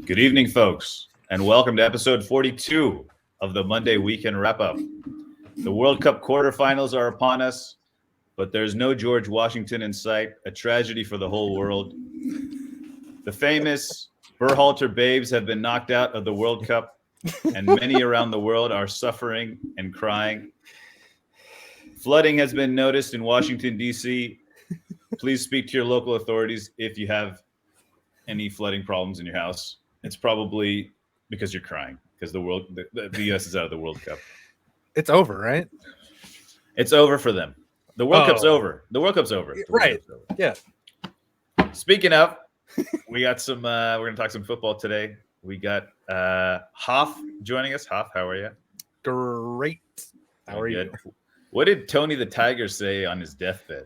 Good evening, folks, and welcome to episode 42 of the Monday Weekend Wrap-Up. The World Cup quarterfinals are upon us, but there's no George Washington in sight, a tragedy for the whole world. The famous Berhalter babes have been knocked out of the World Cup, and many around the world are suffering and crying. Flooding has been noticed in Washington, D.C. Please speak to your local authorities if you have any flooding problems in your house. It's probably because you're crying because the U.S. is out of the World Cup. It's over, right? It's over for them. The World Cup's over. The World Cup's over. Right. Yeah. Speaking of, we got some. We're gonna talk some football today. We got Hoff joining us. Hoff, how are you? Great. How are you? What did Tony the Tiger say on his deathbed?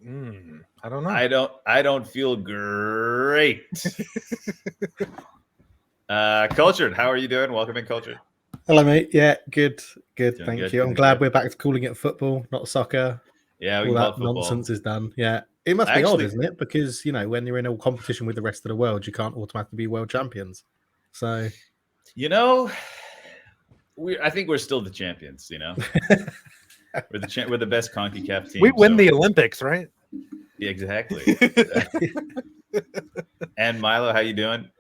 I don't know. I don't feel great. Cultured, how are you doing? Welcome in, Cultured. Hello, mate. Yeah, good. Thank you. I'm doing glad good. we're back to calling it football, not soccer. Yeah, we All call it that football. nonsense is done. Yeah, it must be odd, isn't it? Because when you're in a competition with the rest of the world, you can't automatically be world champions. So, I think we're still the champions. We're the best CONCACAF team. We win the Olympics, right? Yeah, exactly. And Milo, how you doing?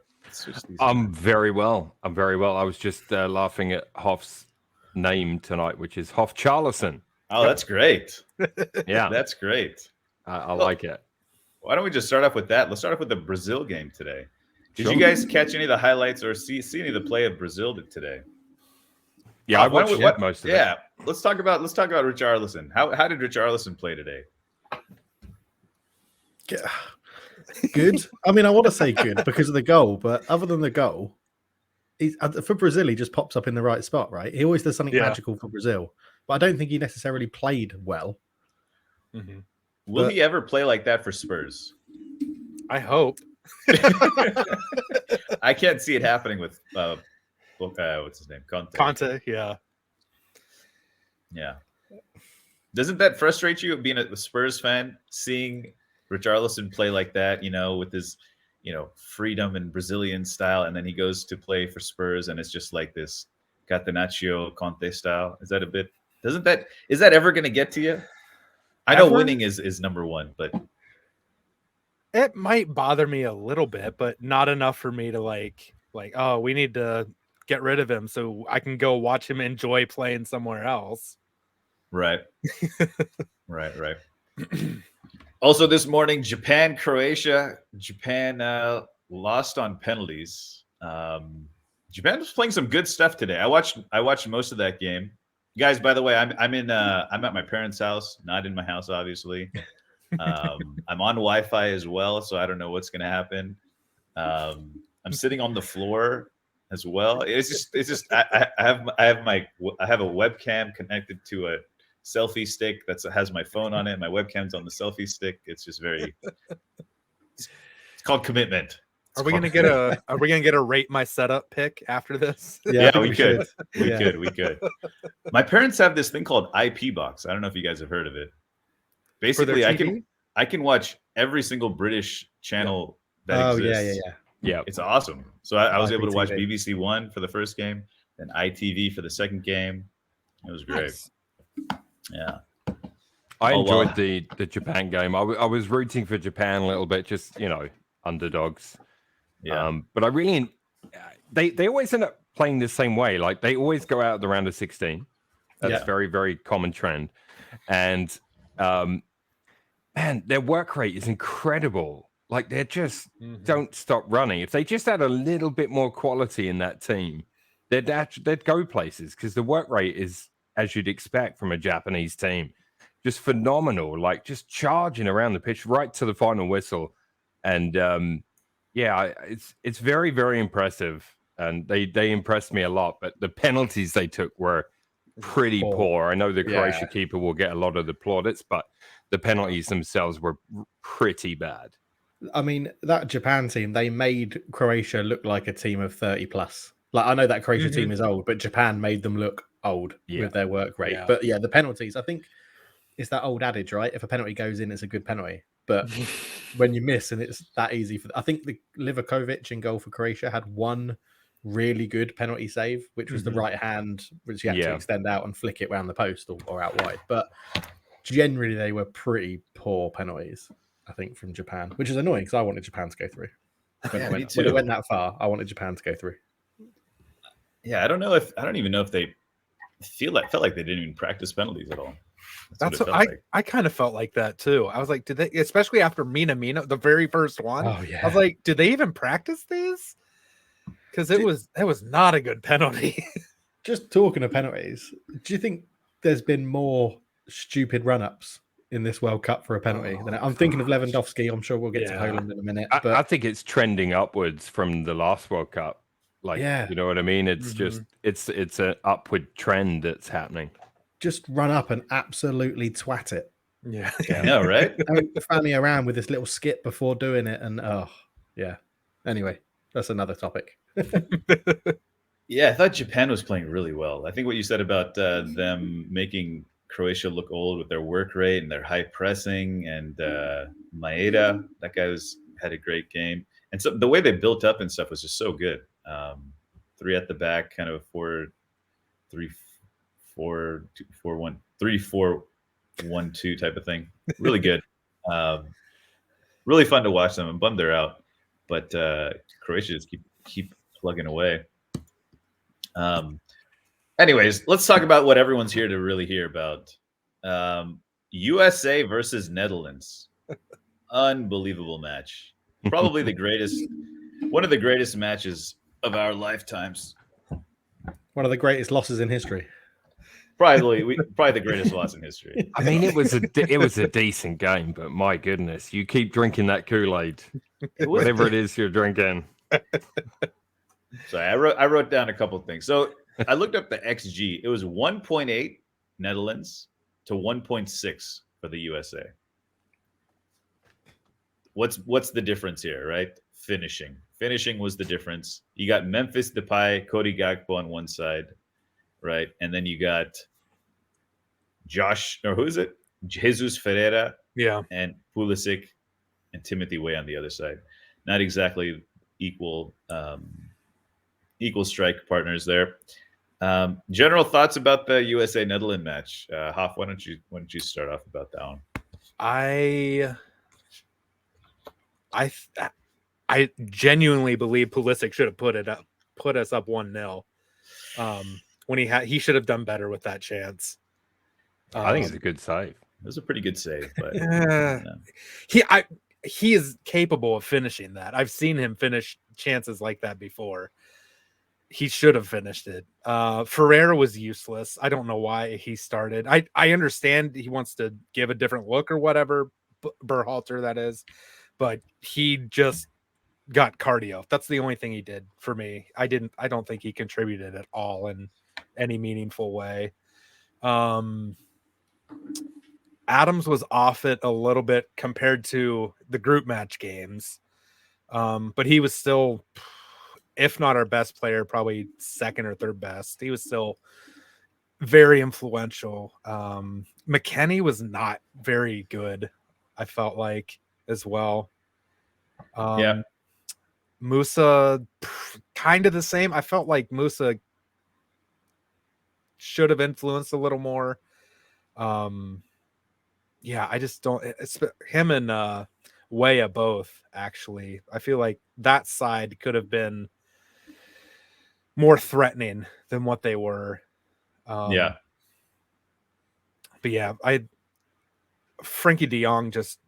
I'm very well. I was just laughing at Hoff's name tonight, which is Hoff Charlison. Oh, that's great. Yeah, that's great. I like it. Why don't we just start off with that? Let's start off with the Brazil game today. Did you guys catch any of the highlights or see any of the play of Brazil today? Yeah, I watched most of it. Yeah, let's talk about Richarlison. How did Richarlison play today? Good. I mean, I want to say good because of the goal, but other than the goal, for Brazil, he just pops up in the right spot, right? He always does something magical for Brazil, but I don't think he necessarily played well. Mm-hmm. Will he ever play like that for Spurs? I hope. I can't see it happening with what's his name? Conte, yeah. Yeah. Doesn't that frustrate you being a Spurs fan, seeing Richarlison play like that, with his, freedom and Brazilian style, and then he goes to play for Spurs and it's just like this Catenaccio Conte style? Is that ever going to get to you? I know winning is number one, but it might bother me a little bit, but not enough for me to like, oh, we need to get rid of him so I can go watch him enjoy playing somewhere else. Right. Right. Also this morning, Japan-Croatia. Japan lost on penalties. Japan was playing some good stuff today. I watched most of that game. Guys, by the way, I'm at my parents' house, not in my house, obviously. I'm on Wi-Fi as well, so I don't know what's gonna happen. I'm sitting on the floor as well. It's just I have a webcam connected to a selfie stick that has my phone on it. My webcam's on the selfie stick. It's just it's called commitment. Are we gonna get a rate my setup pick after this? Yeah, we could. We could. My parents have this thing called IP Box. I don't know if you guys have heard of it. Basically, I can watch every single British channel that exists. Yeah. It's awesome. So I was able to watch BBC One for the first game, then ITV for the second game. It was great. Nice. Yeah. I enjoyed the Japan game. I was rooting for Japan a little bit, just, underdogs. Yeah. But I really, they always end up playing the same way. Like they always go out at the round of 16. That's very, very common trend. And, man, their work rate is incredible. Like they just don't stop running. If they just had a little bit more quality in that team, they'd go places because the work rate is, as you'd expect from a Japanese team, just phenomenal. Like just charging around the pitch right to the final whistle, and it's very, very impressive. And they impressed me a lot. But the penalties they took were pretty poor. I know the Croatia keeper will get a lot of the plaudits, but the penalties themselves were pretty bad. I mean, that Japan team, they made Croatia look like a team of 30 plus. Like, I know that Croatia team is old, but Japan made them look old with their work rate. Yeah. But the penalties, I think it's that old adage, right? If a penalty goes in, it's a good penalty. But when you miss and it's that easy for. I think the Livakovic in goal for Croatia had one really good penalty save, which was the right hand, which he had to extend out and flick it around the post or out wide. But generally, they were pretty poor penalties, I think, from Japan, which is annoying because I wanted Japan to go through. When it went that far, I wanted Japan to go through. Yeah, I don't even know if they felt like they didn't even practice penalties at all. That's what I kind of felt like that too. I was like, did they, especially after Mina, the very first one? Oh yeah. I was like, did they even practice these? Because it was not a good penalty. Just talking of penalties, do you think there's been more stupid run-ups in this World Cup for a penalty? I'm thinking of Lewandowski. I'm sure we'll get to Poland in a minute. But I think it's trending upwards from the last World Cup. Like, you know what I mean? It's just it's an upward trend that's happening. Just run up and absolutely twat it. Yeah. I know, right? Don't fanny around with this little skip before doing it. And anyway, that's another topic. Yeah, I thought Japan was playing really well. I think what you said about them making Croatia look old with their work rate and their high pressing, and Maeda, that guy had a great game. And so the way they built up and stuff was just so good. 3 at the back, kind of 4-3-4-2-4-1, 3-4-1-2 type of thing. Really good. Really fun to watch them. I'm bummed they're out, but Croatia just keep plugging away. Anyways, let's talk about what everyone's here to really hear about. USA versus Netherlands. Unbelievable match. Probably one of the greatest matches of our lifetimes. One of the greatest losses in history. Probably the greatest loss in history. I mean, it was a decent game, but my goodness, you keep drinking that Kool-Aid, whatever it is you're drinking. So I wrote down a couple of things. So I looked up the XG. It was 1.8 Netherlands to 1.6 for the USA. What's the difference here, right? Finishing was the difference. You got Memphis Depay, Cody Gakpo on one side, right? And then you got Jesus Ferreira, and Pulisic and Timothy Weah on the other side. Not exactly equal strike partners there. General thoughts about the USA Netherlands match. Hoff, why don't you start off about that one? I genuinely believe Pulisic should have put us up 1-0. When he should have done better with that chance. I think it's a good save. It was a pretty good save, but he is capable of finishing that. I've seen him finish chances like that before. He should have finished it. Ferreira was useless. I don't know why he started. I understand he wants to give a different look or whatever, Berhalter that is, but he just got cardio. That's the only thing he did for me. I don't think he contributed at all in any meaningful way. Adams was off it a little bit compared to the group match games. But he was still, if not our best player, probably second or third best. He was still very influential. McKennie was not very good, I felt like, as well. Musa, kind of the same. I felt like Musa should have influenced a little more. I just don't. It's him and Weah both, actually. I feel like that side could have been more threatening than what they were. But Frankie de Jong just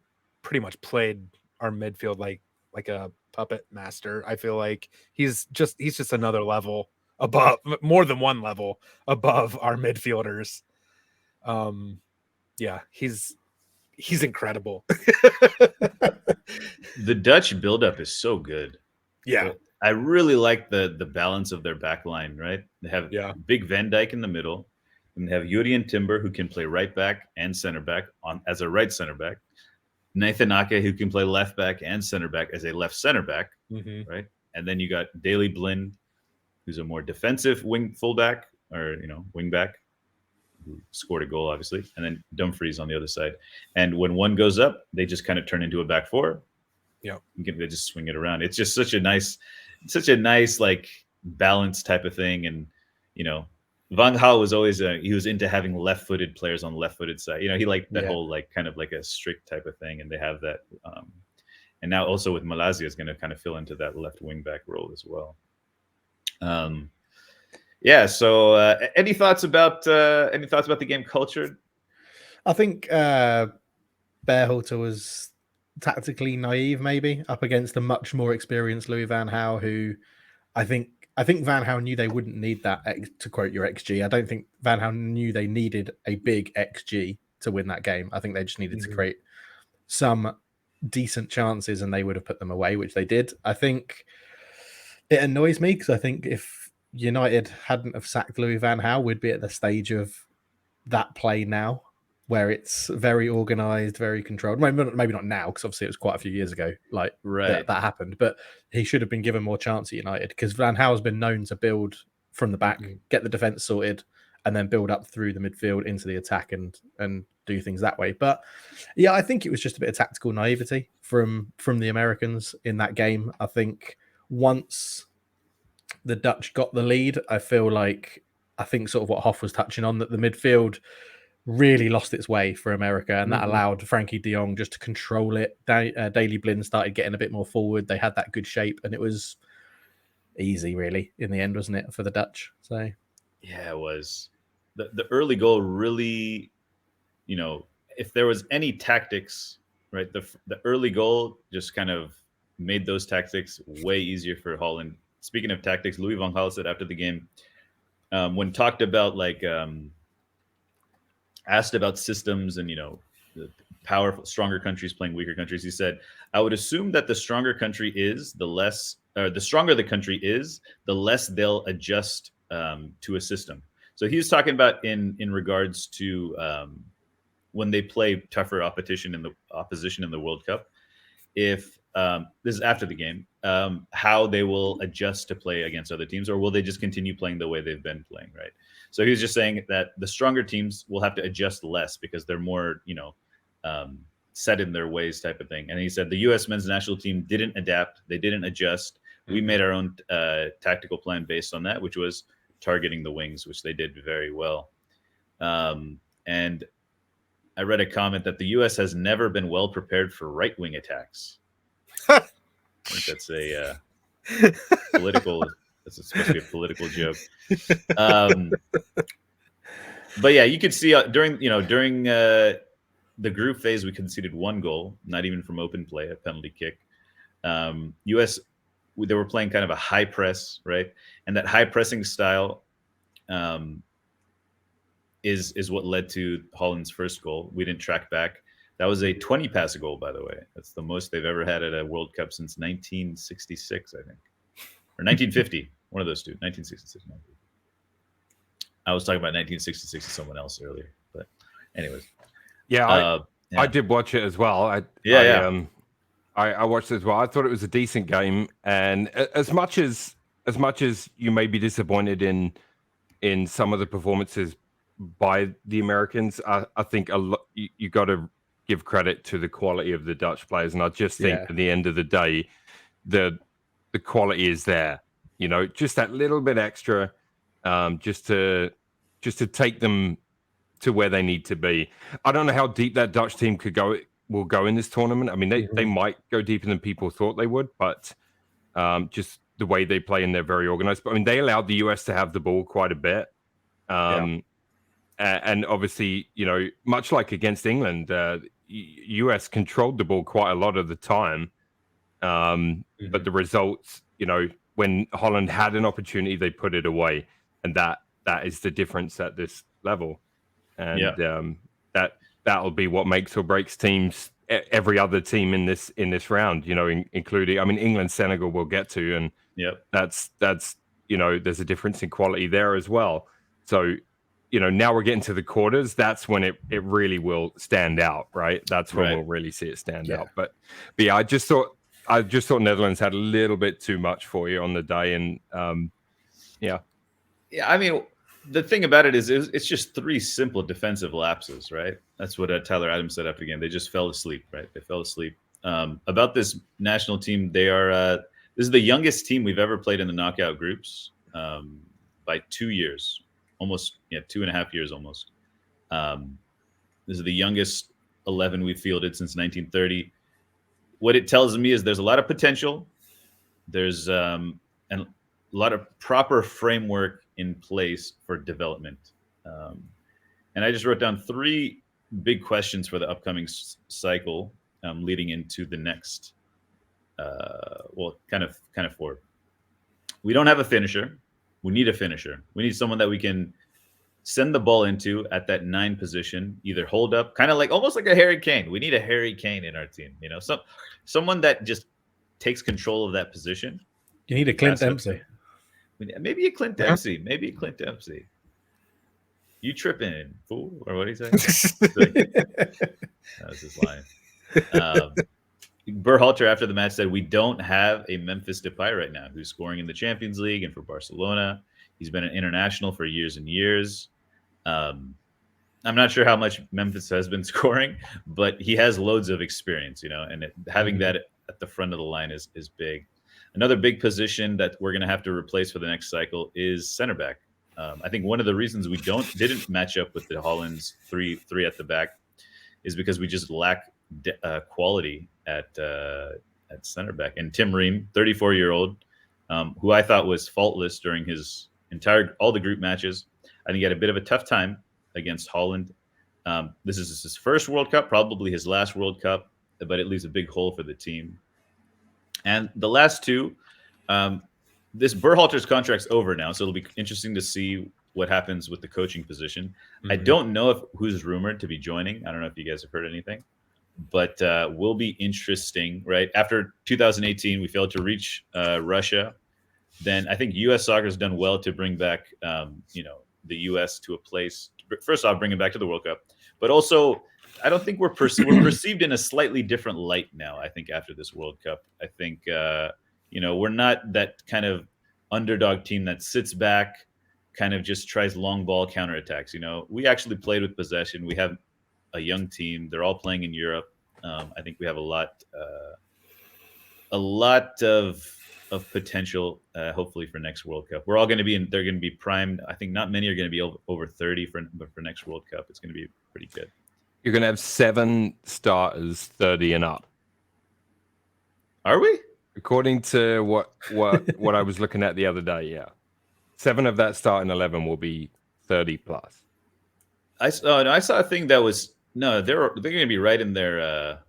pretty much played our midfield like a puppet master. I feel like he's just another level above, more than one level above our midfielders. He's incredible. The Dutch buildup is so good. Yeah. I really like the balance of their back line, right? They have Big Van Dijk in the middle, and they have Yuri and Timber, who can play right back and center back as a right center back. Nathan Ake, who can play left back and center back as a left center back, right? And then you got Daley Blind, who's a more defensive wing back, who scored a goal, obviously, and then Dumfries on the other side. And when one goes up, they just kind of turn into a back four. Yeah, they just swing it around. It's just such a nice like balance type of thing. And Van Gaal was always he was into having left-footed players on the left-footed side. He liked that whole like kind of like a strict type of thing, and they have that. And now also with Malaysia is going to kind of fill into that left wing back role as well. So any thoughts about the game culture? I think Berhalter was tactically naive, maybe up against a much more experienced Louis van Gaal, who I think Van Gaal knew they wouldn't need that, to quote your XG. I don't think Van Gaal knew they needed a big XG to win that game. I think they just needed to create some decent chances and they would have put them away, which they did. I think it annoys me because I think if United hadn't have sacked Louis van Gaal, we'd be at the stage of that play now, where it's very organized, very controlled. Maybe not now, because obviously it was quite a few years ago that happened, but he should have been given more chance at United, because Van Gaal has been known to build from the back, get the defense sorted, and then build up through the midfield into the attack and do things that way. But yeah, I think it was just a bit of tactical naivety from the Americans in that game. I think once the Dutch got the lead, I think sort of what Hoff was touching on, that the midfield really lost its way for America, and that allowed Frankie de Jong just to control it. Daley Blind started getting a bit more forward. They had that good shape, and it was easy, really, in the end, wasn't it, for the Dutch? So yeah, it was. The early goal really, if there was any tactics, right, the early goal just kind of made those tactics way easier for Holland. Speaking of tactics, Louis van Gaal said after the game, when talked about asked about systems and the powerful, stronger countries playing weaker countries, he said, "I would assume that the stronger country is, the stronger the country is, the less they'll adjust to a system." So he was talking about in regards to when they play tougher opposition in the World Cup. If this is after the game, how they will adjust to play against other teams, or will they just continue playing the way they've been playing, right? So he was just saying that the stronger teams will have to adjust less because they're more, set in their ways type of thing. And he said the U.S. men's national team didn't adapt. They didn't adjust. We made our own tactical plan based on that, which was targeting the wings, which they did very well. And I read a comment that the U.S. has never been well prepared for right-wing attacks. I think that's a political. That's supposed to be a political joke. But yeah, you could see during the group phase, we conceded one goal, not even from open play, a penalty kick. U.S. they were playing kind of a high press, right? And that high pressing style is what led to Holland's first goal. We didn't track back. That was a 20 pass goal, by the way. That's the most they've ever had at a World Cup since 1966, I think, or 1950. One of those two, 1966. I was talking about 1966 to someone else earlier, but anyways. Yeah, I did watch it as well. I watched it as well. I thought it was a decent game, and as much as you may be disappointed in some of the performances by the Americans, I think you got to give credit to the quality of the Dutch players, and I just think at the end of the day, the quality is there. Just that little bit extra, just to take them to where they need to be. I don't know how deep that Dutch team will go in this tournament. I mean, they might go deeper than people thought they would, but just the way they play, and they're very organized. But I mean, they allowed the US to have the ball quite a bit. And obviously, much like against England, US controlled the ball quite a lot of the time. But the results, when Holland had an opportunity, they put it away. And that is the difference at this level. And that'll be what makes or breaks teams, every other team in this round, including, I mean, England, Senegal we'll get to. And that's there's a difference in quality there as well. So, now we're getting to the quarters. That's when it really will stand out, right? That's when we'll really see it stand out. But yeah, I just thought Netherlands had a little bit too much for you on the day, and yeah. I mean, the thing about it is, it's just three simple defensive lapses, right? That's what Tyler Adams said after the game. They just fell asleep, right? They fell asleep. about this national team. They are this is the youngest team we've ever played in the knockout groups by 2 years, almost 2.5 years almost. This is the youngest 11 we've fielded since 1930. What it tells me is there's a lot of potential. There's and a lot of proper framework in place for development. And I just wrote down 3 big questions for the upcoming cycle leading into the next, kind of 4. We don't have a finisher. We need a finisher. We need someone that we can send the ball into at that 9 position, either hold up, kind of like almost like a Harry Kane. We need a Harry Kane in our team, someone that just takes control of that position. You need a Clint Dempsey. Maybe a Clint Dempsey. Maybe a Clint Dempsey. You tripping, fool? Or what do you say? That was his line. Berhalter after the match said, "We don't have a Memphis Depay right now who's scoring in the Champions League and for Barcelona. He's been an international for years and years. I'm not sure how much Memphis has been scoring, but he has loads of experience, and having that at the front of the line is big. Another big position that we're going to have to replace for the next cycle is center back. I think one of the reasons we didn't match up with the Holland's three at the back is because we just lack quality at center back. And Tim Ream, 34-year-old, who I thought was faultless during his all the group matches. I think he had a bit of a tough time against Holland. This is his first World Cup, probably his last World Cup, but it leaves a big hole for the team. And the last 2, this Berhalter's contract's over now, so it'll be interesting to see what happens with the coaching position. I don't know who's rumored to be joining. I don't know if you guys have heard anything, but will be interesting, right? After 2018, we failed to reach Russia. Then I think U.S. soccer has done well to bring back, the U.S. to a place. First off, bring it back to the World Cup, but also I don't think we're perceived in a slightly different light now. I think after this World Cup, I think we're not that kind of underdog team that sits back, kind of just tries long ball counterattacks. We actually played with possession. We have a young team. They're all playing in Europe. I think we have a lot of potential, hopefully for next World Cup. We're all going to be they're going to be primed. I think not many are going to be over 30 but for next World Cup, it's going to be pretty good. You're going to have 7 starters 30 and up. Are we? According to what I was looking at the other day, yeah. 7 of that starting 11 will be 30 plus. I saw a thing that was they're going to be right in there.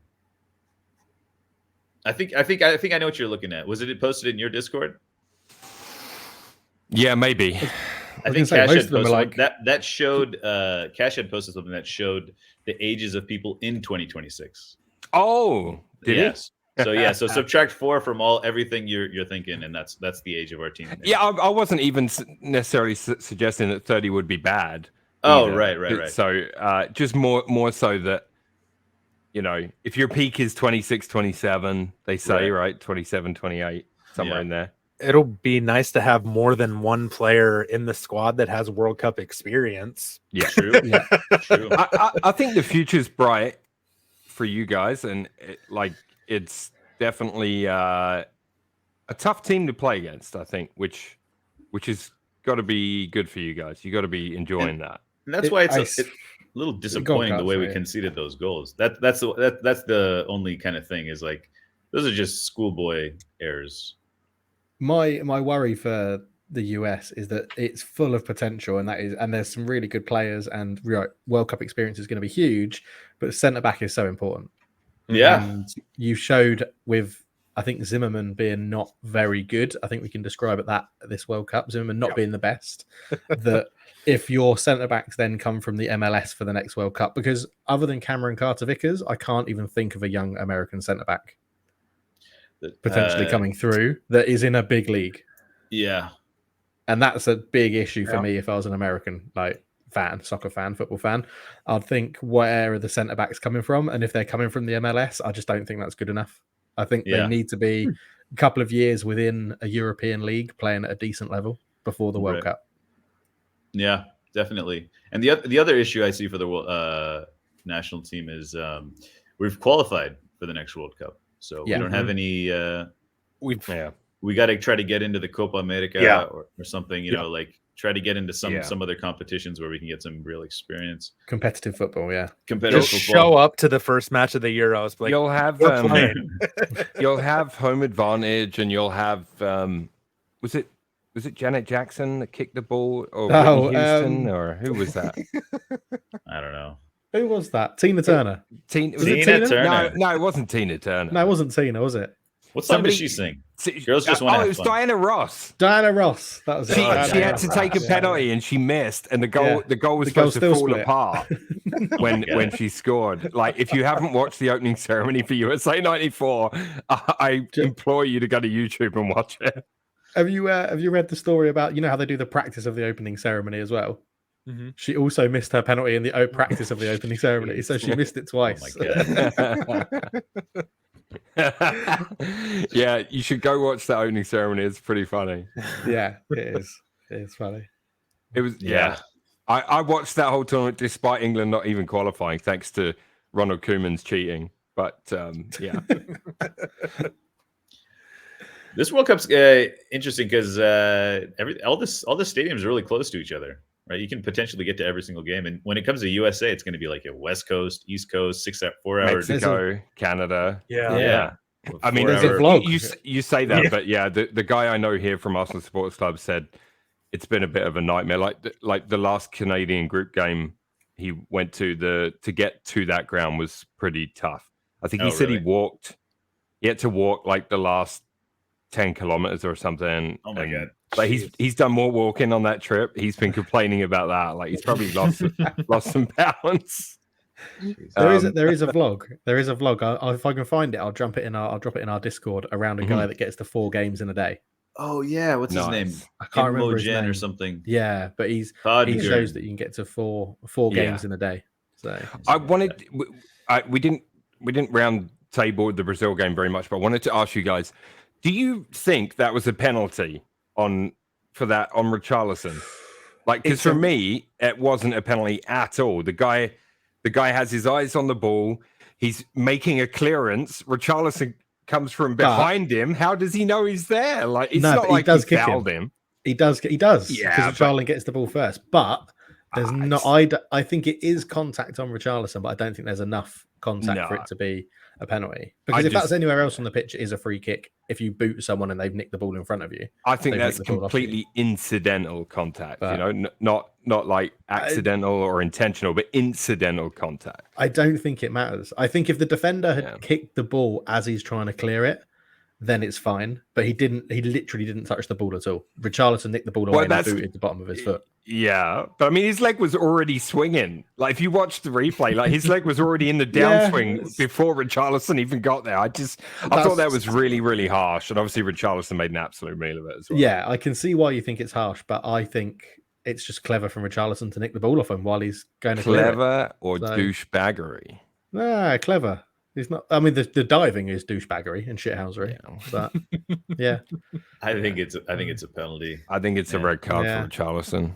I think I know what you're looking at. Was it posted in your Discord? Yeah, maybe. I think Cash had posted that showed Cash had posted something that showed the ages of people in 2026. Oh, yes. So subtract 4 from everything you're thinking, and that's the age of our team. Yeah, I wasn't even necessarily suggesting that 30 would be bad. Oh, right. So just more so that, if your peak is 26, 27, they say, right? 27, 28, somewhere in there. It'll be nice to have more than one player in the squad that has World Cup experience. Yeah, true. True. I think the future's bright for you guys, and it's definitely a tough team to play against, I think, which has got to be good for you guys. You got to be enjoying that. And that's why it's a little disappointing the way we conceded those goals. That's the only kind of thing is those are just schoolboy errors. My worry for the US is that it's full of potential, and there's some really good players, and World Cup experience is going to be huge, but centre back is so important. Yeah, and you showed with, I think, Zimmerman being not very good. I think we can describe it that this World Cup, Zimmerman not being the best. That if your centre backs then come from the MLS for the next World Cup, because other than Cameron Carter-Vickers, I can't even think of a young American centre back potentially coming through that is in a big league. Yeah, and that's a big issue for me if I was an American fan, soccer fan, football fan. I'd think, where are the centre backs coming from? And if they're coming from the MLS, I just don't think that's good enough. I think they need to be a couple of years within a European league playing at a decent level before the World Cup. Yeah, definitely. And the other issue I see for the national team is we've qualified for the next World Cup. So Yeah. we don't have any. We got to try to get into the Copa America or something. You know, like try to get into some other competitions where we can get some real experience. Competitive football, competitive Just football. show up to the first match of the Euros. Like, you'll have you'll have home advantage, and you'll have was it Janet Jackson that kicked the ball, or Whitney Houston, or who was that? I don't know. Who was that? Tina Turner. Tina Tina? No, it wasn't Tina Turner. No, it wasn't Tina, was it? What song did she sing? Girls just want to have it was fun. Diana Ross. That was it. She had to take a penalty and she missed, and the goal was supposed to fall apart when she scored. Like, if you haven't watched the opening ceremony for USA '94, I implore you to go to YouTube and watch it. Have you read the story about, you know, how they do the practice of the opening ceremony as well? Mm-hmm. She also missed her penalty in the practice of the opening ceremony, so she missed it twice. Oh my God. Yeah, you should go watch that opening ceremony. It's pretty funny. Yeah, it is. It's funny. It was. I watched that whole tournament despite England not even qualifying, thanks to Ronald Koeman's cheating. But yeah. This World Cup's interesting because all the stadiums are really close to each other, right? You can potentially get to every single game, and when it comes to USA, it's going to be like a West Coast, East Coast, 4 hours. Mexico, Canada. Yeah. I mean, there's a vlog. You say that, but yeah, the guy I know here from Arsenal Sports Club said it's been a bit of a nightmare. Like the last Canadian group game he went to get to that ground was pretty tough. I think he said he had to walk like the last 10 kilometers or something. Oh my God. But he's done more walking on that trip. He's been complaining about that. Like, he's probably lost some pounds. There is a vlog. There is a vlog. If I can find it, I'll drop it in our Discord around a guy that gets to 4 games in a day. Oh yeah, what's his name? I can't remember his name or something. Yeah, but he shows that you can get to four games in a day. So we didn't round table the Brazil game very much, but I wanted to ask you guys, do you think that was a penalty on Richarlison? Like, because for me, it wasn't a penalty at all. The guy has his eyes on the ball. He's making a clearance. Richarlison comes from behind him. How does he know he's there? Like, it's not like he fouled him. He does. Because Yeah, Richarlison gets the ball first. But there's no. I think it is contact on Richarlison, but I don't think there's enough contact for it to be a penalty. Because if that's anywhere else on the pitch, it is a free kick. If you boot someone and they've nicked the ball in front of you, I think that's completely incidental contact. But, not like accidental or intentional, but incidental contact. I don't think it matters. I think if the defender had kicked the ball as he's trying to clear it, then it's fine. But he didn't. He literally didn't touch the ball at all. Richarlison nicked the ball away and booted the bottom of his foot. Yeah, but I mean, his leg was already swinging. Like, if you watch the replay, like, his leg was already in the downswing before Richarlison even got there. I thought that was really, really harsh. And obviously, Richarlison made an absolute meal of it as well. Yeah, I can see why you think it's harsh, but I think it's just clever from Richarlison to nick the ball off him while he's going to clear it. Clever or douchebaggery? Nah, clever. He's not. I mean, the diving is douchebaggery and shithousery. But yeah, I think it's a penalty. I think it's a red card for Richarlison.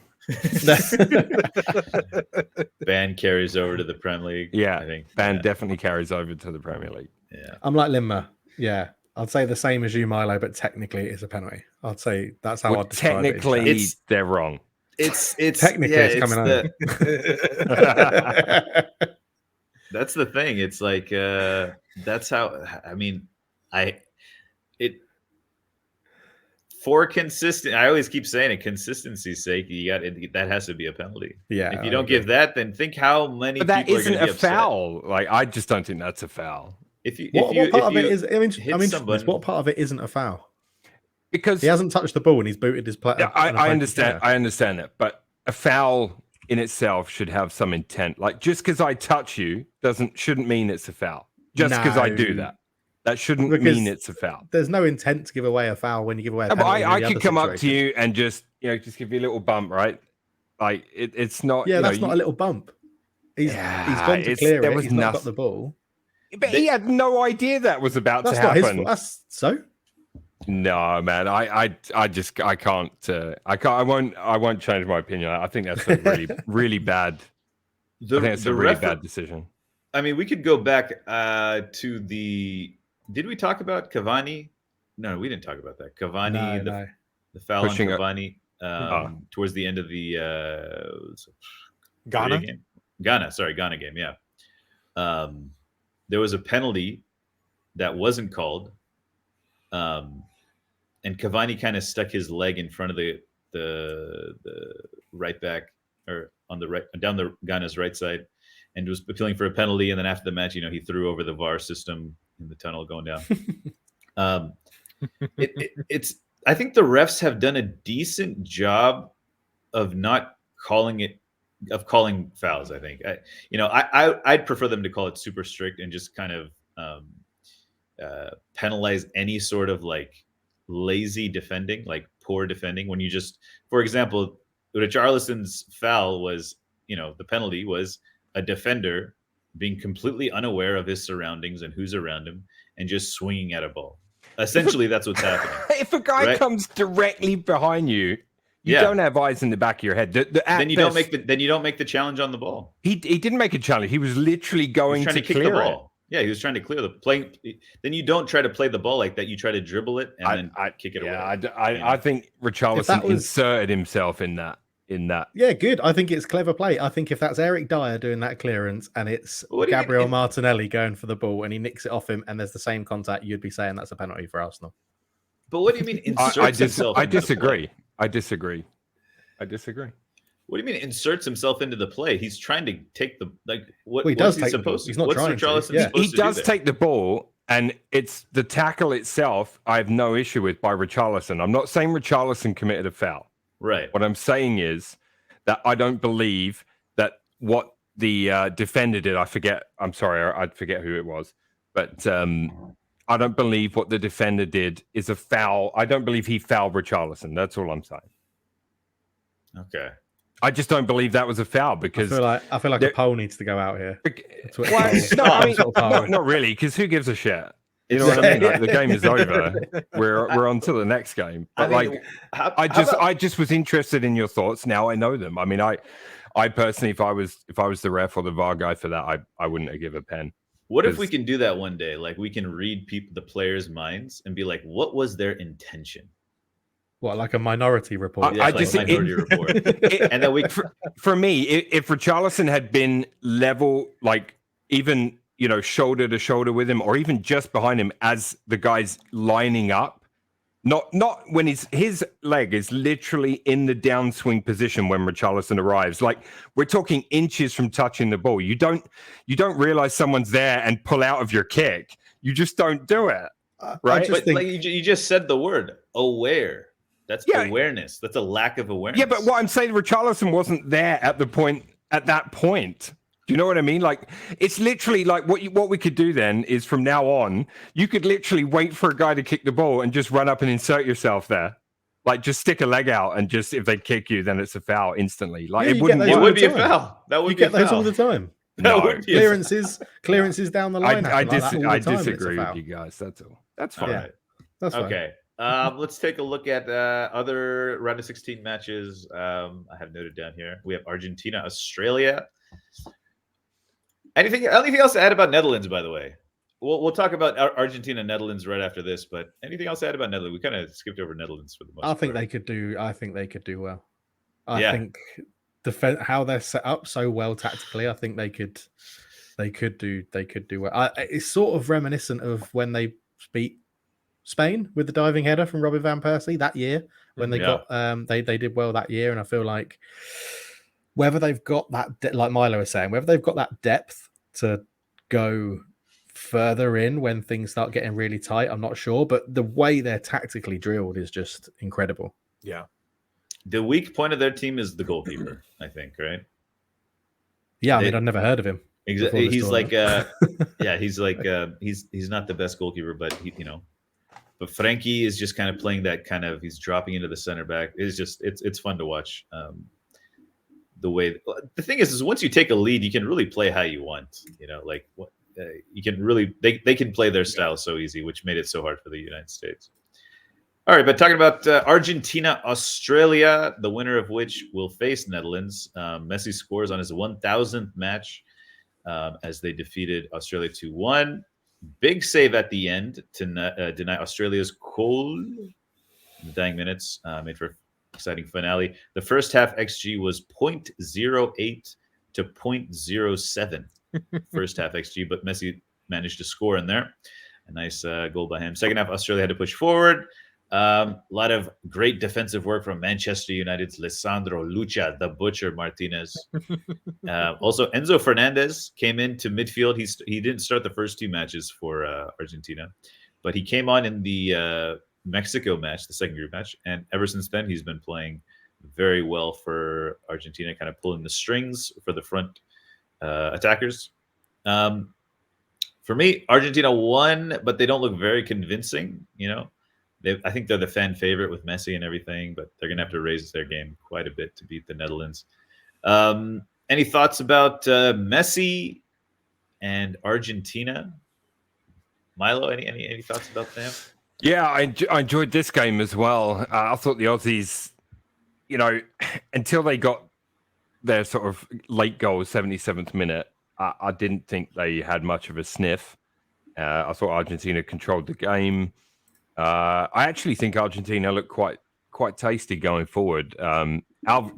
Ban carries over to the Premier League. Yeah, I think Ban definitely carries over to the Premier League. Yeah, I'm like Limmer. Yeah, I'd say the same as you, Milo, but technically it's a penalty. I'd say that's how I'd describe it. Technically, they're wrong. It's technically it's coming out. That's the thing. It's like that's how. I mean, for consistent. I always keep saying it. Consistency's sake, that has to be a penalty. Yeah. If you don't give that, then think how many. But that people isn't are a foul. Like, I just don't think that's a foul. What part of it is? I mean, what part of it isn't a foul? Because he hasn't touched the ball and he's booted his player. Yeah, I understand. I understand that, but a foul in itself should have some intent. Like, just because I touch you shouldn't mean it's a foul. Just because I do that shouldn't mean it's a foul. There's no intent to give away a foul when you give away a penalty. I could come up to you and just give you a little bump, right? Like, it's not. Yeah, that's not a little bump. He's gone to clear it. He's not got the ball. But he had no idea that was about to happen. So. No, man, I can't. I won't change my opinion. I think that's a really, really bad. I think it's a really bad decision. I mean, we could go back to the Did we talk about Cavani? No, we didn't talk about that. Cavani, No. the foul on Pushing up. Cavani towards the end of the Ghana? game. Ghana game. Yeah. There was a penalty that wasn't called, and Cavani kind of stuck his leg in front of the right back, or on the right, down the Ghana's right side, and was appealing for a penalty. And then after the match, he threw over the VAR system in the tunnel going down. It's. I think the refs have done a decent job of not calling fouls. I think I'd prefer them to call it super strict and just kind of penalize any sort of like lazy defending, like poor defending. When you just, for example, Richarlison's foul was, the penalty was a defender being completely unaware of his surroundings and who's around him and just swinging at a ball. Essentially, that's what's happening. If a guy comes directly behind you, you don't have eyes in the back of your head. Then you don't make the challenge on the ball. He didn't make a challenge. He was literally going to kick the ball. Yeah, he was trying to clear the play. Then you don't try to play the ball like that. You try to dribble it and then kick it away. I think Richarlison inserted himself in that. Yeah, good. I think it's clever play. I think if that's Eric Dyer doing that clearance and it's Gabriel Martinelli going for the ball and he nicks it off him and there's the same contact, you'd be saying that's a penalty for Arsenal. But what do you mean inserts himself? I disagree. I disagree. What do you mean inserts himself into the play? He's trying to take the what? Well, he does what's he supposed to? He's not what's trying Richarlison to. Yeah. supposed He to does do take the ball, and it's the tackle itself I have no issue with by Richarlison. I'm not saying Richarlison committed a foul. Right. What I'm saying is that I don't believe that what the defender did. I'm sorry, I forget who it was, but I don't believe what the defender did is a foul. I don't believe he fouled Richarlison. That's all I'm saying. Okay. I just don't believe that was a foul because I feel like a poll needs to go out here. Not really, because who gives a shit? You know what I mean? Like, the game is over. We're on to the next game. But I just was interested in your thoughts. Now I know them. I mean, I personally, if I was the ref or the VAR guy for that, I wouldn't have given a pen. What if we can do that one day? Like we can read the players' minds and be like, what was their intention? What, like a minority report? Minority report. And then for me, if Richarlison had been level, like even shoulder to shoulder with him, or even just behind him as the guy's lining up, not when his leg is literally in the downswing position when Richarlison arrives. Like we're talking inches from touching the ball. You don't realize someone's there and pull out of your kick. You just don't do it, right? But you just said the word aware. That's awareness. That's a lack of awareness. Yeah, but what I'm saying, Richarlison wasn't there at that point. Do you know what I mean? Like, it's literally like what we could do then is from now on, you could literally wait for a guy to kick the ball and just run up and insert yourself there. Like, just stick a leg out and just, if they kick you, then it's a foul instantly. Like, it wouldn't. It would be a foul. That would be a foul. Those all the time. No. Clearances down the line. I disagree with you guys. That's all. That's fine. Yeah, that's fine. Okay. Let's take a look at other round of 16 matches. I have noted down here. We have Argentina, Australia. Anything else to add about Netherlands, by the way? We'll talk about Argentina and Netherlands right after this, but anything else to add about Netherlands? We kind of skipped over Netherlands for the most part. I think they could do well. I think how they're set up so well tactically, I think they could do well. It's sort of reminiscent of when they beat Spain with the diving header from Robin van Persie that year when they got they did well that year, and I feel like whether they've got that like Milo was saying, whether they've got that depth to go further in when things start getting really tight, I'm not sure, but the way they're tactically drilled is just incredible. Yeah. The weak point of their team is the goalkeeper, I think, right? Yeah, I mean, I've never heard of him. Exactly. He's like he's not the best goalkeeper, but but Frankie is just kind of playing that kind of, he's dropping into the center back. It's fun to watch. The thing is once you take a lead, you can really play how you want. You can really they can play their style so easy, which made it so hard for the United States. All right, but talking about Argentina, Australia, the winner of which will face Netherlands. Messi scores on his 1,000th match as they defeated Australia 2-1. big save at the end to deny Australia's goal in the dying minutes, made for an exciting finale. The first half XG was 0.08 to 0.07 first half XG, but Messi managed to score in there. A nice goal by him. Second half, Australia had to push forward. A lot of great defensive work from Manchester United's Lisandro Lucha, the Butcher Martinez. Also, Enzo Fernandez came into midfield. He didn't start the first two matches for Argentina, but he came on in the Mexico match, the second group match, and ever since then he's been playing very well for Argentina, kind of pulling the strings for the front attackers. For me, Argentina won, but they don't look very convincing. I think they're the fan favorite with Messi and everything, but they're going to have to raise their game quite a bit to beat the Netherlands. Any thoughts about Messi and Argentina? Milo, any thoughts about them? Yeah, I enjoyed this game as well. I thought the Aussies, until they got their sort of late goal, 77th minute, I didn't think they had much of a sniff. I thought Argentina controlled the game. I actually think Argentina looked quite tasty going forward.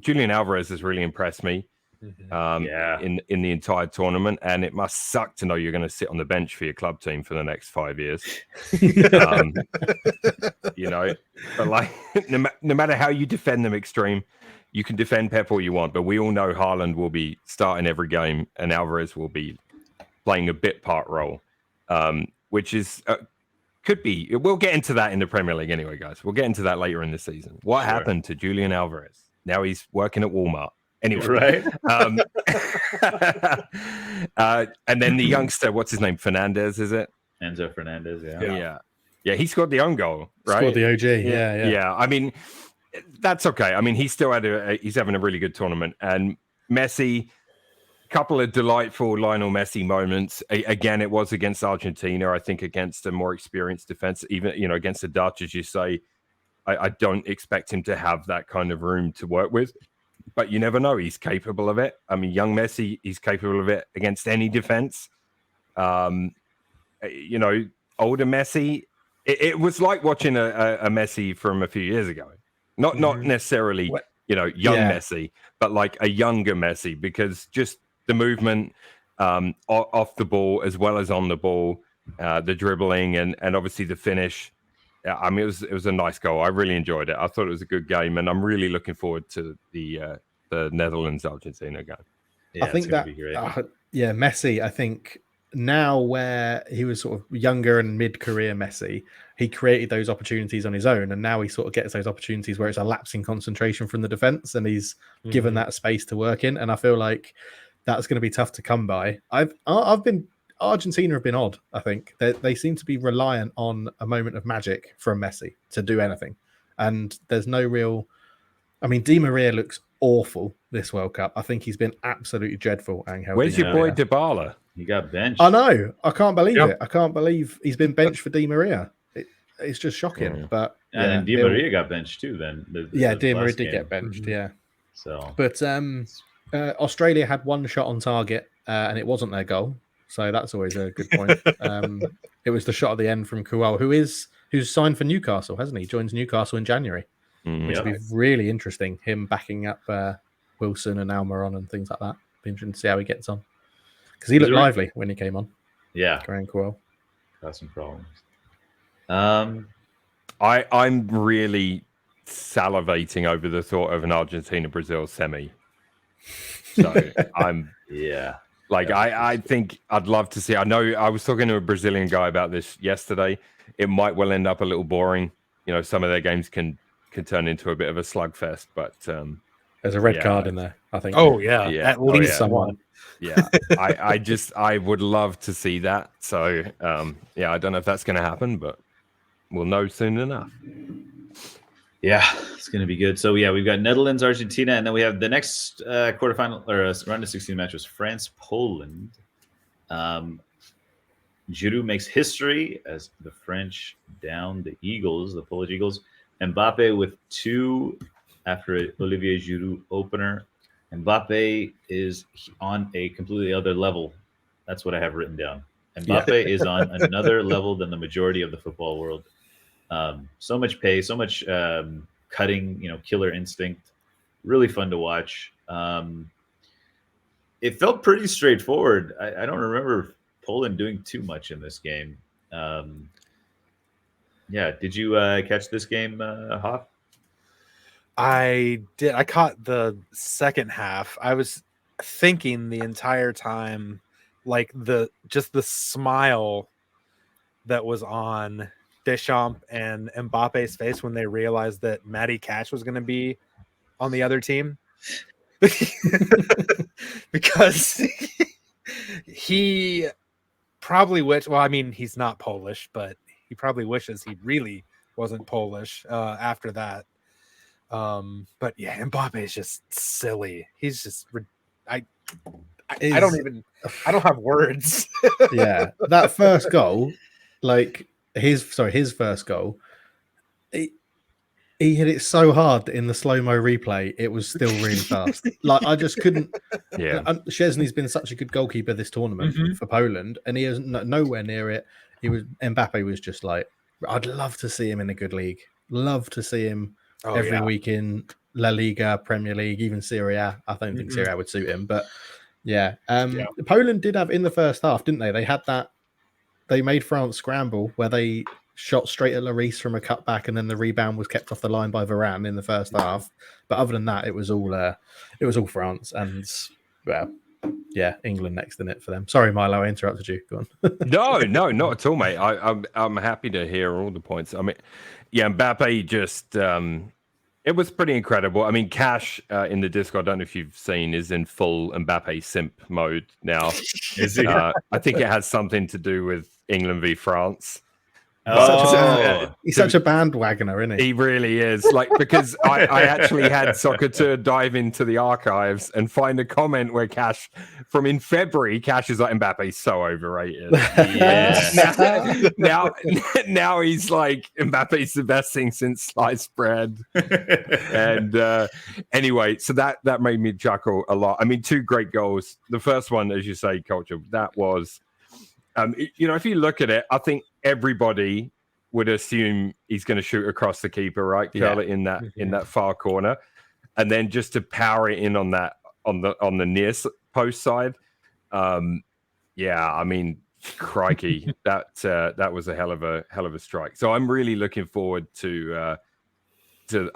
Julian Alvarez has really impressed me in the entire tournament, and it must suck to know you're going to sit on the bench for your club team for the next 5 years. But like no matter how you defend them extreme, you can defend Pep all you want, but we all know Haaland will be starting every game and Alvarez will be playing a bit part role, which is could be. We'll get into that in the Premier League anyway, guys. We'll get into that later in the season. What happened to Julian Alvarez? Now he's working at Walmart. Anyway, right. And then the youngster, what's his name? Fernandez, is it? Enzo Fernandez. Yeah. He scored the own goal, right? Scored the OG. Yeah. I mean, that's okay. I mean, he's still he's having a really good tournament. And Messi, couple of delightful Lionel Messi moments. Again, it was against Argentina. I think against a more experienced defense, even against the Dutch, as you say. I don't expect him to have that kind of room to work with, but you never know. He's capable of it. I mean, young Messi, he's capable of it against any defense. Older Messi, it was like watching a Messi from a few years ago. Not necessarily, young Messi, but like a younger Messi, because just the movement off the ball as well as on the ball, the dribbling and obviously the finish. I mean, it was a nice goal. I really enjoyed it. I thought it was a good game, and I'm really looking forward to the Netherlands-Argentina game. Yeah, I think that Messi. I think now where he was sort of younger and mid-career Messi, he created those opportunities on his own, and now he sort of gets those opportunities where it's a lapse in concentration from the defense, and he's given that space to work in. And I feel like that's going to be tough to come by. Argentina have been odd. I think they seem to be reliant on a moment of magic from Messi to do anything, and there's no real. I mean, Di Maria looks awful this World Cup. I think he's been absolutely dreadful. Angel. Where's your boy Dybala? He got benched. I know. I can't believe it. I can't believe he's been benched for Di Maria. It's just shocking. But and Di Maria got benched too. Then Di Maria did get benched. Yeah. So, but Australia had one shot on target, and it wasn't their goal. So that's always a good point. It was the shot at the end from Kual, who's signed for Newcastle, hasn't he? Joins Newcastle in January, which would be really interesting. Him backing up Wilson and Almiron and things like that. Be interesting to see how he gets on, because he looked lively when he came on. Yeah, Graham Kual got some problems. I'm really salivating over the thought of an Argentina-Brazil semi. So I think I'd love to see. I know I was talking to a Brazilian guy about this yesterday. It might well end up a little boring. Some of their games can turn into a bit of a slugfest. But there's a red card in there, I think. Oh yeah, at least someone. Yeah, I would love to see that. So I don't know if that's going to happen, but we'll know soon enough. Yeah, it's going to be good. So, we've got Netherlands, Argentina, and then we have the next quarterfinal or round of 16 match was France, Poland. Giroud makes history as the French down the Eagles, the Polish Eagles. Mbappe with 2 after an Olivier Giroud opener. Mbappe is on a completely other level. That's what I have written down. Mbappe is on another level than the majority of the football world. So much pace, so much cutting, killer instinct. Really fun to watch. It felt pretty straightforward. I don't remember Poland doing too much in this game. Did you catch this game, Hoff? I did. I caught the second half. I was thinking the entire time, like the smile that was on Deschamps and Mbappe's face when they realized that Matty Cash was going to be on the other team. Because he probably he's not Polish, but he probably wishes he really wasn't Polish after that. But yeah, Mbappe is just silly. He's just I don't have words. Yeah, that first goal, like his first goal, he hit it so hard that in the slow-mo replay, it was still really fast. Like I just couldn't. Yeah, Szczesny's been such a good goalkeeper this tournament for Poland, and he is nowhere near it. Mbappe was just like, I'd love to see him in a good league. Love to see him every week in La Liga, Premier League, even Serie A. I don't think Serie A would suit him, but yeah. Poland did have in the first half, didn't they? They had that. They made France scramble where they shot straight at Lloris from a cutback, and then the rebound was kept off the line by Varane in the first half. But other than that, it was all France, and England next in it for them. Sorry, Milo, I interrupted you. Go on. No, not at all, mate. I'm happy to hear all the points. I mean, yeah, Mbappe just it was pretty incredible. I mean, Cash in the Discord, I don't know if you've seen, is in full Mbappe simp mode now. Is he? I think it has something to do with England v France. He's such a bandwagoner, isn't he? He really is. Like, because I actually had Soccer to dive into the archives and find a comment where Cash from in February, Cash is like, Mbappe's so overrated. Yeah. now he's like, Mbappe's the best thing since sliced bread. And anyway, so that made me chuckle a lot. I mean, two great goals. The first one, as you say, Culture, that was if you look at it, I think everybody would assume he's going to shoot across the keeper, right? Curl it in that far corner, and then just to power it in on the near post side. I mean, crikey, that was a hell of a strike. So I'm really looking forward to.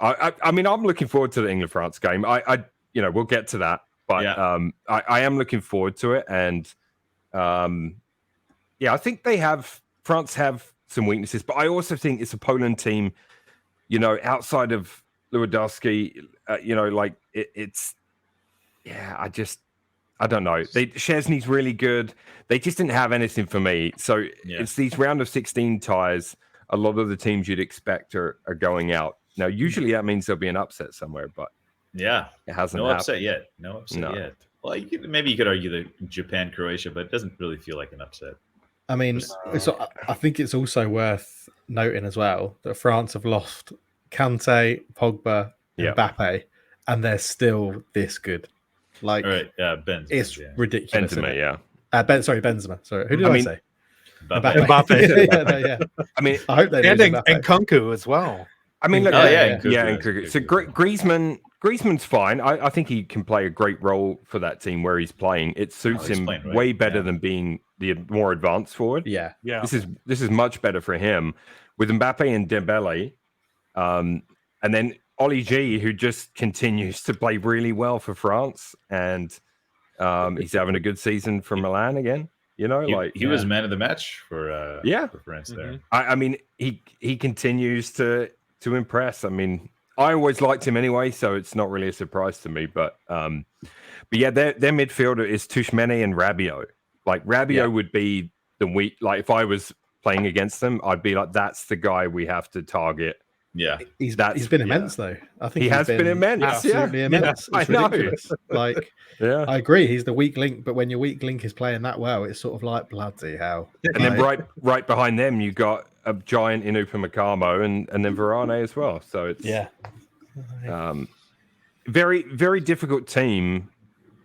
I'm looking forward to the England-France game. We'll get to that, but I am looking forward to it, and I think France have some weaknesses, but I also think it's a Poland team, outside of Lewandowski, I don't know. Szczesny's really good. They just didn't have anything for me. So it's these round of 16 ties. A lot of the teams you'd expect are going out. Now, usually that means there'll be an upset somewhere, but it hasn't happened. No upset yet. Well, maybe you could argue the Japan, Croatia, but it doesn't really feel like an upset. I mean, I think it's also worth noting as well that France have lost Kante, Pogba, and Mbappe, and they're still this good. Like, Benzema, it's ridiculous. Benzema, Benzema. Sorry, who did I say? Mbappe. I mean, I hope they and Nkunku as well. I mean, look, Nkunku. So Griezmann's fine. I think he can play a great role for that team where he's playing. It suits him way better than being the more advanced forward. Yeah. This is much better for him with Mbappe and Dembele, and then Oli G, who just continues to play really well for France, and he's having a good season for Milan again. He was man of the match for France there. I mean, he continues to impress. I mean, I always liked him anyway, so it's not really a surprise to me. But their midfielder is Tuchmene and Rabiot. Like Rabiot would be the weak. Like if I was playing against them, I'd be like, that's the guy we have to target. Yeah, he's been immense though. I think he has been immense. Absolutely immense. I know. Like, I agree. He's the weak link, but when your weak link is playing that well, it's sort of like bloody hell. And then right behind them, you got a giant in Upamecano and then Varane as well. So it's very, very difficult team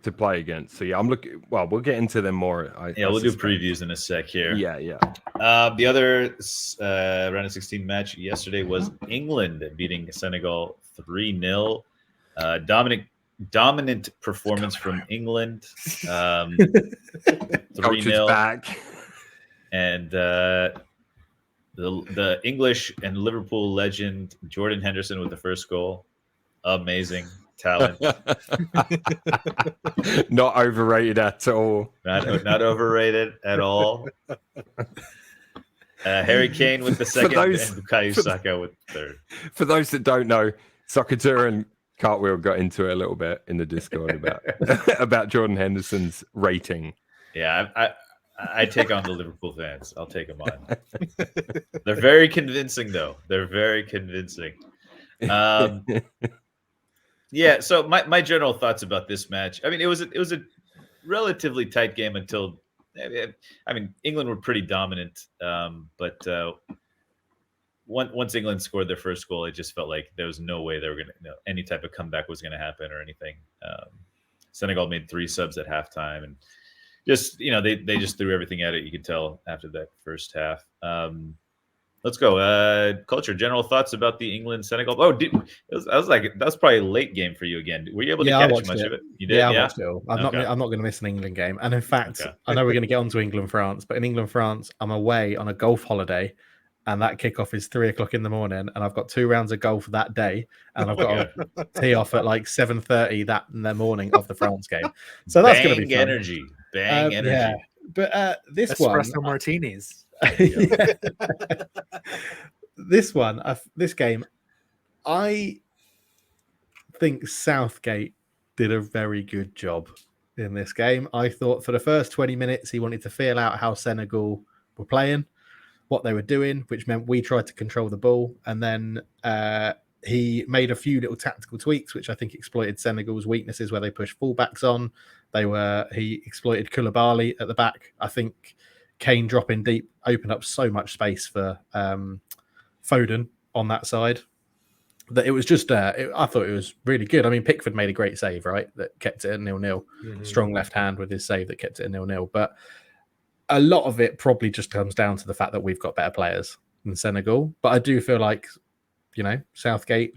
to play against. So yeah, I'm looking. Well, we'll get into them more. We'll do previews in a sec here. Yeah. The other round of 16 match yesterday was England beating Senegal 3-0. Dominant performance from England. 3-0 back. And the English and Liverpool legend Jordan Henderson with the first goal. Amazing talent. Not overrated at all. Not overrated at all. Harry Kane with the second, and Bukayo Saka with the third. For those that don't know, Soccer and Cartwheel got into it a little bit in the Discord about Jordan Henderson's rating. Yeah, I take on the Liverpool fans. I'll take them on. They're very convincing, though. They're very convincing. Yeah. So my general thoughts about this match. I mean, it was a relatively tight game until. I mean, England were pretty dominant, but once England scored their first goal, it just felt like there was no way they were going to any type of comeback was going to happen or anything. Senegal made 3 subs at halftime, and just they just threw everything at it. You could tell after that first half. Let's go. Culture, general thoughts about the England Senegal. Oh, I was like, that was probably a late game for you again. Were you able to catch much of it? You did. Yeah, I watched it all. I'm not going to miss an England game. And in fact, I know we're going to get on to England France, but in England France, I'm away on a golf holiday, and that kickoff is 3:00 in the morning, and I've got 2 rounds of golf that day, and I've got to tee off at like 7:30 that in the morning of the France game. So that's going to be fun. Energy. Bang energy. Yeah. But this espresso martinis. This game, I think Southgate did a very good job in this game. I thought for the first 20 minutes he wanted to feel out how Senegal were playing, what they were doing, which meant we tried to control the ball, and then he made a few little tactical tweaks which I think exploited Senegal's weaknesses where they pushed fullbacks on. He exploited Koulibaly at the back. I think Kane dropping deep opened up so much space for Foden on that side that it was just I thought it was really good. I mean, Pickford made a great save, right? That kept it at 0-0. Mm-hmm. Strong left hand with his save that kept it at 0-0. But a lot of it probably just comes down to the fact that we've got better players than Senegal. But I do feel like, Southgate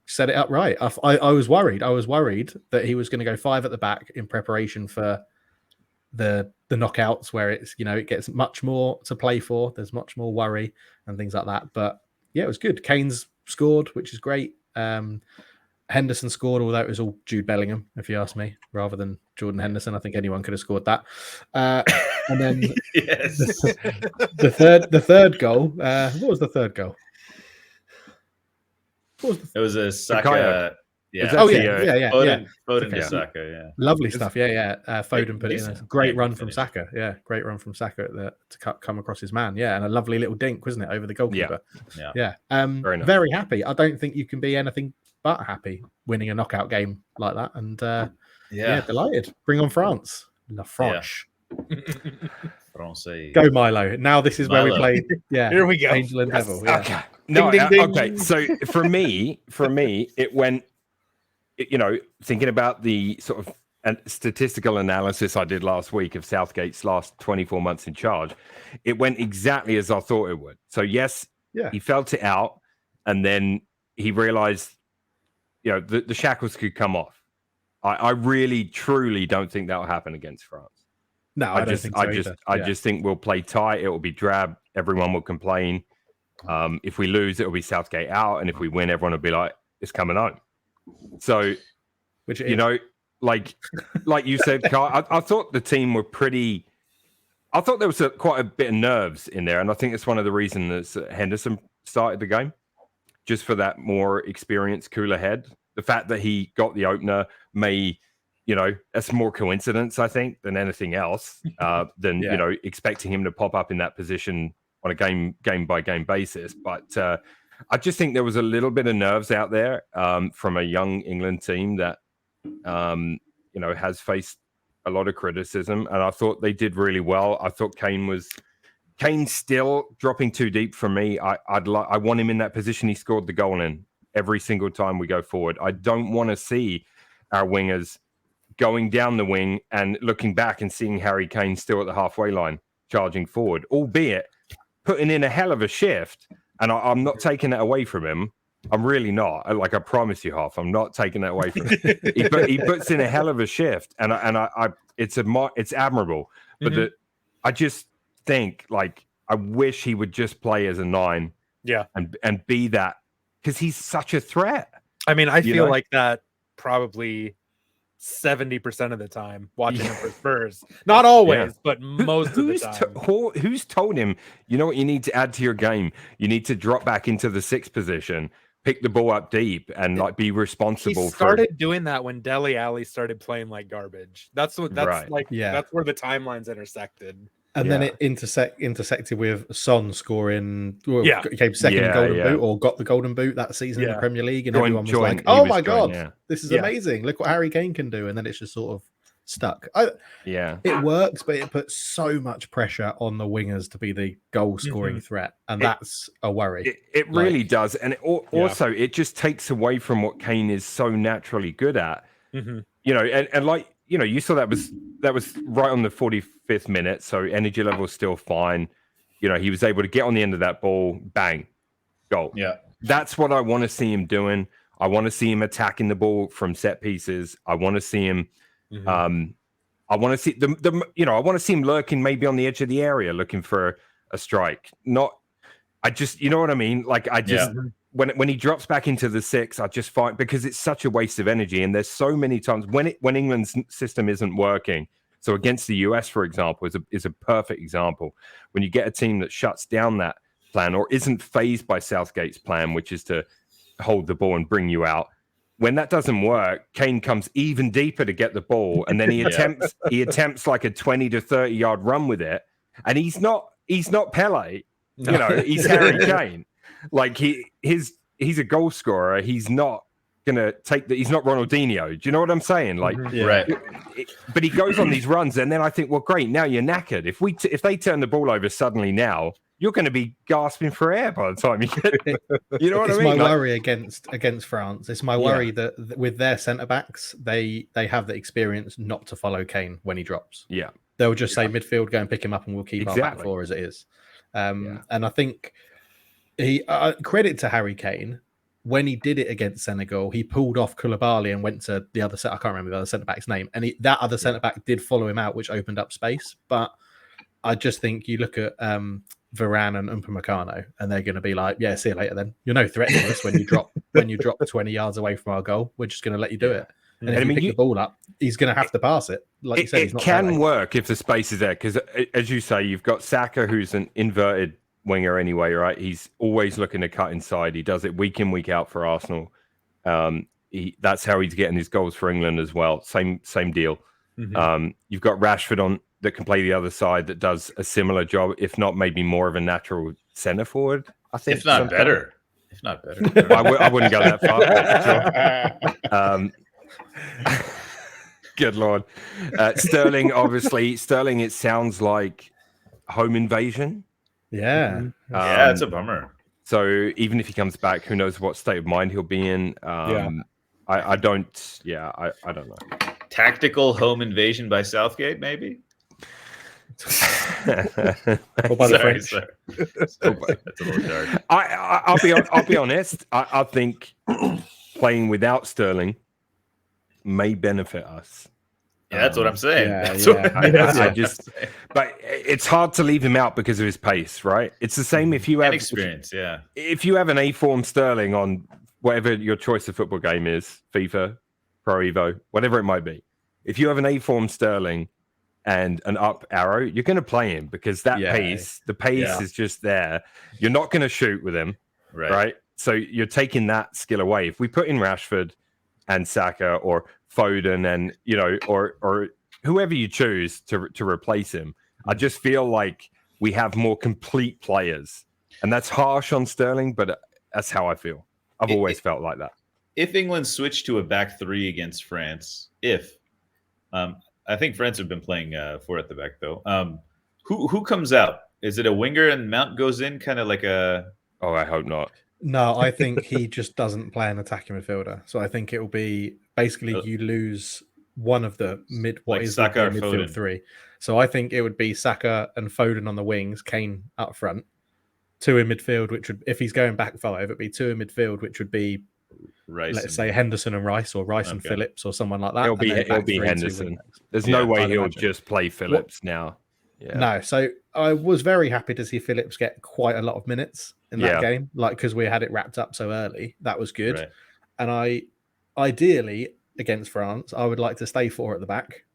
set it up right. I was worried. I was worried that he was going to go 5 at the back in preparation for the knockouts where it's it gets much more to play for. There's much more worry and things like that. But yeah, it was good. Kane's scored, which is great. Henderson scored, although it was all Jude Bellingham, if you ask me, rather than Jordan Henderson. I think anyone could have scored that. And then yes, the third goal. What was the third goal? It was a Saka. Yeah. Foden okay. to Saka. Yeah. Lovely stuff. Yeah. Foden put it in a great run from Saka. Yeah, great run from Saka to come across his man. Yeah, and a lovely little dink, wasn't it, over the goalkeeper? Yeah. Very nice. Very happy. I don't think you can be anything but happy winning a knockout game like that. And delighted. Bring on France. La France. Francais. Go Milo. Now this is where we play. Yeah, here we go. Angel and Devil. Yeah. Okay. No, ding, ding, ding. Okay. So for me, it went. Thinking about the sort of statistical analysis I did last week of Southgate's last 24 months in charge, it went exactly as I thought it would. So yes, he felt it out, and then he realized, the shackles could come off. I really, truly don't think that will happen against France. No, I don't think so I just think we'll play tight. It will be drab. Everyone will complain. If we lose, it will be Southgate out, and if we win, everyone will be like, "It's coming on." So, which like you said, Carl, I thought the team were pretty. I thought there was quite a bit of nerves in there, and I think it's one of the reasons that Henderson started the game, just for that more experienced, cooler head. The fact that he got the opener that's more coincidence, I think, than anything else. Than expecting him to pop up in that position on a game by game basis. But I just think there was a little bit of nerves out there from a young England team that has faced a lot of criticism, and I thought they did really well. I thought Kane still dropping too deep for me. I want him in that position he scored the goal in every single time we go forward. I don't want to see our wingers going down the wing and looking back and seeing Harry Kane still at the halfway line, charging forward, albeit putting in a hell of a shift. And I'm not taking that away from him. I'm really not. Like I promise you, Hoff, I'm not taking that away from him. He puts in a hell of a shift, and it's admirable. But I just think, like, I wish he would just play as a 9, and be that, because he's such a threat. I mean, I feel like that probably 70% of the time watching him for Spurs. Not always, but most of the time. Who's told him, you know what you need to add to your game? You need to drop back into the 6th position, pick the ball up deep, and like be responsible. He started doing that when Dele Alli started playing like garbage. That's where the timelines intersected. And then it intersected with Son scoring, came second in the Golden Boot, or got the Golden Boot that season in the Premier League, and everyone was like, "Oh my god, this is amazing! Look what Harry Kane can do!" And then it's just sort of stuck. It works, but it puts so much pressure on the wingers to be the goal-scoring threat, and that's a worry. It really does, and also it just takes away from what Kane is so naturally good at. You know, and like. You know, you saw that was right on the 45th minute, so energy level is still fine. You know, he was able to get on the end of that ball, bang, goal. Yeah, that's what I want to see him doing. I want to see him attacking the ball from set pieces. I want to see him. I want to see I want to see him lurking maybe on the edge of the area, looking for a strike. You know what I mean? Like I just. When he drops back into the 6, I just find, because it's such a waste of energy, and there's so many times when England's system isn't working. So against the US, for example, is a perfect example. When you get a team that shuts down that plan or isn't phased by Southgate's plan, which is to hold the ball and bring you out. When that doesn't work, Kane comes even deeper to get the ball, and then he attempts like a 20 to 30 yard run with it, and he's not Pele, you know, he's Harry Kane. Like he's a goal scorer. He's not gonna he's not Ronaldinho. Do you know what I'm saying? Like, right. But he goes on these runs, and then I think, well, great. Now you're knackered. If they turn the ball over suddenly, now you're going to be gasping for air by the time you get. You know what I mean? It's my worry against France. It's my worry that with their centre backs, they have the experience not to follow Kane when he drops. Yeah, they'll just say midfield, go and pick him up, and we'll keep our back four as it is. And I think. Credit to Harry Kane, when he did it against Senegal, he pulled off Koulibaly and went to the other set. I can't remember the other centre back's name, and that other centre back did follow him out, which opened up space. But I just think you look at Varane and Upamecano, and they're going to be like, "Yeah, see you later." Then you're no threat to us when you drop 20 yards away from our goal. We're just going to let you do it. And if you pick the ball up, he's going to have to pass it. Like you said, it can work if the space is there, because as you say, you've got Saka, who's an inverted winger anyway, right? He's always looking to cut inside. He does it week in, week out for Arsenal. That's how he's getting his goals for England as well. Same deal. You've got Rashford that can play the other side, that does a similar job, if not maybe more of a natural centre forward. I think, if not better. I wouldn't go that far. Good Lord. Sterling, obviously. Sterling, it sounds like home invasion. Yeah. It's a bummer. So even if he comes back, who knows what state of mind he'll be in. I don't know. Tactical home invasion by Southgate, maybe? Or by the French. That's a little dark. I'll be honest. I think playing without Sterling may benefit us. Yeah, that's what I'm saying. But it's hard to leave him out because of his pace, right? It's the same if you have experience. If you have an A-form Sterling on whatever your choice of football game is, FIFA, Pro Evo, whatever it might be. If you have an A-form Sterling and an up arrow, you're going to play him because the pace is just there. You're not going to shoot with him, right? So you're taking that skill away. If we put in Rashford and Saka or Foden and, you know, or whoever you choose to replace him, I just feel like we have more complete players. And that's harsh on Sterling, but that's how I feel. I've always felt like that. If England switched to a back three against France, I think France have been playing four at the back, though. Who comes out? Is it a winger and Mount goes in kind of like a... Oh, I hope not. No, I think he just doesn't play an attacking midfielder. So I think it will be basically you lose one of the Like Saka or midfield Foden. three. So I think it would be Saka and Foden on the wings, Kane up front, 2 in midfield, which would, if he's going back 5, it'd be 2 in midfield, which would be Rice, let's say Henderson and Rice, or Rice and Phillips, or someone like that. It'll be back 3, 2 Henderson. wingbacks. There's no way I'd he'll imagine. just play Phillips now. Yeah. No, so I was very happy to see Phillips get quite a lot of minutes in that game, like because we had it wrapped up so early. That was good. Right. And I ideally against France, I would like to stay 4 at the back.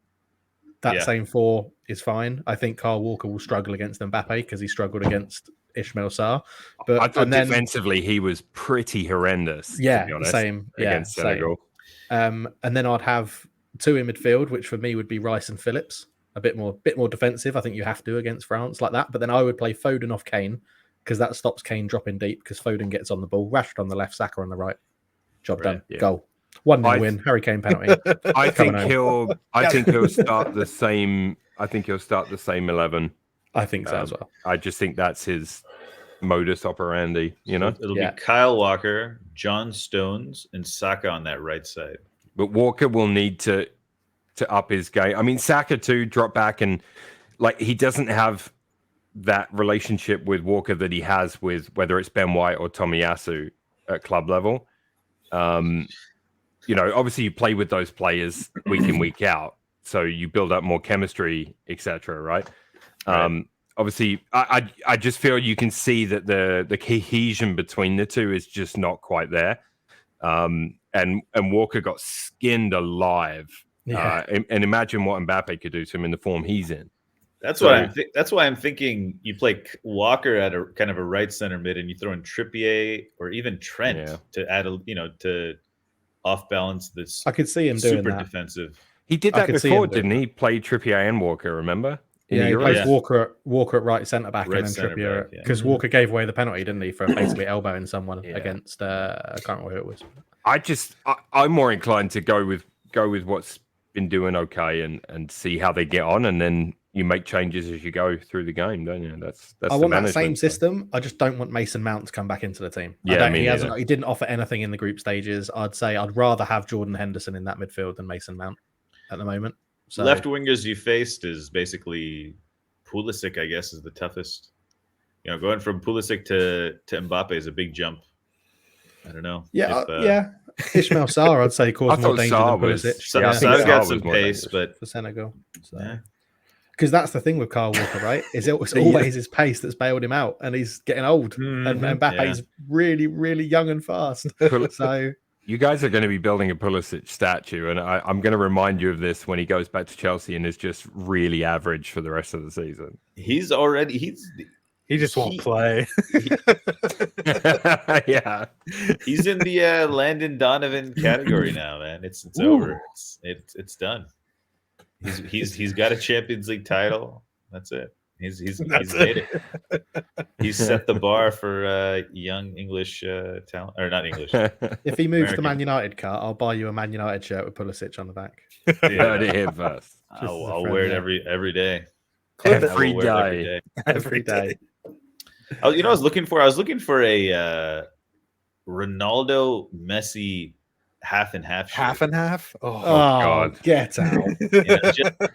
That same 4 is fine. I think Kyle Walker will struggle against Mbappe because he struggled against Ismail Sarr. But I thought defensively he was pretty horrendous. Yeah, to be honest, same against Senegal. And then I'd have 2 in midfield, which for me would be Rice and Phillips. A bit more defensive. I think you have to against France like that. But then I would play Foden off Kane because that stops Kane dropping deep because Foden gets on the ball. Rashford on the left, Saka on the right. Job done. Yeah. Goal. 1-0 win. Harry Kane penalty. I think he'll start the same. I think he'll start the same 11. I think so as well. I just think that's his modus operandi. You know, it'll be Kyle Walker, John Stones, and Saka on that right side. But Walker will need to up his game. I mean, Saka too dropped back, and like he doesn't have that relationship with Walker that he has with whether it's Ben White or Tomiyasu at club level. You know, obviously you play with those players week in, week out, so you build up more chemistry, etc. Right? Obviously, I just feel you can see that the cohesion between the two is just not quite there. And Walker got skinned alive. And imagine what Mbappe could do to him in the form he's in. That's why I'm thinking you play Walker at a kind of a right center mid, and you throw in Trippier or even Trent to add to off balance this. I could see him doing super that. Defensive. He did that before, didn't he? Played Trippier and Walker, remember? He plays Walker at right centre back, and then Trippier because Walker gave away the penalty, didn't he, for basically elbowing someone against I can't remember who it was. I'm more inclined to go with what's been doing okay and see how they get on, and then you make changes as you go through the game, don't you? That's I want that same system. I just don't want Mason Mount to come back into the team. He didn't offer anything in the group stages. I'd say I'd rather have Jordan Henderson in that midfield than Mason Mount at the moment. So left wingers you faced is basically Pulisic, I guess, is the toughest. You know, going from Pulisic to Mbappe is a big jump. I don't know. Ismail Sarr, I'd say, caused more danger than Pulisic. Sarr's got some pace, but for Senegal. Because that's the thing with Kyle Walker, right? It's always his pace that's bailed him out, and he's getting old. And Mbappe's really, really young and fast. So you guys are going to be building a Pulisic statue, and I'm going to remind you of this when he goes back to Chelsea and is just really average for the rest of the season. He just won't play. He's in the Landon Donovan category now, man. It's over. It's done. He's got a Champions League title. That's it. He's made it. He's set the bar for young English talent, or not English. If he moves to Man United, car, I'll buy you a Man United shirt with Pulisic on the back. Heard it here first. I'll wear it every day. Every day. I was looking for a Ronaldo Messi half and half. Half and half. Oh God! Get out!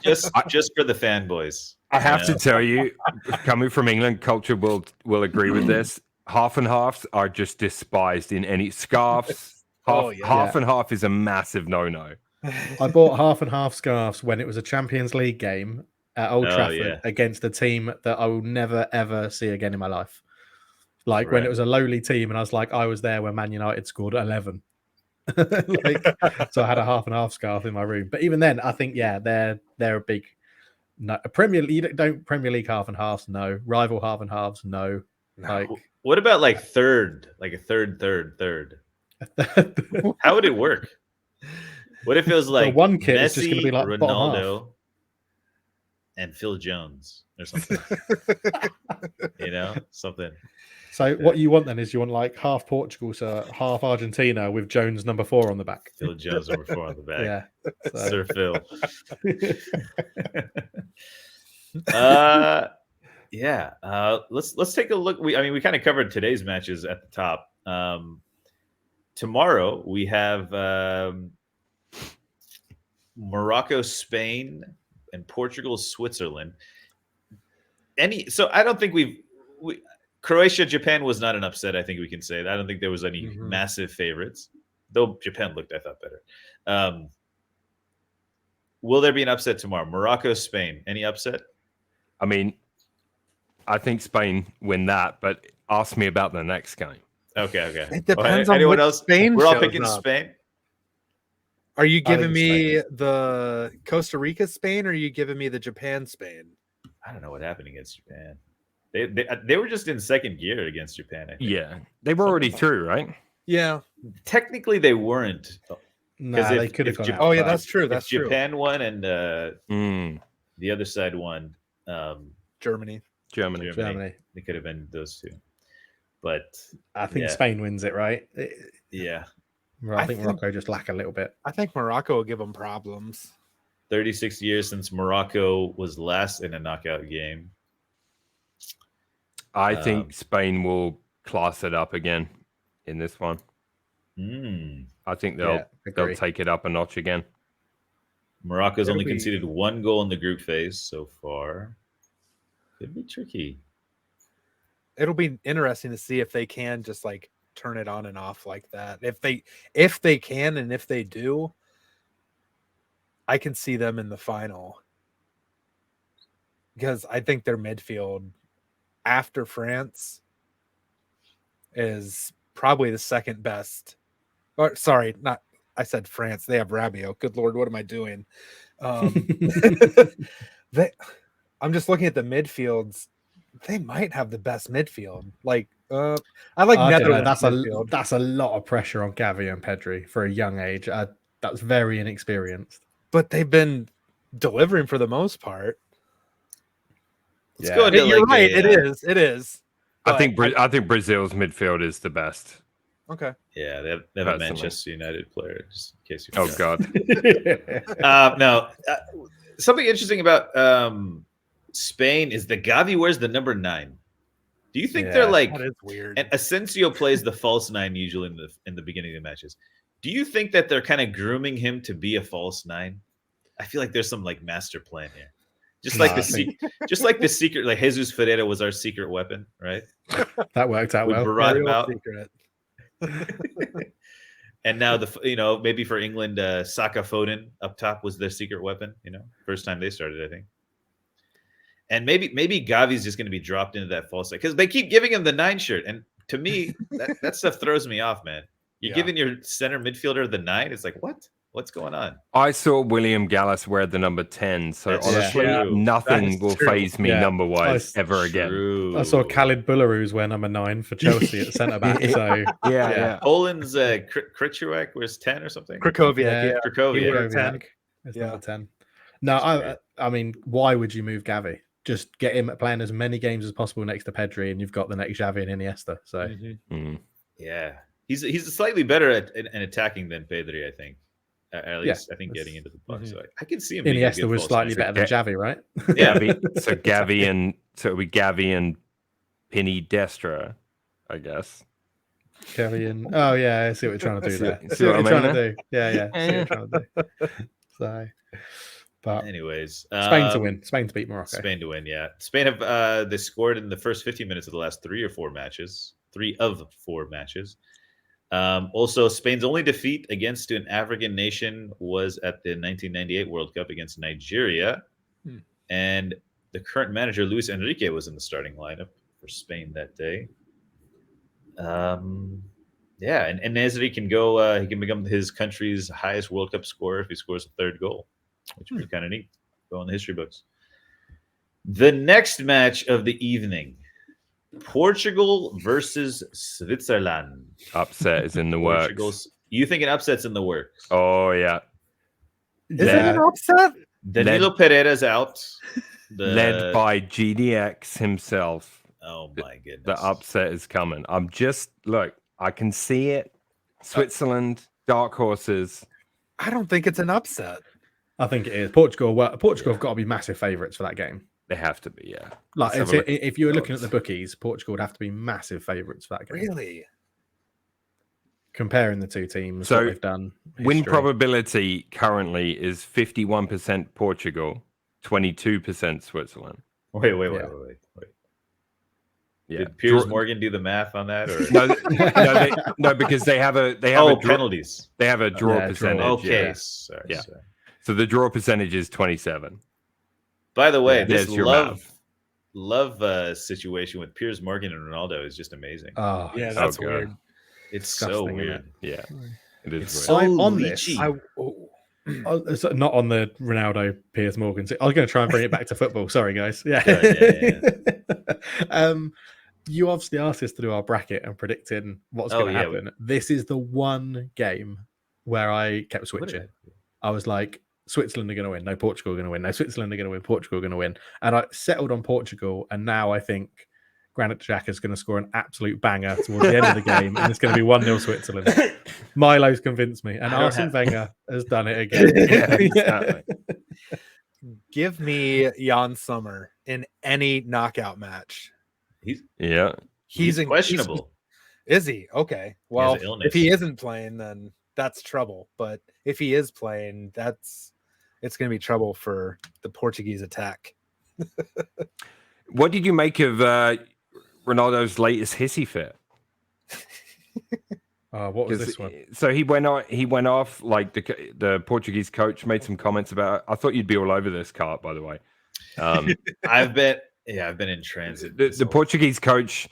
Just for the fanboys. I have to tell you, coming from England, culture will agree with this. Half and halves are just despised in any scarves. Half and half is a massive no-no. I bought half and half scarves when it was a Champions League game at Old Trafford against a team that I will never ever see again in my life. Like when it was a lowly team, and I was there when Man United scored 11. So I had a half and half scarf in my room. But even then, I think they're a big a Premier League. Don't Premier League half and halves? No. Rival half and halves? No. Like what about like third? Like a third? How would it work? What if it was like one kid Messi, is just going to be like Ronaldo, and Phil Jones or something? Something. So what you want then is you want like half Portugal, so half Argentina with Jones number 4 on the back. Phil Jones number 4 on the back. Yeah. So. Sir Phil. Let's take a look. We kind of covered today's matches at the top. Tomorrow we have Morocco, Spain, and Portugal, Switzerland. So I don't think we Croatia, Japan was not an upset. I think we can say that. I don't think there was any massive favorites, though Japan looked, I thought, better. Will there be an upset tomorrow? Morocco, Spain. Any upset? I mean, I think Spain win that, but ask me about the next game. Okay. It depends on anyone which else? Spain We're all shows picking up. Spain. Are you giving think me Spain. the Costa Rica Spain, or are you giving me the Japan Spain? I don't know what happened against Japan. They were just in second gear against Japan. I think. Yeah, they were already through, right? Yeah. Technically, they weren't. Nah, they could have gone Jap- out. Oh yeah, but that's true. That's if true. Japan won and Mm, the other side won, Germany. Germany. Germany. It could have been those two. But I think yeah. Spain wins it, right? Yeah, I think Morocco just lack a little bit. I think Morocco will give them problems. 36 years since Morocco was last in a knockout game. I think Spain will class it up again in this one. I think they'll take it up a notch again. Morocco's only conceded 1 goal in the group phase so far. Could be tricky. It'll be interesting to see if they can just like turn it on and off like that. If they can, and if they do, I can see them in the final. Because I think their midfield after France is probably the second best. Or sorry, not I said France. They have Rabiot. Good Lord, what am I doing? I'm just looking at the midfields. They might have the best midfield. Like, I like Netherlands midfield. That's a lot of pressure on Gavi and Pedri for a young age. That's very inexperienced. But they've been delivering for the most part. Let's go into You're right. It is. I think Brazil's midfield is the best. Okay. Yeah, they have a Manchester United player, just in case you forgot. God. No. Something interesting about Spain is that Gavi wears the number 9. Do you think they're like? That is weird. And Asensio plays the false 9 usually in the beginning of the matches. Do you think that they're kind of grooming him to be a false 9? I feel like there's some like master plan here. Just like the secret, like Jesus Ferreira was our secret weapon, right? That worked out well. Brought him out. And now maybe for England, Saka Foden up top was their secret weapon. First time they started, I think. And maybe Gavi's just going to be dropped into that false 9 because they keep giving him the 9 shirt, and to me, that stuff throws me off, man. You're giving your center midfielder the 9. It's like, what? What's going on? I saw William Gallas wear the number 10, so honestly, nothing will phase me number-wise ever again. I saw Khalid Boularus wear number 9 for Chelsea at centre back. So Poland's Krychowiak wears 10 or something. Krychowiak, Krychowiak. It's number 10. No, I mean, why would you move Gavi? Just get him playing as many games as possible next to Pedri, and you've got the next Xavi and Iniesta. So yeah, he's slightly better at attacking than Pedri, I think. At least I think getting into the puck. So I can see him. Iniesta was slightly better than Xavi, right? Yeah. So it'll be Gavi and Pini Destra, I guess. Gavi and I see what you're trying to do there. See what you're trying to do. Yeah. See what you're trying to do. So, but anyways, Spain to win. Spain to beat Morocco. Spain to win. Yeah, Spain have they scored in the first 15 minutes of the last 3 of 4 matches. Also, Spain's only defeat against an African nation was at the 1998 World Cup against Nigeria. And the current manager, Luis Enrique, was in the starting lineup for Spain that day. And Nasri can go, he can become his country's highest World Cup scorer if he scores a 3rd goal, which would be kind of neat. Go in the history books. The next match of the evening. Portugal versus Switzerland. Upset is in the works. You think an upset's in the works? Oh, yeah. Is it an upset? Danilo Pereira's out. Led by GDX himself. Oh, my goodness. The upset is coming. I can see it. Switzerland, dark horses. I don't think it's an upset. I think it is. Portugal have got to be massive favourites for that game. They have to be, yeah. Like if you were looking at the bookies, Portugal would have to be massive favourites for that game. Really? comparing the two teams, So, what they've done. Win history. probability currently is 51% Portugal, 22% Switzerland. Wait. Yeah. Did Piers Morgan do the math on that, or No, because they have a penalties. They have a draw percentage. Draw. Okay, Yeah. sorry. So the draw percentage is 27. By the way, Yeah, this there's your love situation with Piers Morgan and Ronaldo is just amazing. Oh, Yeah, it's that's good. weird. It's disgusting, so isn't weird. Yeah, it is It's weird. so I'm on this. leechy. It's not on the Ronaldo Piers Morgan. I was going to try and bring it back to football. Sorry, guys. Yeah. You obviously asked us to do our bracket and predicting what's going to happen. This is the one game where I kept switching. I was like, Switzerland are going to win. No, Portugal are going to win. No, Switzerland are going to win. Portugal are going to win. And I settled on Portugal. And now I think Granit Xhaka is going to score an absolute banger towards the end of the game. And it's going to be 1-0 Switzerland. Milo's convinced me. And Arsene Wenger has done it again. Exactly. Give me Jan Sommer in any knockout match. He's questionable. Is he? Okay. Well, if he isn't playing, then that's trouble. But if he is playing, it's going to be trouble for the Portuguese attack. What did you make of Ronaldo's latest hissy fit? What was this one? So he went off like the Portuguese coach made some comments about. I thought you'd be all over this, Cart, by the way. I've been in transit. The Portuguese coach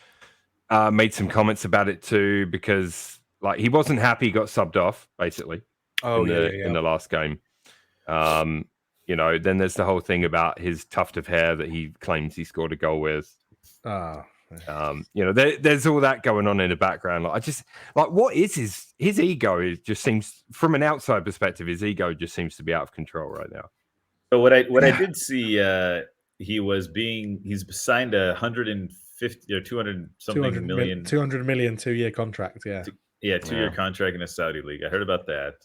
made some comments about it too, because like he wasn't happy he got subbed off basically. In the last game. Then there's the whole thing about his tuft of hair that he claims he scored a goal with. There's all that going on in the background. What is his ego? It just seems, from an outside perspective, his ego just seems to be out of control right now. So what I did see, he's signed a 150 or 200 something million, 200 million 2-year contract. Yeah, 2-year contract in a Saudi league. I heard about that.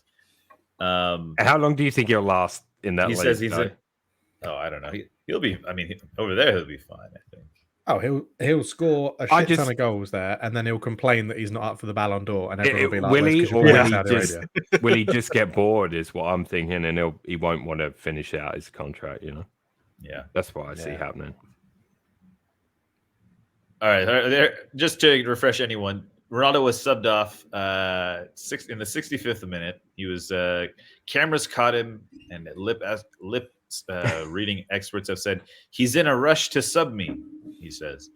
How long do you think he'll last in that league? He says I don't know. He'll be. I mean, over there he'll be fine, I think. Oh, he'll score a shit ton of goals there, and then he'll complain that he's not up for the Ballon d'Or, and everyone will be like, will he just get bored? Is what I'm thinking, and he won't want to finish out his contract. Yeah, that's what I see happening. All right, there. Just to refresh anyone, Ronaldo was subbed off in the 65th minute. He was cameras caught him, and lip reading experts have said he's in a rush to sub me, he says.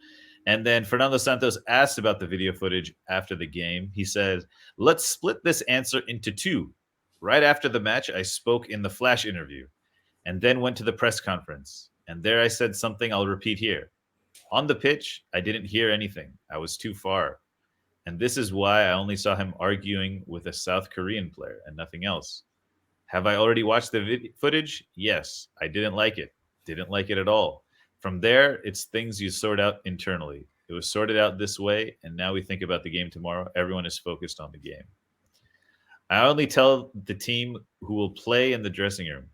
And then Fernando Santos asked about the video footage after the game. He says, let's split this answer into two. Right after the match, I spoke in the flash interview and then went to the press conference. And there I said something I'll repeat here. On the pitch, I didn't hear anything. I was too far. And this is why I only saw him arguing with a South Korean player and nothing else. Have I already watched the footage? Yes. I didn't like it. Didn't like it at all. From there, it's things you sort out internally. It was sorted out this way, and now we think about the game tomorrow. Everyone is focused on the game. I only tell the team who will play in the dressing room.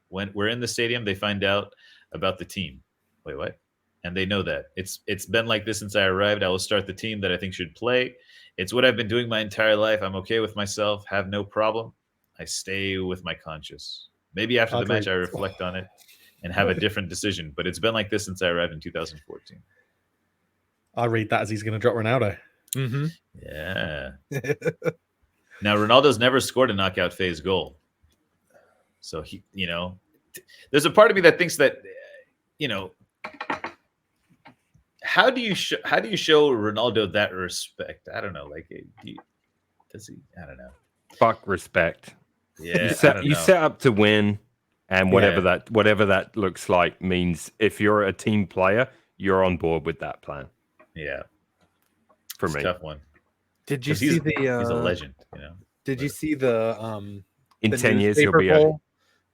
When we're in the stadium, they find out about the team. Wait, what? And they know that. It's been like this since I arrived. I will start the team that I think should play. It's what I've been doing my entire life. I'm okay with myself, have no problem. I stay with my conscience. Maybe after the match, I reflect on it and have a different decision. But it's been like this since I arrived in 2014. I read that as he's going to drop Ronaldo. Mm-hmm. Yeah. Now, Ronaldo's never scored a knockout phase goal. So, there's a part of me that thinks that, how do you show Ronaldo that respect? I don't know. Does he? I don't know. Fuck respect. Yeah, you set up to win, and whatever that looks like means if you're a team player, you're on board with that plan. Yeah, for me, tough one. Did you see he's a legend? Did you see the in 10 years he'll be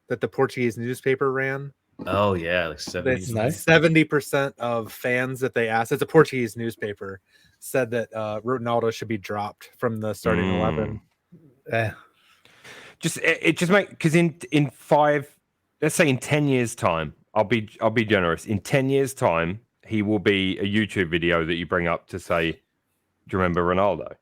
that the Portuguese newspaper ran? Oh yeah, like 70% of fans that they asked, it's a Portuguese newspaper, said that Ronaldo should be dropped from the starting 11. It just make, because in 5, let's say in 10 years time, I'll be generous. In 10 years time, he will be a YouTube video that you bring up to say, do you remember Ronaldo?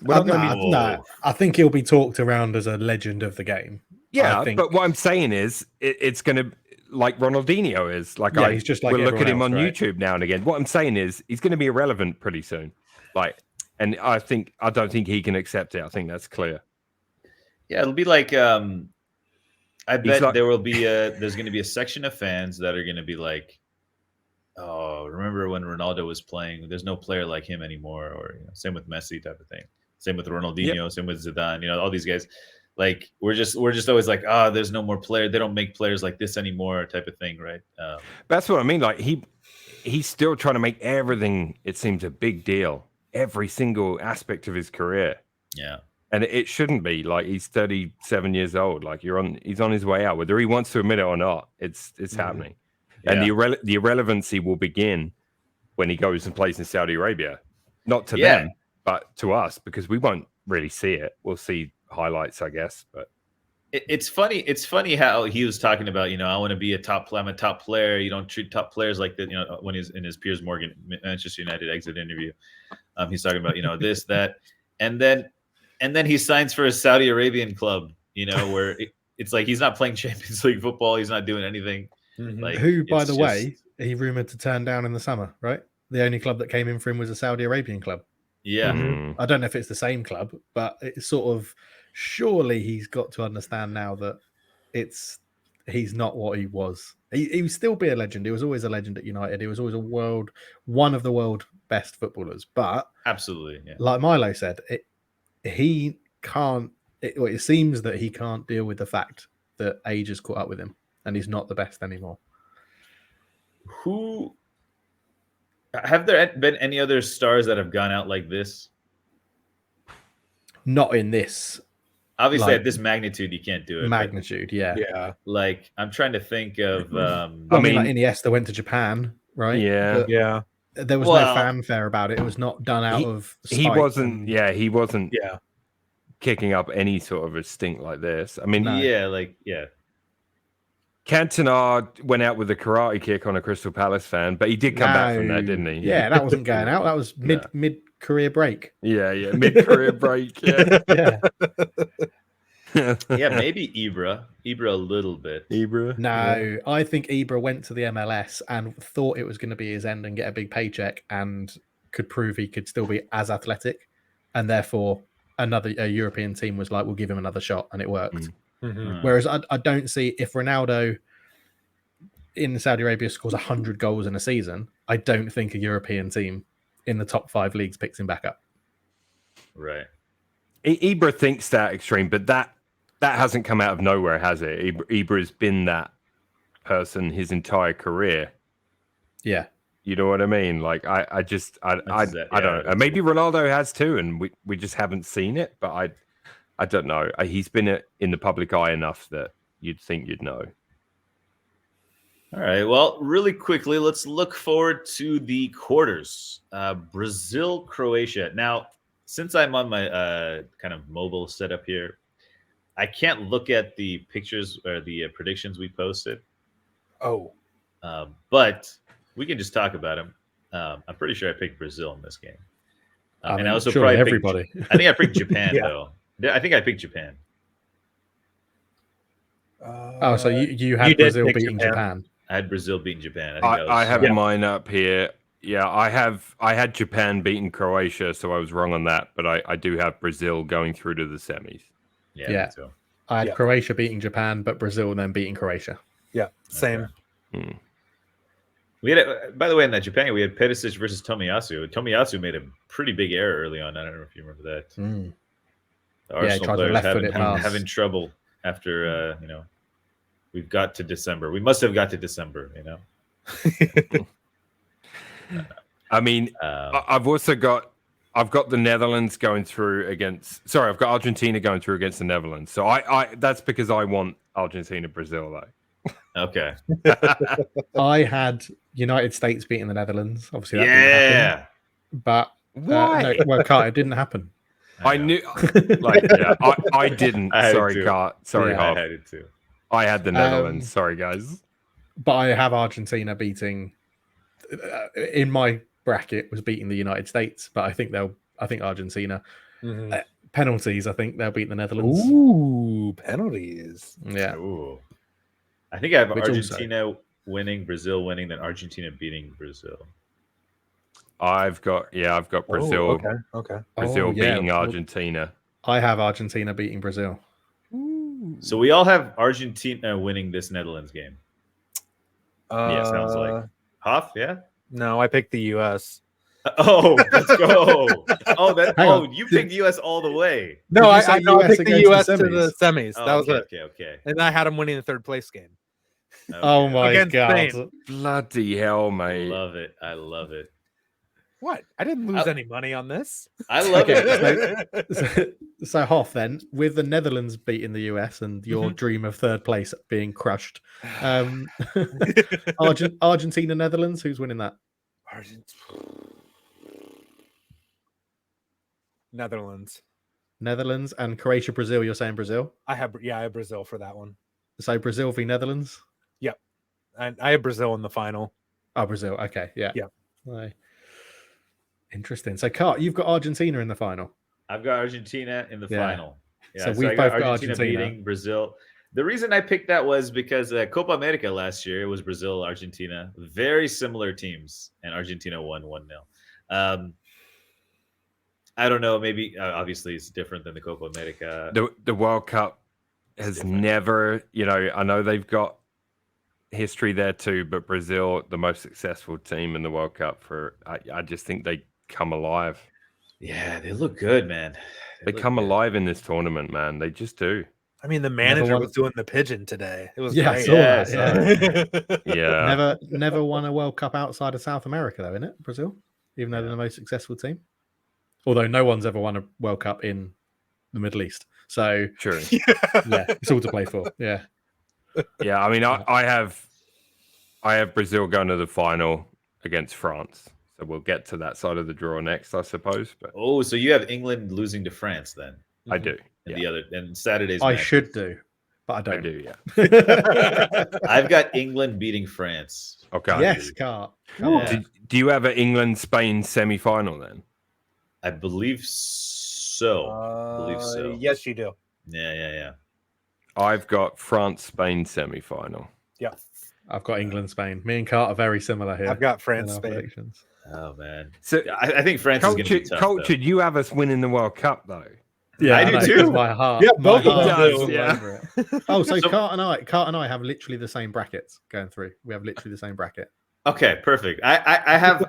I think he'll be talked around as a legend of the game. Yeah, but what I'm saying is, it's going to, like Ronaldinho is. Like, he's just like we'll look at him on right? YouTube now and again. What I'm saying is, he's going to be irrelevant pretty soon. Like, and I don't think he can accept it. I think that's clear. Yeah, it'll be like, I bet there will be there's going to be a section of fans that are going to be like, oh, remember when Ronaldo was playing? There's no player like him anymore. Or same with Messi type of thing. Same with Ronaldinho. Same with Zidane. All these guys. Like we're just always like, there's no more player. They don't make players like this anymore, type of thing, right? That's what I mean. Like he's still trying to make everything. It seems a big deal. Every single aspect of his career. Yeah. And it shouldn't be. Like, he's 37 years old. Like, he's on his way out, whether he wants to admit it or not. It's happening. Yeah. And the irrelevancy will begin when he goes and plays in Saudi Arabia. Not to them, but to us, because we won't really see it. We'll see highlights, I guess. But it's funny. It's funny how he was talking about, I want to be I'm a top player. You don't treat top players like that. When he's in his Piers Morgan Manchester United exit interview, he's talking about, this, that, and then he signs for a Saudi Arabian club, where it's like he's not playing Champions League football. He's not doing anything. Like, who, by the way, he rumored to turn down in the summer, right? The only club that came in for him was a Saudi Arabian club. Yeah. I don't know if it's the same club, but it's sort of, surely he's got to understand now that he's not what he was. He would still be a legend. He was always a legend at United. He was always one of the world best footballers. But absolutely, yeah. Like Milo said, he can't. It seems that he can't deal with the fact that age has caught up with him, and he's not the best anymore. Who have there been any other stars that have gone out like this? Not in this. Obviously, at this magnitude, you can't do it. Magnitude, yeah. Like, I'm trying to think of. I mean, like Iniesta went to Japan, right? Yeah, yeah. There was no fanfare about it. It was not done out of spite. He wasn't kicking up any sort of a stink like this. I mean, Cantona went out with a karate kick on a Crystal Palace fan, but he did come back from that, didn't he? Yeah, that wasn't going out. That was mid career break. Yeah, mid career break. Yeah, yeah, maybe Ibra a little bit. No, I think Ibra went to the MLS and thought it was going to be his end and get a big paycheck, and could prove he could still be as athletic, and therefore a European team was like, we'll give him another shot, and it worked. Whereas I don't see, if Ronaldo in Saudi Arabia scores 100 goals in a season, I don't think a European team in the top 5 leagues picks him back up. Right. Ibra thinks that extreme, but that hasn't come out of nowhere, has it? Ibra has been that person his entire career. Yeah. You know what I mean? Like, I don't know. Maybe Ronaldo has too, and we just haven't seen it, but I don't know. He's been in the public eye enough that you'd think you'd know. All right. Well, really quickly, let's look forward to the quarters. Brazil, Croatia. Now, since I'm on my kind of mobile setup here, I can't look at the pictures or the predictions we posted. But we can just talk about them. I'm pretty sure I picked Brazil in this game. And I also probably everybody. I think I picked Japan, though. I think I picked Japan. So you had Brazil beating Japan. I had Brazil beating Japan. I have mine up here. Yeah, I had Japan beating Croatia, so I was wrong on that. But I do have Brazil going through to the semis. Yeah. I had Croatia beating Japan, but Brazil then beating Croatia. Yeah, same. Okay. We had, by the way, in that Japan, we had Perisic versus Tomiyasu. Tomiyasu made a pretty big error early on. I don't know if you remember that. The Arsenal players having trouble after, we've got to December. We must have got to December, I mean, I've got the Netherlands going through against. Sorry, I've got Argentina going through against the Netherlands. So I that's because I want Argentina, Brazil, though. Okay. I had United States beating the Netherlands. Obviously, that didn't happen. But why? It didn't happen. I knew, I didn't. Sorry, Cart. Sorry, I had it too. I had the Netherlands. Sorry, guys. But I have Argentina beating. In my bracket was beating the United States, but I think Argentina Mhm. penalties. I think they'll beat the Netherlands. Ooh, penalties. Yeah. Ooh. I think I have Which also- Argentina winning, Brazil winning, then Argentina beating Brazil. I've got Brazil. Oh, okay. Brazil Oh, yeah. beating Argentina. I have Argentina beating Brazil. So we all have Argentina winning this Netherlands game. Yeah, sounds like. Hoff, yeah? No, I picked the U.S. Oh, let's go. Hang on. You picked US all the way. No, Did you I say picked US the against U.S. the to the semis. Oh, That was it. Okay. And I had them winning the third place game. Oh my Against god! Spain. Bloody hell, mate! I love it. What? I didn't lose any money on this. I love Okay, it. So Hoff, then, with the Netherlands beating the US and your dream of third place being crushed, Argentina, Netherlands, who's winning that? Netherlands. Netherlands and Croatia, Brazil. You're saying Brazil? I have Brazil for that one. So Brazil v Netherlands. Yep. And I have Brazil in the final. Oh, Brazil. Okay, yeah. Right. Interesting. So, Cart, you've got Argentina in the final. I've got Argentina in the final. Yeah, So we've both got Argentina beating Brazil. The reason I picked that was because Copa America last year, it was Brazil, Argentina, very similar teams, and Argentina won 1-0. I don't know. Maybe obviously it's different than the Copa America. The World Cup has never, I know they've got history there too, but Brazil, the most successful team in the World Cup, I just think they come alive. Yeah, they look good, man. They come alive in this tournament, man. They just do. I mean, the manager was doing the pigeon today. It was great. I saw that. Yeah. Never won a World Cup outside of South America, though, isn't it? Brazil, even though they're the most successful team. Although no one's ever won a World Cup in the Middle East, so True. Yeah, it's all to play for. Yeah. Yeah, I mean, I have Brazil going to the final against France. So we'll get to that side of the draw next, I suppose. But so you have England losing to France then? I do. And Saturday's I match. should do, but I don't. I do, yeah. I've got England beating France. Okay. Yes, Cart. Do you have an England-Spain semi-final then? I believe so. Yes, you do. Yeah. I've got France-Spain semi-final. Yeah. I've got England, Spain. Me and Cart are very similar here. I've got France, in our Spain. predictions. Oh man. So I think France is going to be tough. Culture, you have us winning the World Cup though. Yeah, I do know, too. 'cause My heart. Yeah, my both of heart them is do, all yeah. over it. Oh, so So- Cart and I have literally the same brackets going through. We have literally the same bracket. Okay, perfect. I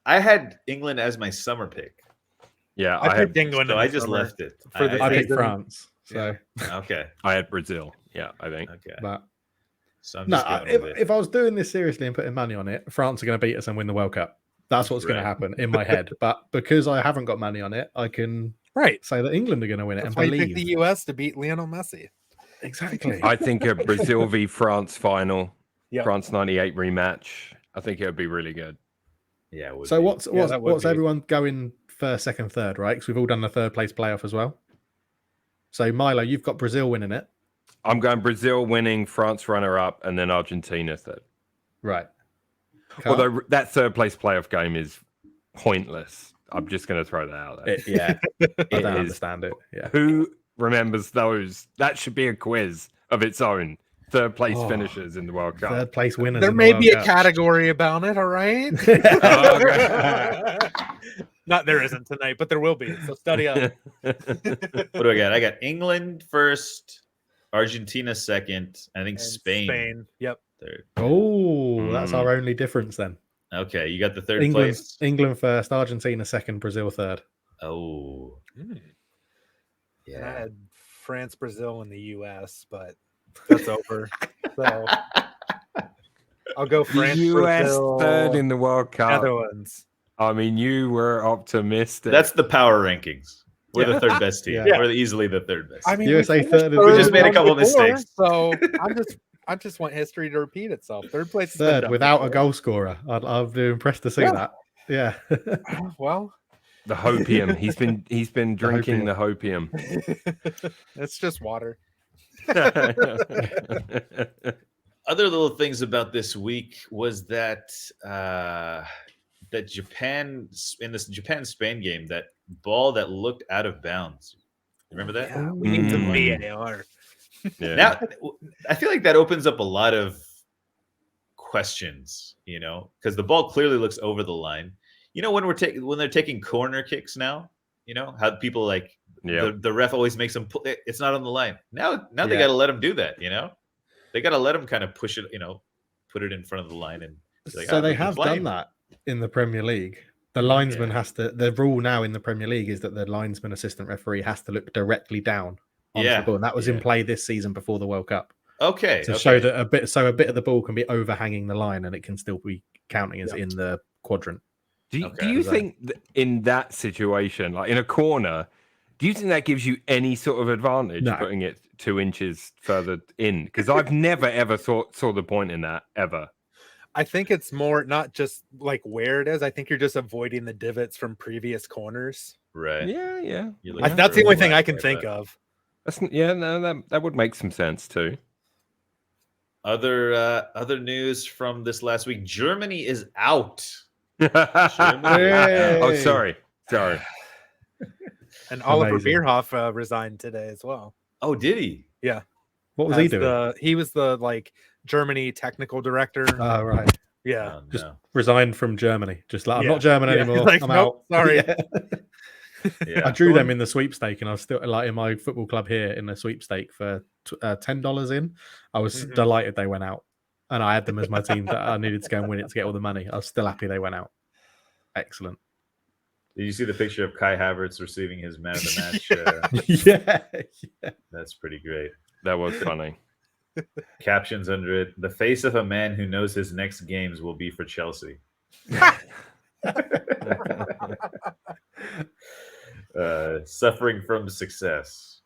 had England as my summer pick, Yeah, I picked England. so in I the just summer. left it. For the I picked season. France. So, Okay. I had Brazil. Yeah, I think. Okay. but So I'm no, just going with it. if I was doing this seriously and putting money on it, France are going to beat us and win the World Cup. That's what's going to Right. happen in my head. But because I haven't got money on it, I can Right. say that England are going to win it That's and why you believe. picked the U.S. to beat Lionel Messi. Exactly. I think a Brazil v France final, Yep. France '98 rematch. I think it would be really good. Yeah. it would So be. that would what's be. everyone going first, second, third, right? Because we've all done the third place playoff as well. So Milo, you've got Brazil winning it, I'm going Brazil winning, France runner-up, and then Argentina third. right? Although that third place playoff game is pointless. I'm just going to throw that out there. Yeah, I It don't is. understand it. Yeah, Who remembers those? That should be a quiz of its own. Third place Oh, finishers in the World Cup. third place winners. There in the may World be a Cup. category about it. All right. Oh, okay. Not there isn't tonight, but there will be. So study up. What do I got? I got England first, Argentina second. I think And Spain Yep. third. Oh, that's our only difference then. Okay, you got the third England, place. England first, Argentina second, Brazil third. Oh, And I yeah. had France, Brazil, and the U.S., but that's over. So I'll go The France, US Brazil, third in the World Cup. Netherlands. I mean, you were optimistic. That's the power rankings. We're the third best team. Yeah. We're easily the third best. I mean, USA we finished third is third We just made a round couple before, mistakes. So I just want history to repeat itself. Third place, has been Third done without a before. goal scorer. I'd be impressed to see Yeah. that. Yeah. Well, the hopium. He's been drinking the hopium. it's just water. Other little things about this week was that Japan in this Japan-Spain game, that ball that looked out of bounds. Remember that? Yeah, we need some Mm. VAR. Yeah. Now, I feel like that opens up a lot of questions, because the ball clearly looks over the line. When they're taking corner kicks now, how people like the ref always makes them pull, it's not on the line. Now they got to let them do that. They got to let them kind of push it, put it in front of the line, and be like, So they make them have flame. done that in the Premier League. The linesman has to. The rule now in the Premier League is that the linesman assistant referee has to look directly down onto the ball, and that was in play this season before the World Cup. Okay, to show that a bit of the ball can be overhanging the line and it can still be counting as in the quadrant. Do you think in that situation, like in a corner, do you think that gives you any sort of advantage putting it 2 inches further in? Because I've never ever saw the point in that ever. I think it's more not just like where it is. I think you're just avoiding the divots from previous corners. Right. Yeah. That's the only thing I can think of. That would make some sense too. Other news from this last week: Germany is out. Oh, sorry. And Oliver Bierhoff resigned today as well. Oh, did he? Yeah. What was he doing? He was the Germany technical director. Oh, right. Yeah. Oh, no. Just resigned from Germany. Just like, I'm not German anymore. Like, I'm nope, out. Sorry. I drew them in the sweepstake, and I was still like in my football club here in the sweepstake for $10 in. I was delighted they went out, and I had them as my team that I needed to go and win it to get all the money. I was still happy they went out. Excellent. Did you see the picture of Kai Havertz receiving his man of the match? Yeah. That's pretty great. That was funny. Captions under it: the face of a man who knows his next games will be for Chelsea. Suffering from success.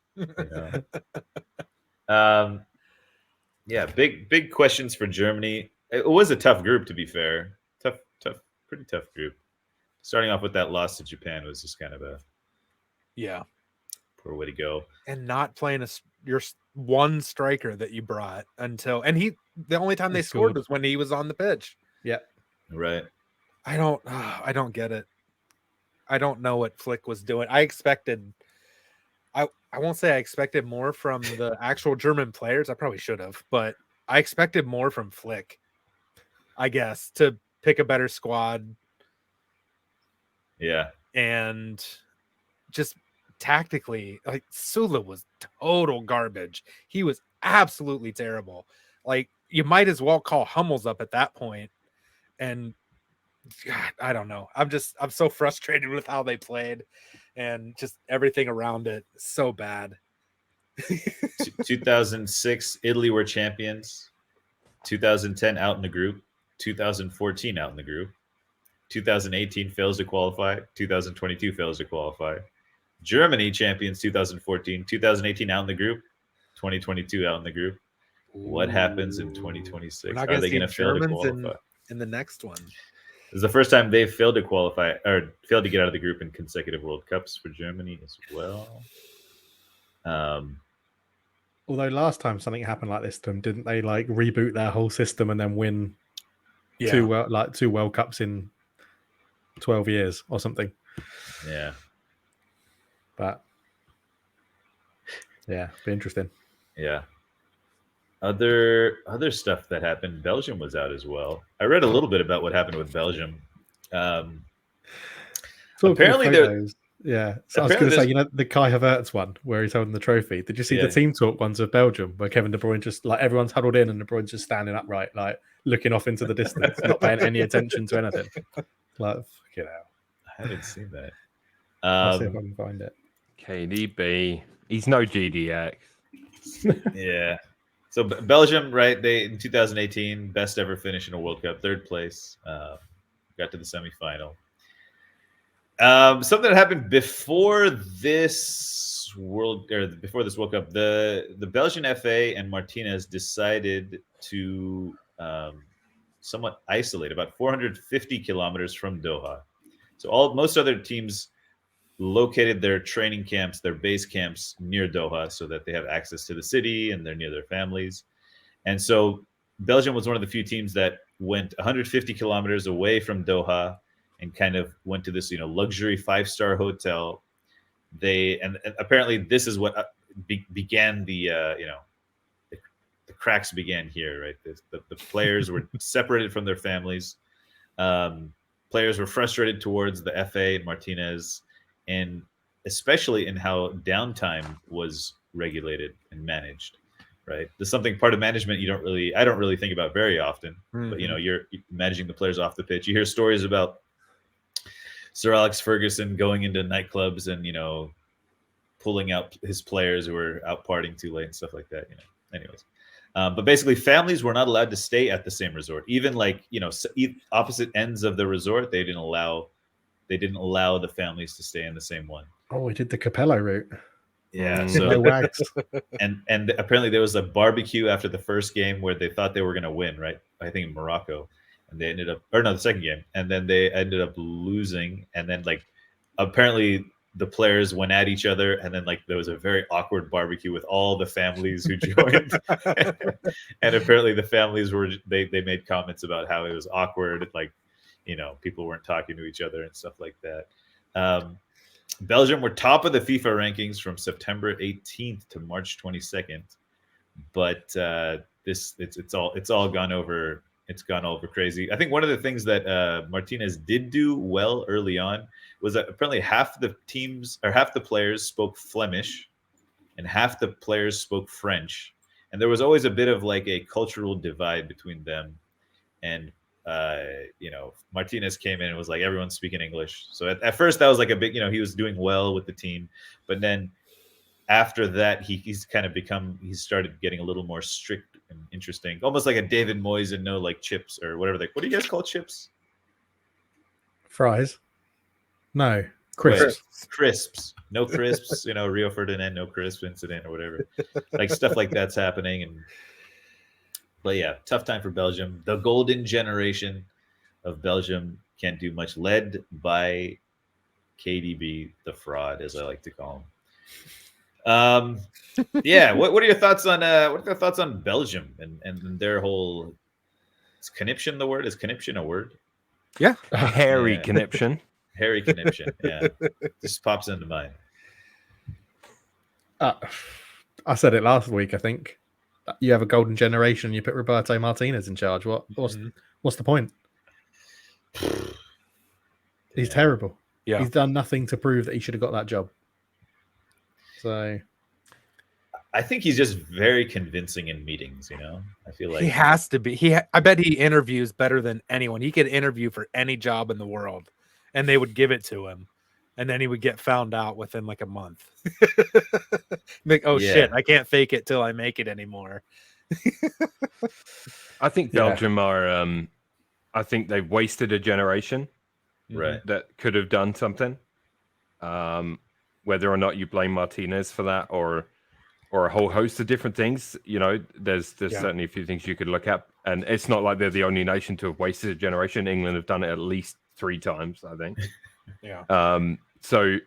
Big questions for Germany. It was a tough group, to be fair. Pretty tough group. Starting off with that loss to Japan was just kind of a poor way to go. And not playing your one striker that you brought the only time they scored was when he was on the pitch. Yeah. Right. I don't get it. I don't know what Flick was doing. I won't say I expected more from the actual German players. I probably should have, but I expected more from Flick, I guess, to pick a better squad. Yeah. And just tactically, like Sula was total garbage. He was absolutely terrible. Like you might as well call Hummels up at that point. And God, I don't know. I'm so frustrated with how they played and just everything around it. So bad. 2006, Italy were champions. 2010, out in the group. 2014, out in the group. 2018 fails to qualify. 2022 fails to qualify. Germany champions 2014. 2018 out in the group. 2022 out in the group. What happens in 2026? Are they going to fail to qualify? In the next one. This is the first time they've failed to qualify or failed to get out of the group in consecutive World Cups for Germany as well. Although last time something happened like this to them, didn't they like reboot their whole system and then win two World Cups in 12 years or something? Yeah. But be interesting. Yeah. Other stuff that happened. Belgium was out as well. I read a little bit about what happened with Belgium. Apparently, So I was going to say, the Kai Havertz one where he's holding the trophy. Did you see the team talk ones of Belgium where Kevin De Bruyne just like everyone's huddled in and De Bruyne's just standing upright, like looking off into the distance, not paying any attention to anything. Like, fucking hell. I haven't seen that. I'll see if I can find it. KDB. He's no GDX. Yeah. So Belgium, right? They in 2018, best ever finish in a World Cup, third place. Got to the semifinal. Something that happened before this World Cup, the Belgian FA and Martinez decided to somewhat isolate about 450 kilometers from Doha. So most other teams located their training camps, their base camps near Doha so that they have access to the city and they're near their families. And so Belgium was one of the few teams that went 150 kilometers away from Doha and kind of went to this, luxury 5-star hotel. And apparently this is what began the cracks began here, right? The players were separated from their families. Players were frustrated towards the FA and Martinez, and especially in how downtime was regulated and managed, right? There's something part of management I don't really think about very often, but you're managing the players off the pitch. You hear stories about Sir Alex Ferguson going into nightclubs and, pulling out his players who were out partying too late and stuff like that, anyways. But basically families were not allowed to stay at the same resort. Even opposite ends of the resort, they didn't allow the families to stay in the same one. Oh, we did the Capello route. Yeah. No wags. And apparently there was a barbecue after the first game where they thought they were going to win, right? I think in Morocco, and they ended up, the second game, and then they ended up losing. And then apparently the players went at each other, and then there was a very awkward barbecue with all the families who joined. And apparently the families they made comments about how it was awkward, people weren't talking to each other and stuff like that. Belgium were top of the FIFA rankings from September 18th to March 22nd, but it's all gone over. It's gone over crazy. I think one of the things that Martinez did do well early on was that apparently half the players spoke Flemish and half the players spoke French. And there was always a bit of a cultural divide between them. And, Martinez came in and was everyone's speaking English. So at first that was a big, he was doing well with the team. But then after that, he's started getting a little more strict and interesting, almost like a David Moyes and no chips or whatever. What do you guys call chips? Fries. No, crisps. Crisps. No crisps. Rio Ferdinand, no crisp incident or whatever. Stuff like that's happening. But yeah, tough time for Belgium. The golden generation of Belgium can't do much, led by KDB, the fraud, as I like to call him. Yeah. What are your thoughts on Belgium and their whole? Is conniption the word? Is conniption a word? Yeah, hairy conniption. Harry conniption. Yeah, just pops into mind. I said it last week. I think you have a golden generation. You put Roberto Martinez in charge. What's the point? He's terrible. Yeah, he's done nothing to prove that he should have got that job. So I think he's just very convincing in meetings. I feel like he has to be. I bet he interviews better than anyone. He could interview for any job in the world, and they would give it to him, and then he would get found out within a month. Shit, I can't fake it till I make it anymore. I think Belgium are. I think they've wasted a generation, right? That could have done something. Whether or not you blame Martinez for that, or a whole host of different things, there's certainly a few things you could look at, and it's not like they're the only nation to have wasted a generation. England have done it at least 3 times, I think. Yeah. So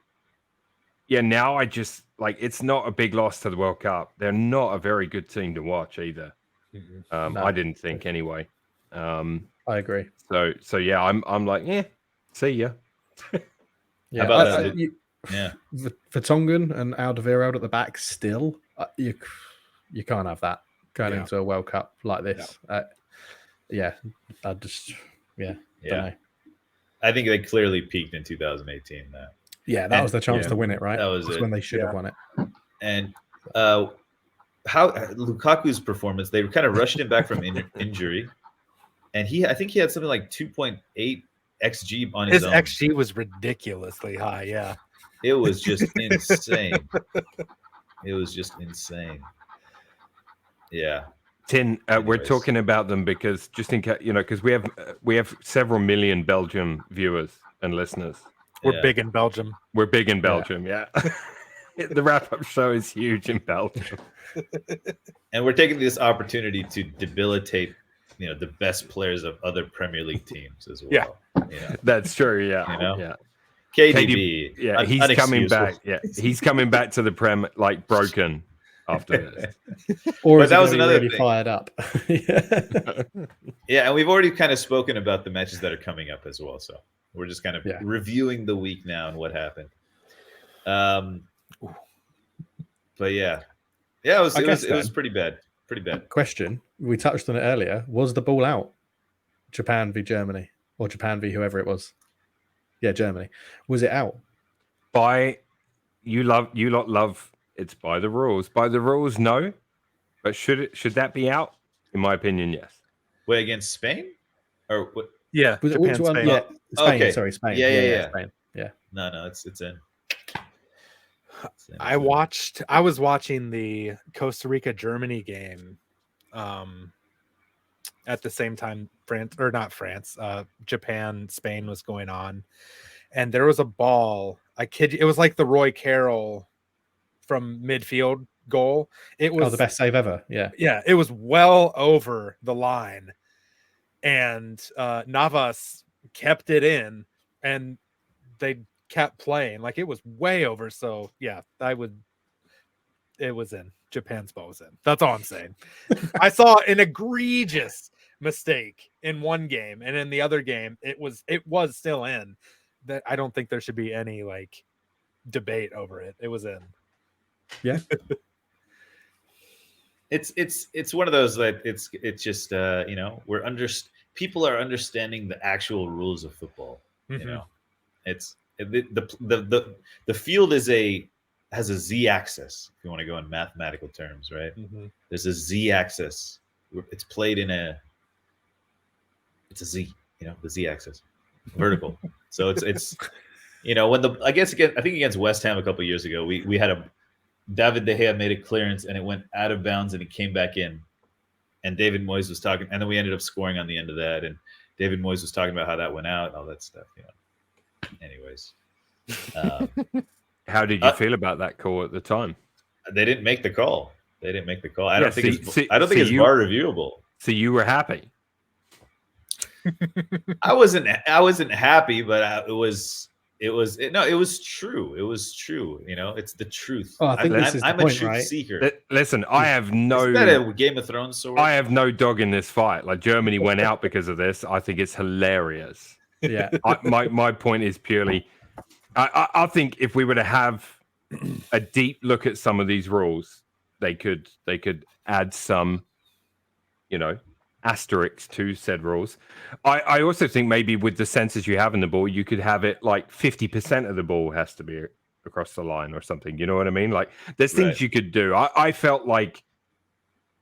yeah, now I just it's not a big loss to the World Cup. They're not a very good team to watch either. No. I didn't think anyway. I agree. So yeah, I'm see ya. Yeah, How about Vertonghen and Alderweireld at the back still. You can't have that going into a World Cup like this. I just don't know. I think they clearly peaked in 2018. That was the chance to win it, right? That was when they should have won it. And how Lukaku's performance, they kind of rushed him back from injury, and I think he had something like 2.8 XG on his own. His XG was ridiculously high. Yeah, it was just insane. It was just insane. Yeah. We're talking about them because just in case, because we have several million Belgium viewers and listeners. We're big in Belgium. We're big in Belgium. Yeah. The wrap-up show is huge in Belgium. And we're taking this opportunity to debilitate, the best players of other Premier League teams as well. Yeah. That's true. Yeah. Yeah. KDB. Yeah. He's coming back. Yeah. He's coming back to the Prem broken after this. Or that was another thing. Fired up. Yeah. And we've already kind of spoken about the matches that are coming up as well. So We're just kind of reviewing the week now and what happened. But yeah, it was pretty bad. Pretty bad. Question: we touched on it earlier. Was the ball out? Japan v Germany, or Japan v whoever it was? Yeah, Germany. Was it out? You lot love it's by the rules. By the rules, no. But should that be out? In my opinion, yes. Wait, against Spain? Or what? Yeah. Was it Japan, Spain? Spain. Yeah, Spain. Okay. Sorry, Spain. Yeah. Spain. Yeah. No, it's in. I was watching the Costa Rica Germany game at the same time Japan Spain was going on, and there was a ball. I kid you, it was like the Roy Carroll from midfield goal. It was the best save ever. Yeah. It was well over the line, and Navas kept it in, and they kept playing like it was way over. So yeah, it was in. Japan's ball was in. That's all I'm saying. I saw an egregious mistake in one game, and in the other game it was still in. That I don't think there should be any like debate over it. It was in. Yeah. It's one of those that it's just people are understanding the actual rules of football. Mm-hmm. You know, it's the field has a z-axis, if you want to go in mathematical terms, right? Mm-hmm. There's a z-axis. It's played it's a z, the z-axis, vertical. So it's when I think against West Ham a couple of years ago, we had David De Gea made a clearance and it went out of bounds and it came back in, and David Moyes was talking, and then we ended up scoring on the end of that, and David Moyes was talking about how that went out and all that stuff. Anyways. How did you feel about that call at the time? They didn't make the call. I don't think it's VAR reviewable. So you were happy? I wasn't happy, but it was true. It was true. It's the truth. Oh, I think I'm a truth seeker. Listen, I have no. Is that a Game of Thrones sword? I have no dog in this fight. Like, Germany went out because of this. I think it's hilarious. Yeah. My point is purely, I think if we were to have a deep look at some of these rules, they could add some, asterisks to said rules. I also think maybe with the sensors you have in the ball, you could have it like 50% of the ball has to be across the line or something. You know what I mean? Like, there's things you could do. I felt like,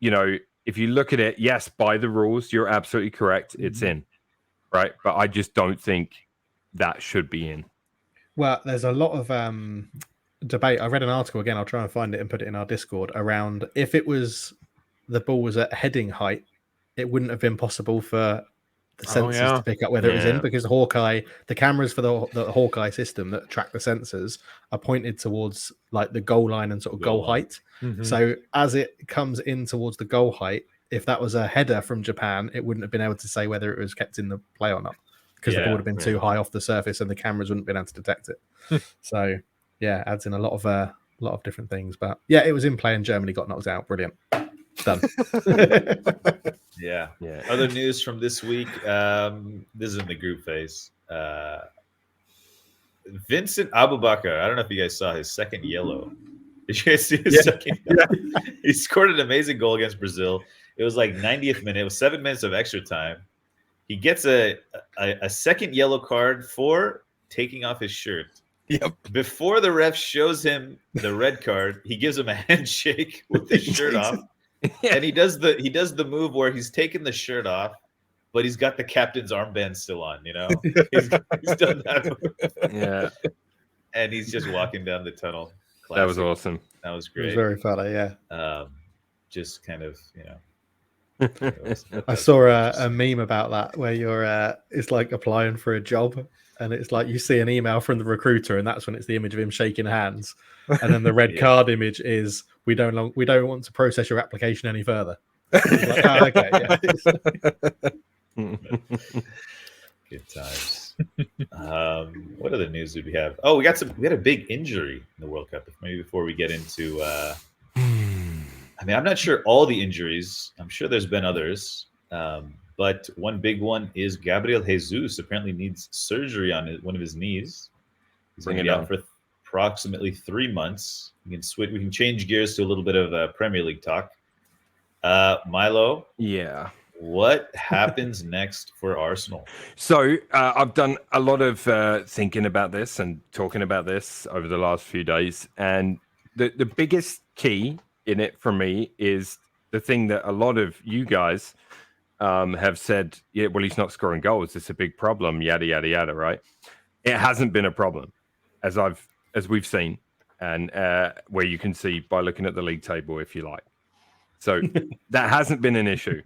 if you look at it, yes, by the rules, you're absolutely correct. It's in, right? But I just don't think that should be in. Well, there's a lot of debate. I read an article again. I'll try and find it and put it in our Discord around if the ball was at heading height, it wouldn't have been possible for the sensors to pick up whether it was in, because the cameras for the Hawkeye system that track the sensors are pointed towards like the goal line and sort of goal height. Mm-hmm. So as it comes in towards the goal height, if that was a header from Japan, it wouldn't have been able to say whether it was kept in the play or not, because the ball would have been too high off the surface and the cameras wouldn't have been able to detect it. So adds in a lot of different things. But it was in play and Germany got knocked out. Brilliant. Done. Yeah. Other news from this week. This is in the group phase. Vincent Abubakar. I don't know if you guys saw his second yellow. Did you guys see his second yellow? He scored an amazing goal against Brazil. It was like 90th minute. It was 7 minutes of extra time. He gets a second yellow card for taking off his shirt. Yep. Before the ref shows him the red card, he gives him a handshake with his shirt off. And he does the move where he's taken the shirt off, but he's got the captain's armband still on, He's done that move. Yeah. And he's just walking down the tunnel. Classic. That was awesome. That was great. It was very funny, just kind of, I saw a meme about that where it's like applying for a job, and it's like you see an email from the recruiter, and that's when it's the image of him shaking hands, and then the red card image is we don't want to process your application any further. Like, Good times. What other news did we have? Oh, we had a big injury in the World Cup. Maybe before we get into I'm not sure all the injuries. I'm sure there's been others. But but one big one is Gabriel Jesus apparently needs surgery on one of his knees. He's going to be out for approximately 3 months. We can change gears to a little bit of Premier League talk. Milo. Yeah. What happens next for Arsenal? So I've done a lot of thinking about this and talking about this over the last few days. And the biggest key in it for me is the thing that a lot of you guys have said, yeah, well, he's not scoring goals. It's a big problem, yada, yada, yada, right? It hasn't been a problem, as we've seen, and where you can see by looking at the league table, if you like. So that hasn't been an issue.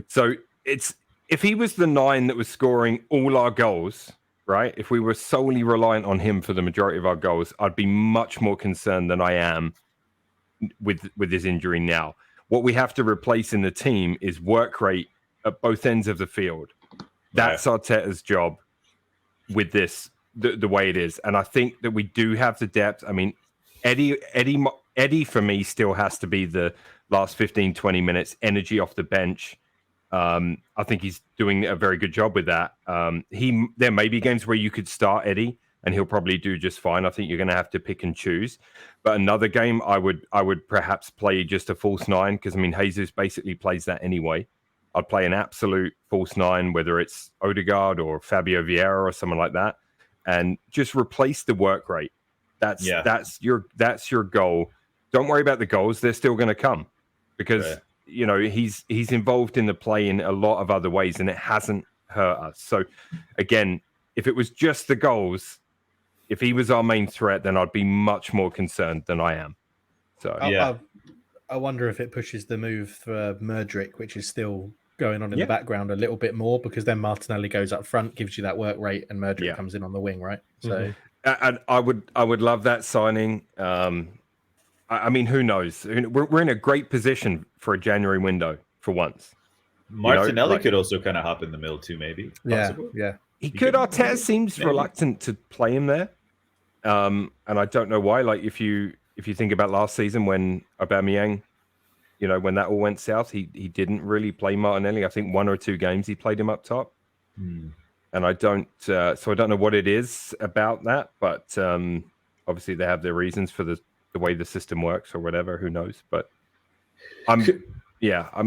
So if he was the 9 that was scoring all our goals, right? If we were solely reliant on him for the majority of our goals, I'd be much more concerned than I am with his injury now. What we have to replace in the team is work rate at both ends of the field. That's Arteta's job with this, the way it is. And I think that we do have the depth. I mean, Eddie for me still has to be the last 15, 20 minutes, energy off the bench. I think he's doing a very good job with that. There may be games where you could start Eddie and he'll probably do just fine. I think you're going to have to pick and choose. But another game, I would perhaps play just a false 9, because I mean, Jesus basically plays that anyway. I'd play an absolute false 9, whether it's Odegaard or Fabio Vieira or someone like that, and just replace the work rate. That's your goal. Don't worry about the goals; they're still going to come, because you know he's involved in the play in a lot of other ways, and it hasn't hurt us. So again, if it was just the goals, if he was our main threat, then I'd be much more concerned than I am. So I wonder if it pushes the move for Mudryk, which is still going on in the background, a little bit more, because then Martinelli goes up front, gives you that work rate, and Mudryk comes in on the wing, right? So, and I would love that signing. I mean, who knows? We're in a great position for a January window for once. Martinelli could also kind of hop in the middle too, maybe. Possible. Yeah. He could. Arteta seems reluctant to play him there, and I don't know why. Like if you think about last season when Aubameyang, when that all went south, he didn't really play Martinelli. I think 1 or 2 games he played him up top, and I don't. So I don't know what it is about that, but obviously they have their reasons for the way the system works or whatever. Who knows? But I'm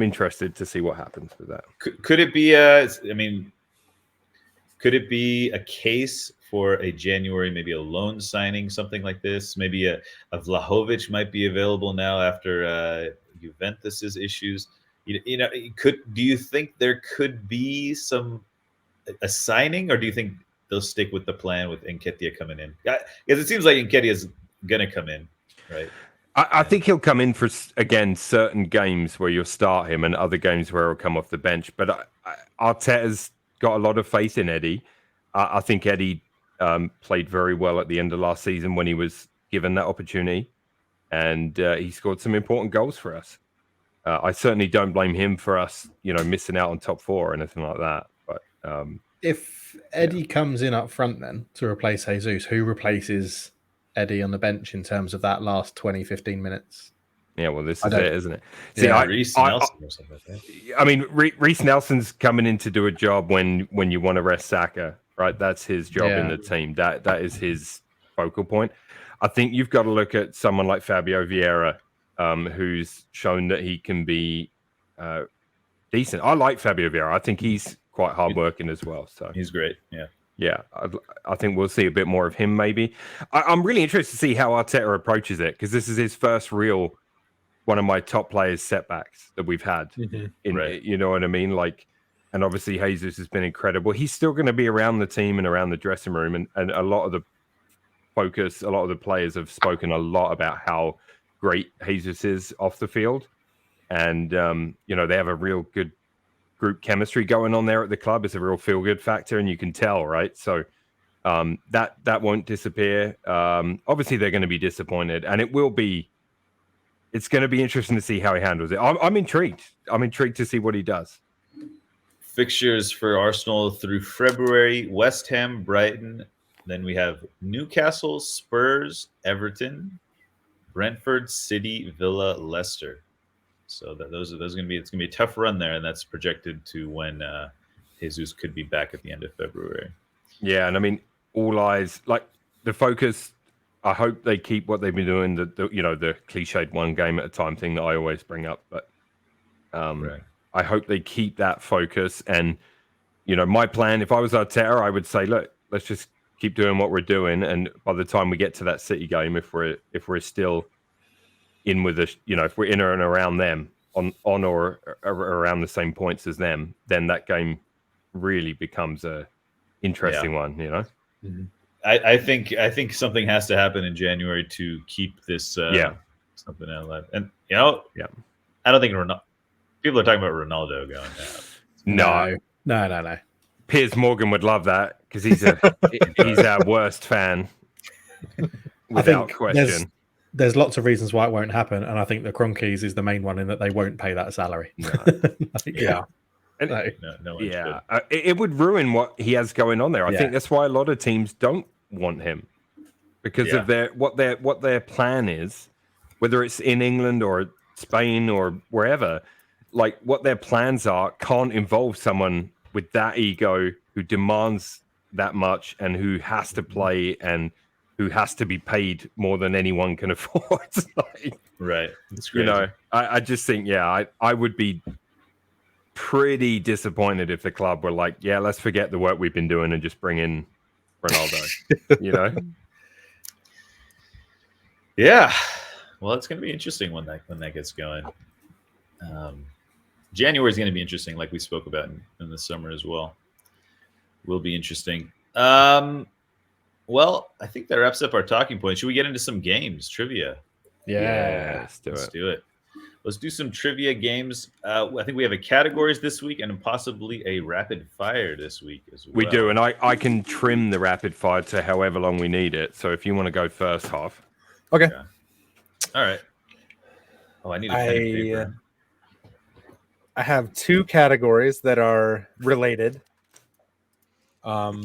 interested to see what happens with that. Could it be could it be a case for a January, maybe a loan signing, something like this? Maybe a Vlahovic might be available now after Juventus's issues. Do you think there could be a signing, or do you think they'll stick with the plan with Nketiah coming in? Because it seems like Nketiah is going to come in, right? I think he'll come in for, again, certain games where you'll start him and other games where he'll come off the bench. But Arteta's got a lot of faith in Eddie. I think Eddie played very well at the end of last season when he was given that opportunity, and he scored some important goals for us. I certainly don't blame him for us, missing out on top 4 or anything like that. But if Eddie comes in up front then to replace Jesus, who replaces Eddie on the bench in terms of that last 20, 15 minutes? Yeah, well, this is it, isn't it? See, Reece Nelson or something like that. I mean, Reece Nelson's coming in to do a job when you want to rest Saka, right? That's his job in the team. That is his focal point. I think you've got to look at someone like Fabio Vieira, who's shown that he can be decent. I like Fabio Vieira. I think he's quite hardworking as well. So he's great. Yeah, I think we'll see a bit more of him maybe. I'm really interested to see how Arteta approaches it, because this is his first real one of my top players setbacks that we've had. You know what I mean? Like, and obviously Jesus has been incredible. He's still going to be around the team and around the dressing room, and a lot of the focus, a lot of the players have spoken a lot about how great Jesus is off the field, and they have a real good group chemistry going on there at the club. It's a real feel-good factor, and you can tell, right? So that won't disappear. Obviously, they're going to be disappointed, and it's going to be interesting to see how he handles it. I'm intrigued. I'm intrigued to see what he does. Fixtures for Arsenal through February: West Ham, Brighton. Then we have Newcastle, Spurs, Everton, Brentford, City, Villa, Leicester. So those are going to be. It's going to be a tough run there, and that's projected to when Jesus could be back at the end of February. Yeah, and I mean, all eyes, like the focus. I hope they keep what they've been doing. The cliched one game at a time thing that I always bring up, but Right. I hope they keep that focus. And my plan, if I was Arteta, I would say, look, let's just keep doing what we're doing, and by the time we get to that City game, if we're still in with us, if we're in and around them on or around the same points as them, then that game really becomes a interesting one. Mm-hmm. I think something has to happen in January to keep this something alive. And I don't think people are talking about Ronaldo going down. No. Piers Morgan would love that because he's our worst fan. Without question. There's lots of reasons why it won't happen, and I think the Cronkies is the main one in that they won't pay that salary. No. It would ruin what he has going on there. I think that's why a lot of teams don't want him because of what their plan is, whether it's in England or Spain or wherever. Like what their plans are can't involve someone with that ego who demands that much and who has to play and who has to be paid more than anyone can afford. Right. It's crazy. I just think, I would be pretty disappointed if the club were like, let's forget the work we've been doing and just bring in Ronaldo. Yeah. Well, it's going to be interesting when that gets going. January is going to be interesting, like we spoke about in the summer as well. Will be interesting. Well, I think that wraps up our talking point. Should we get into some games, trivia? Yeah, let's do it. Let's do some trivia games. I think we have a categories this week and possibly a rapid fire this week as well. We do, and I can trim the rapid fire to however long we need it. So if you want to go first half. Okay. All right. Oh, I need a pen and paper. I have two categories that are related. The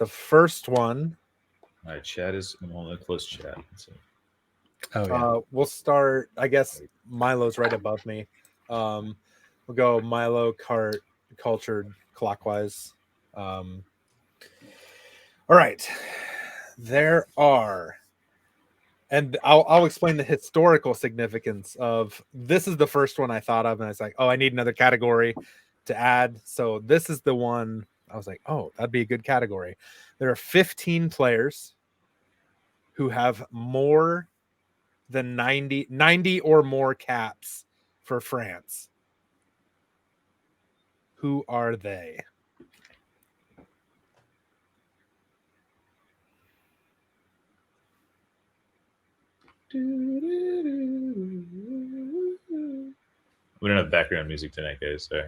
first one. All right, chat is close chat. We'll start. I guess Milo's right above me. We'll go Milo, Cart, Cultured, clockwise. All right. There are. And I'll explain the historical significance of this. Is the first one I thought of, and I was like, oh, I need another category to add. So this is the one I was like, oh, that'd be a good category. There are 15 players who have more than 90 or more caps for France. Who are they? We don't have background music tonight, guys. Sorry.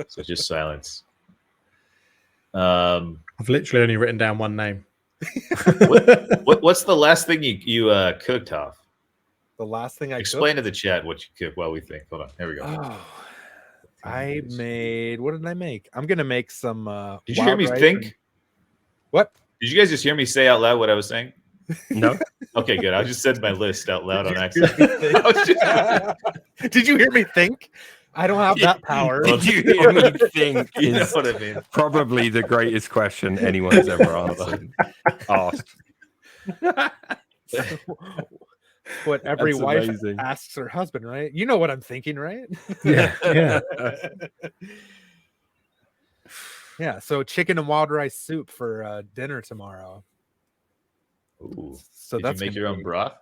So just silence. I've literally only written down one name. What's the last thing you cooked off? The last thing I explain to the chat what you cooked while we think. Hold on. Here we go. Oh, I made. What did I make? I'm gonna make some. Did you hear me think? What? Did you guys just hear me say out loud what I was saying? No. Okay, good. I just said my list out loud on accident. Did you hear me think? I don't have that power. Did you hear me think? You know what I mean? Probably the greatest question anyone's ever asked. What every wife asks her husband, right? You know what I'm thinking, right? Yeah. Yeah. So chicken and wild rice soup for dinner tomorrow. Ooh. So Did you make your own broth?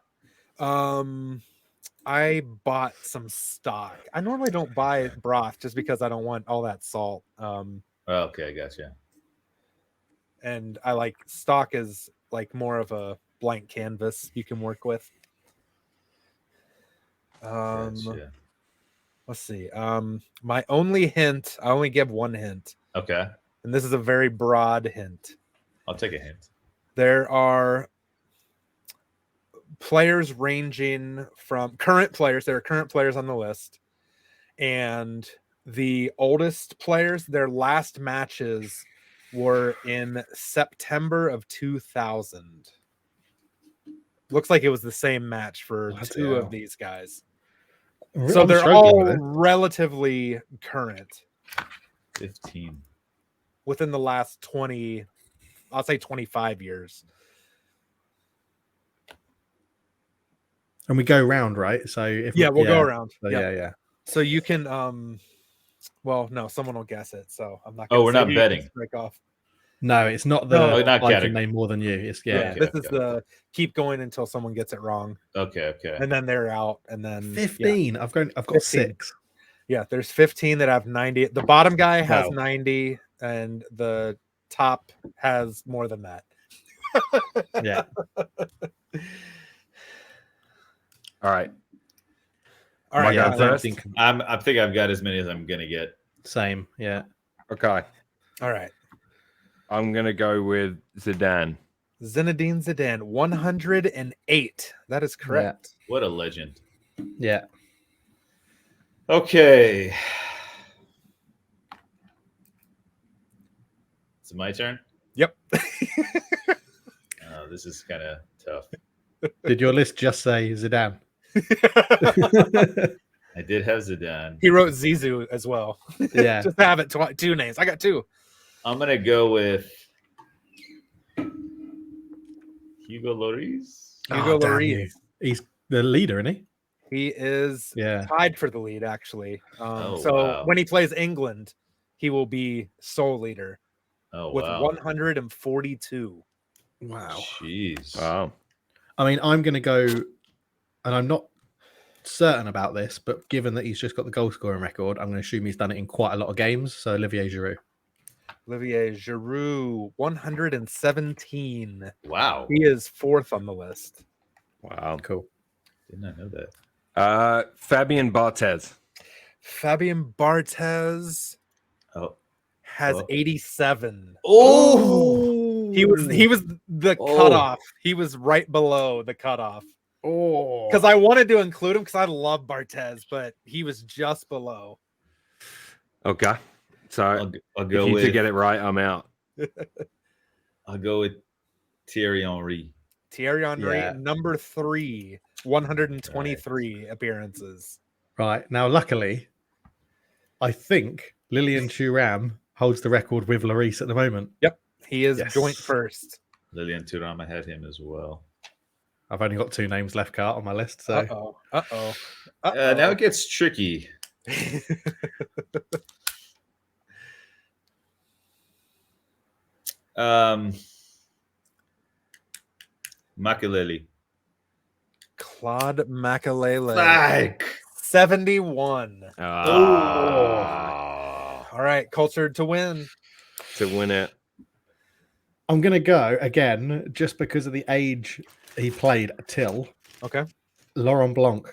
I bought some stock. I normally don't buy broth just because I don't want all that salt. Okay, gotcha. And I like stock is like more of a blank canvas you can work with. Gotcha. Let's see. My only hint, I only give one hint. Okay. And this is a very broad hint. I'll take a hint. There are players ranging from current players. There are current players on the list. And the oldest players, their last matches were in September of 2000. Looks like it was the same match for two of these guys. So I'm they're struggling all with it. relatively current 15. within the last 20, I'll say 25 years. And we go round, right? So if We'll go around. So, Yep. yeah. So you can well, no, someone will guess it. So I'm not Oh, gonna we're say not who betting. break off. No, it's not the No, not I can category. name more than you. It's Yeah, Okay, this is okay. the keep going until someone gets it wrong. Okay. And then they're out. And then 15. I've got 15. 6. Yeah, there's 15 that have 90. The bottom guy has Wow. 90, and the top has more than that. Yeah. All right. All Am I right, going I don't first? think I think I've got as many as I'm gonna get. same. Yeah. Okay. all right. I'm gonna go with Zidane. Zinedine Zidane, 108. That is correct. What a legend. Yeah. Okay. Is it my turn? Yep. This is kind of tough. Did your list just say Zidane? I did have Zidane. He wrote Zizou as well. Yeah. Just have it two names. I got two. I'm gonna go with Hugo Lloris. Hugo damn Lloris. you. He's the leader, isn't he? He is Yeah. tied for the lead, actually. So wow. when he plays England, he will be sole leader Oh with wow. 142. Wow. Jeez. Wow. I mean, I'm going to go, and I'm not certain about this, but given that he's just got the goal scoring record, I'm going to assume he's done it in quite a lot of games. So Olivier Giroud. Olivier Giroud, 117. Wow. He is fourth on the list. Wow. Cool. Did not know that. Fabian Barthez. Fabian Barthez Oh. has 87. Oh. He was the Oh. cutoff. He was right below the cutoff. Oh. Because I wanted to include him because I love Barthez, but he was just below. Okay. So I'll if go you with two get it right, I'm out. I'll go with Thierry Henry. Thierry Henry, Yeah. number 3, 123 appearances. Right. Now, luckily, I think Lilian Thuram holds the record with Lloris at the moment. He is Yes. joint first. Lilian Thuram, I had him as well. I've only got 2 names left, Cart, on my list. So Uh-oh. Now it gets tricky. Makelele. Claude Makelele. Like. 71. Ah, All right, cultured to win. to win it. I'm going to go again, just because of the age he played till Okay. Laurent Blanc.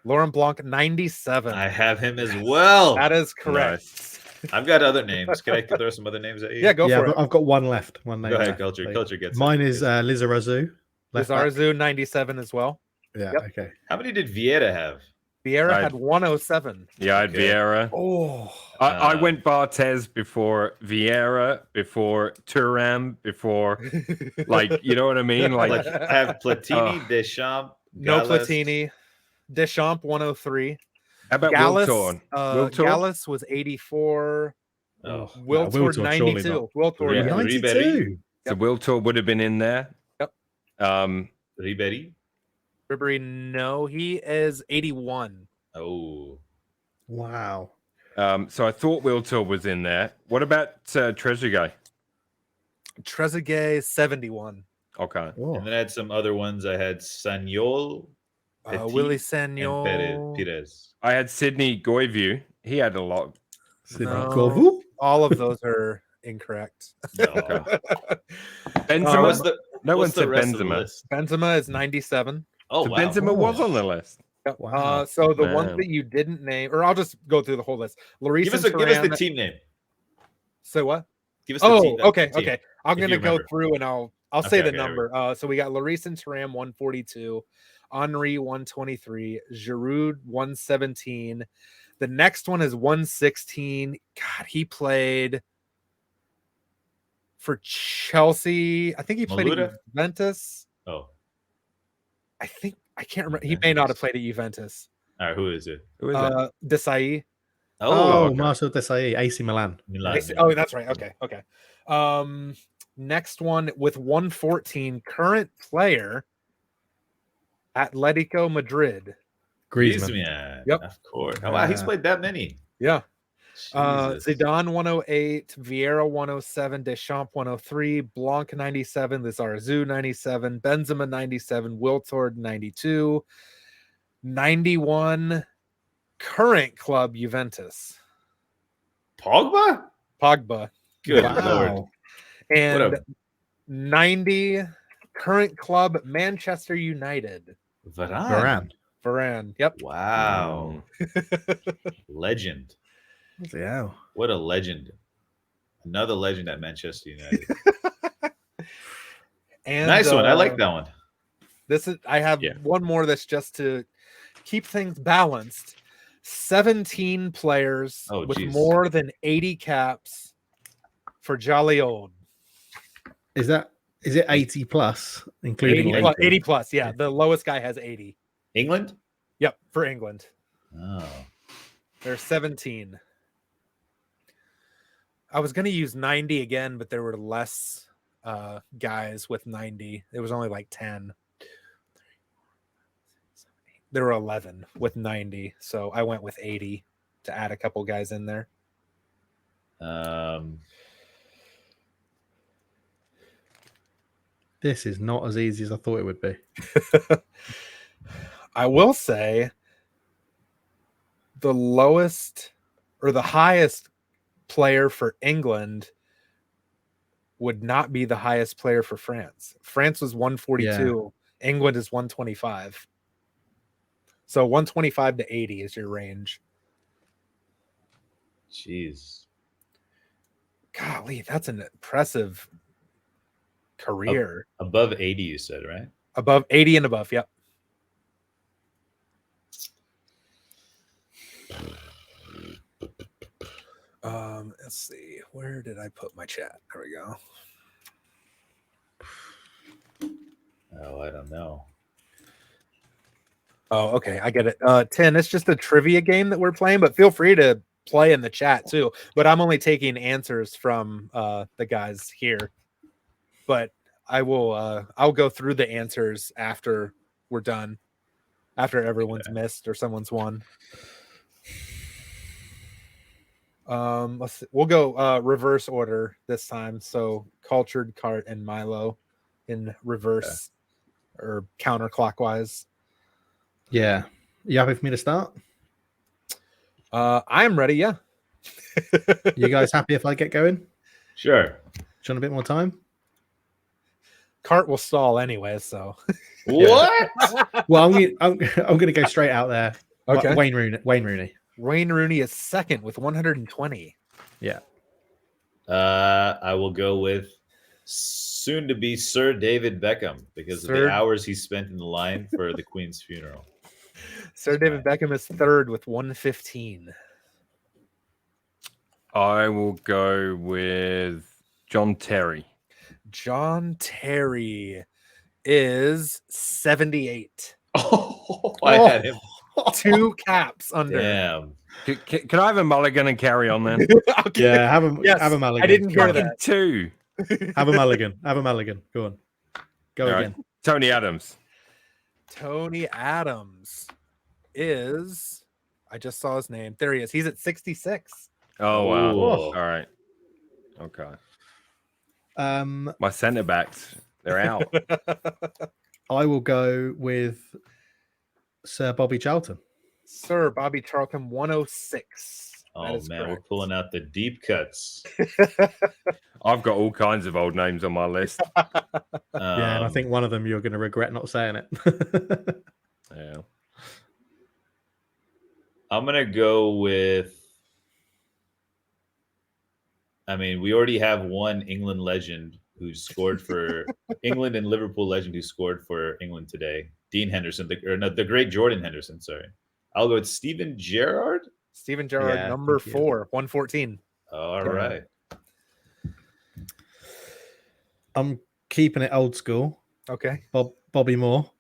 Laurent Blanc, 97. I have him as well. That is correct. I've got other names. Can I throw some other names at you? Yeah, go for it. I've got one left. One name Go ahead, left. Culture. So Culture gets mine it. is Lizarazu. left back. Lizarazu, 97 as well. Yeah. Yep. Okay. How many did Vieira have? Vieira I- had 107. Yeah, I had Okay. Vieira. Oh, I went Barthez before Vieira, before Thuram, before you know what I mean? Like I have Platini, Deschamps, no Gallas. Platini. Deschamps, 103. how about Gallus, Wiltor? Wiltor? Gallus was 84. Oh, Wiltor, Wiltor, surely 92. not. Wiltor, Yeah. 92. So Wiltor would have been in there. Yep. Ribéry. Ribery, no, he is 81. Oh, Wow. So I thought Wiltor was in there. What about Trezeguet? Trezeguet, 71. Okay. Oh. and then I had some other ones. I had Sanyol, Petit, Willie and Sagnol. Perez. I had Sydney Goyview. He had a lot. No. Kovu? All of those are incorrect. No. Benzema. What's the no one what's the said rest of the Benzema. list? Benzema is 97. Oh So wow. Benzema was on the list. Yep. Wow. So the ones Man. that you didn't name, or I'll just go through the whole list. Lloris Give us and the Thuram- team name. So what? Give us the Oh, team. okay, team. okay. I'm if gonna you go remember. through and I'll say the Okay, here we number. So we got Lloris and Thuram 142, Henry 123, Giroud 117. The next one is 116. God, he played for Chelsea. I think he played at Maluda? Juventus. Oh, I can't remember. He may not have played at Juventus. All right, who is it? Who is it? Desai. Oh, okay. Marcel Desailly, AC Milan. Milan. Oh, that's right. Okay. Next one with 114, current player, Atletico Madrid. Griezmann. Yep. Of course. Oh, wow, he's played that many. Yeah. Jesus. Zidane 108, Vieira 107, Deschamps 103, Blanc 97, Lizarazu 97, Benzema 97, Wiltord 92, 91, current club Juventus. Pogba? Pogba. Good Wow. lord. And What 90, current club Manchester United. Varane. Varane. Yep. Wow. Legend. Yeah. What a legend. Another legend at Manchester United. And Nice one. I like that one. I have one more that's just to keep things balanced. 17 players with more than 80 caps for Jolly Old. Is it 80 plus, including 80 plus? Yeah, the lowest guy has 80. England? Yep, for England. Oh. There's 17. I was going to use 90 again, but there were less guys with 90. It was only like 10. There were 11 with 90, so I went with 80 to add a couple guys in there. This is not as easy as I thought it would be. I will say the lowest or the highest player for England would not be the highest player for France. France was 142. Yeah. England is 125. So 125 to 80 is your range. Jeez. Golly, that's an impressive career. Above 80, you said, right? Above 80 and above, yep. Let's see. Where did I put my chat? There we go. Oh, I don't know. Oh, okay. I get it. 10, it's just a trivia game that we're playing, but feel free to play in the chat too. But I'm only taking answers from the guys here. But I will I'll go through the answers after we're done. After everyone's missed or someone's won. Let's see. We'll go reverse order this time. So Cultured, Cart, and Milo in reverse or counterclockwise. Yeah. You happy for me to start? I'm ready, yeah. You guys happy if I get going? Sure. Do you want a bit more time? Cart will stall anyway, so what? Well, I'm gonna go straight out there. Okay. Wayne Rooney. Wayne Rooney is second with 120. Yeah. I will go with soon to be Sir David Beckham because of the hours he spent in the line for the Queen's funeral. Sir David Beckham is third with 115. I will go with John Terry. John Terry is 78. Oh, I had him. 2 caps under. Damn. Can I have a mulligan and carry on then? Okay. Yeah, have a mulligan. I didn't hear that. 2. Have a mulligan. Go on. Go all again. Right. Tony Adams. Tony Adams is, I just saw his name. There he is. He's at 66. Oh, wow. Ooh. All right. Okay. My centre backs, they're out. I will go with Sir Bobby Charlton. Sir Bobby Charlton, 106. Oh, man, correct. We're pulling out the deep cuts. I've got all kinds of old names on my list. Yeah, and I think one of them you're going to regret not saying it. Yeah. I'm going to go with, I mean, we already have one England legend who scored for England and Liverpool legend who scored for England today. Dean Henderson, the great Jordan Henderson, sorry. I'll go with Steven Gerrard. Steven Gerrard, number 4, 114. All right. I'm keeping it old school. Okay. Bobby Moore.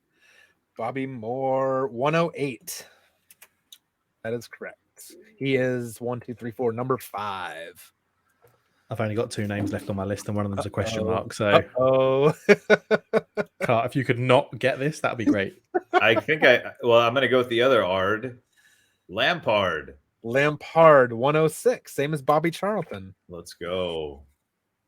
Bobby Moore, 108. That is correct. He is 1, 2, 3, 4, number 5. I've only got 2 names left on my list, and one of them's a question mark. So, Cart, if you could not get this, that'd be great. I think I'm going to go with the other Ard. Lampard, 106, same as Bobby Charlton. Let's go.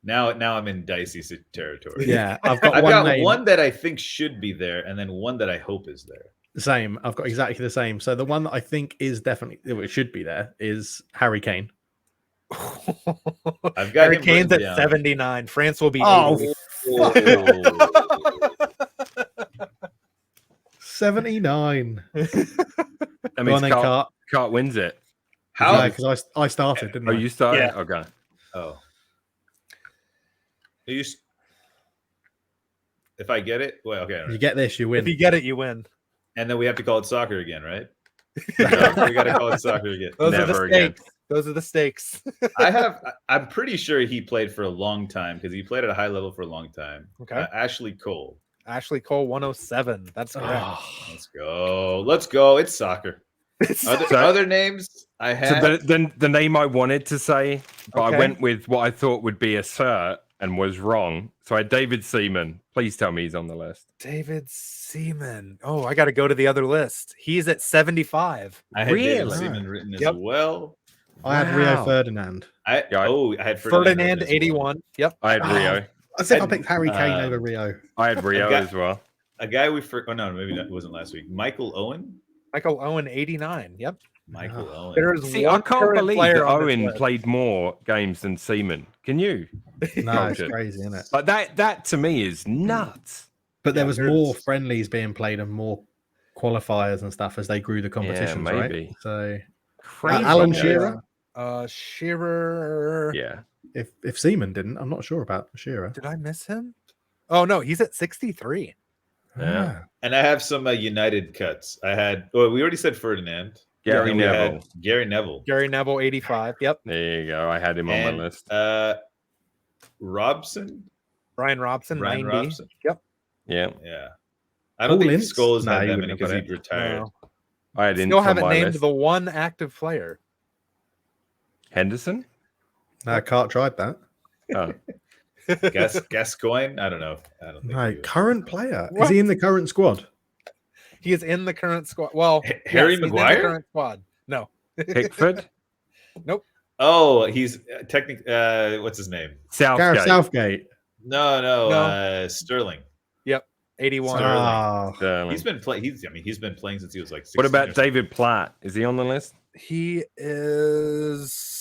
Now I'm in dicey territory. Yeah, I've got one that I think should be there, and then one that I hope is there. Same. I've got exactly the same. So the one that I think is definitely it should be there is Harry Kane. I've got Harry Kane's at 79. France will be 80. 79. That means Cart wins it. How? Yeah, because I started, didn't I? Oh, you started? Yeah. Okay. Oh. If I get it, well, okay. If you get this, you win. If you get it, you win. And then we have to call it soccer again, right? No, we got to call it soccer again. Those are the Never again. stakes. Those are the stakes. I'm pretty sure he played for a long time because he played at a high level for a long time. Okay. Ashley Cole. Ashley Cole, 107. That's correct. Let's go. It's soccer. Other names I had. So the name I wanted to say, but I went with what I thought would be a cert and was wrong. So I had David Seaman. Please tell me he's on the list. David Seaman. Oh, I got to go to the other list. He's at 75. I had David Seaman written as well. I had Rio Ferdinand. I had Ferdinand 81. Yep. I had Rio. I think I picked Harry Kane over Rio. I had Rio as well. A guy maybe that wasn't last week. Michael Owen. 89. Yep. Michael Owen. I can't believe that Owen played more games than Seaman. Can you? No, it's crazy, isn't it? Like that to me is nuts. But there was more friendlies being played and more qualifiers and stuff as they grew the competitions, maybe. Right? So crazy. Alan Shearer. Shearer. Yeah. If Seaman didn't, I'm not sure about Shearer. Did I miss him? Oh no, he's at 63. Yeah. And I have some United cuts. We already said Ferdinand. Gary Neville. Gary Neville, 85. Yep. There you go. I had him on my list. Brian Robson, 90. Yep. Yeah. Yeah. I don't think Scholes had that many because he retired. No. I didn't. Still haven't named the one active player. Henderson? No, Cart tried that. Oh. Gascoigne? I don't know. I don't think no, current player. What? Is he in the current squad? He is in the current squad. Well, Harry Maguire? He's in the current squad. No. Pickford? Nope. Oh, he's technically what's his name? Gareth Southgate. No. Sterling. Yep. 81. Sterling. He's been playing. He's been playing since he was like 16. What about David Platt? Is he on the list? He is.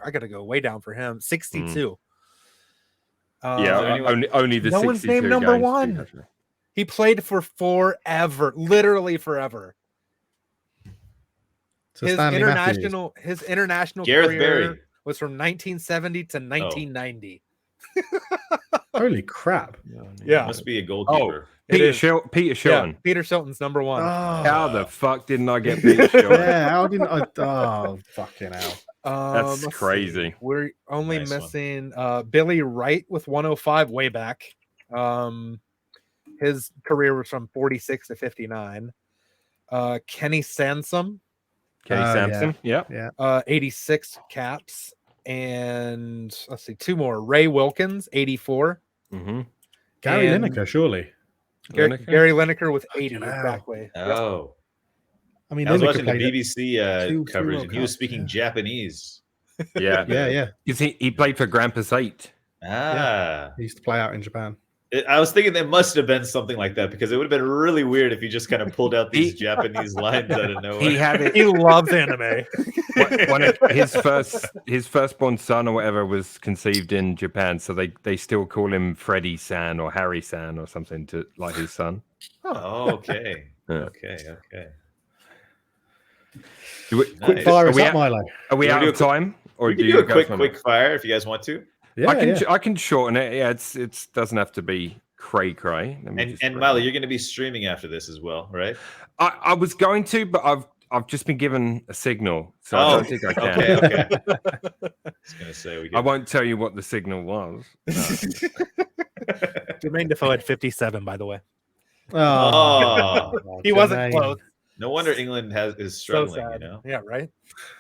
I got to go way down for him. 62. Only the no 62 one's named number games. one. He played for forever, literally forever. So his international Gareth career Barry was from 1970 to 1990. Holy crap! Yeah, must be a goalkeeper. Peter Shilton. Yeah, Peter Shilton's number one. How the fuck didn't I get Peter Shilton? Yeah, how didn't I? Oh, fucking hell. That's crazy. We're only missing Billy Wright with 105 way back. His career was from 46 to 59. Kenny Sansom. Yeah. 86 caps. And let's see, two more. Ray Wilkins, 84. Mm-hmm. Gary Lineker, surely. Gary Lineker with 80 exactly. Oh. I mean, I was watching the BBC coverage, and he was speaking Japanese. Yeah. Because he played for Grampus 8. He used to play out in Japan. I was thinking there must have been something like that because it would have been really weird if he just kind of pulled out these Japanese lines out of nowhere. He loves anime. His firstborn son or whatever was conceived in Japan, so they still call him Freddie San or Harry San or something to like his son. Oh, okay. Yeah. Okay. Quick fire is up, Milo. Are we out of time? Or do you do a quick fire if you guys want to? Yeah, I can shorten it. Yeah, it doesn't have to be cray. And Milo, you're going to be streaming after this as well, right? I was going to, but I've just been given a signal, so I don't think I can. Okay. I was going to say I won't tell you what the signal was. No. Jermaine Defoe had 57, by the way. Oh, he wasn't close. No wonder England is So struggling. sad. You know, Yeah, right.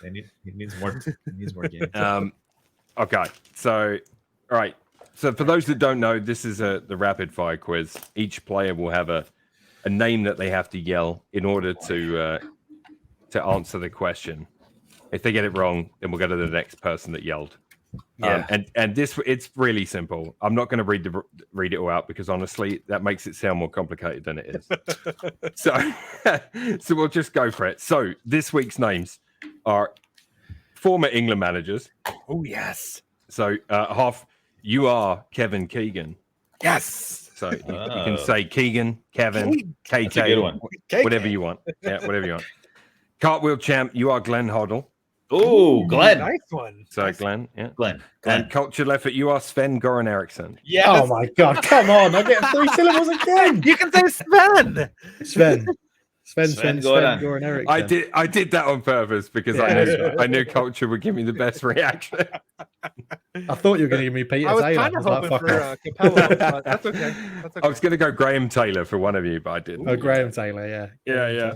he needs more. He needs more games. Okay, so all right. So for those that don't know, this is the rapid fire quiz. Each player will have a name that they have to yell in order to answer the question. If they get it wrong, then we'll go to the next person that yelled. Yeah. And this, it's really simple. I'm not going to read it all out because honestly, that makes it sound more complicated than it is. So we'll just go for it. So this week's names are former England managers. Oh yes. So half, you are Kevin Keegan. Yes. So you can say Keegan, Kevin, That's a good KK, one. whatever you want. Yeah, whatever you want. Cartwheel champ, you are Glenn Hoddle. Oh, Glenn. Nice one. So Nice. Glenn, yeah. Glenn. And cultural effort, you are Sven Goran Eriksson. Yes. Oh my god, come on! I get 3 syllables again. You can say Sven. Sven Goran. Goran Eriksson. I did that on purpose because I knew culture would give me the best reaction. I thought you were going to give me Peter I was Taylor. kind of I was hoping like, for fuck off. Capello, but that's okay. That's okay. I was going to go Graham Taylor for one of you, but I didn't. Oh, Graham Taylor, yeah. Yeah.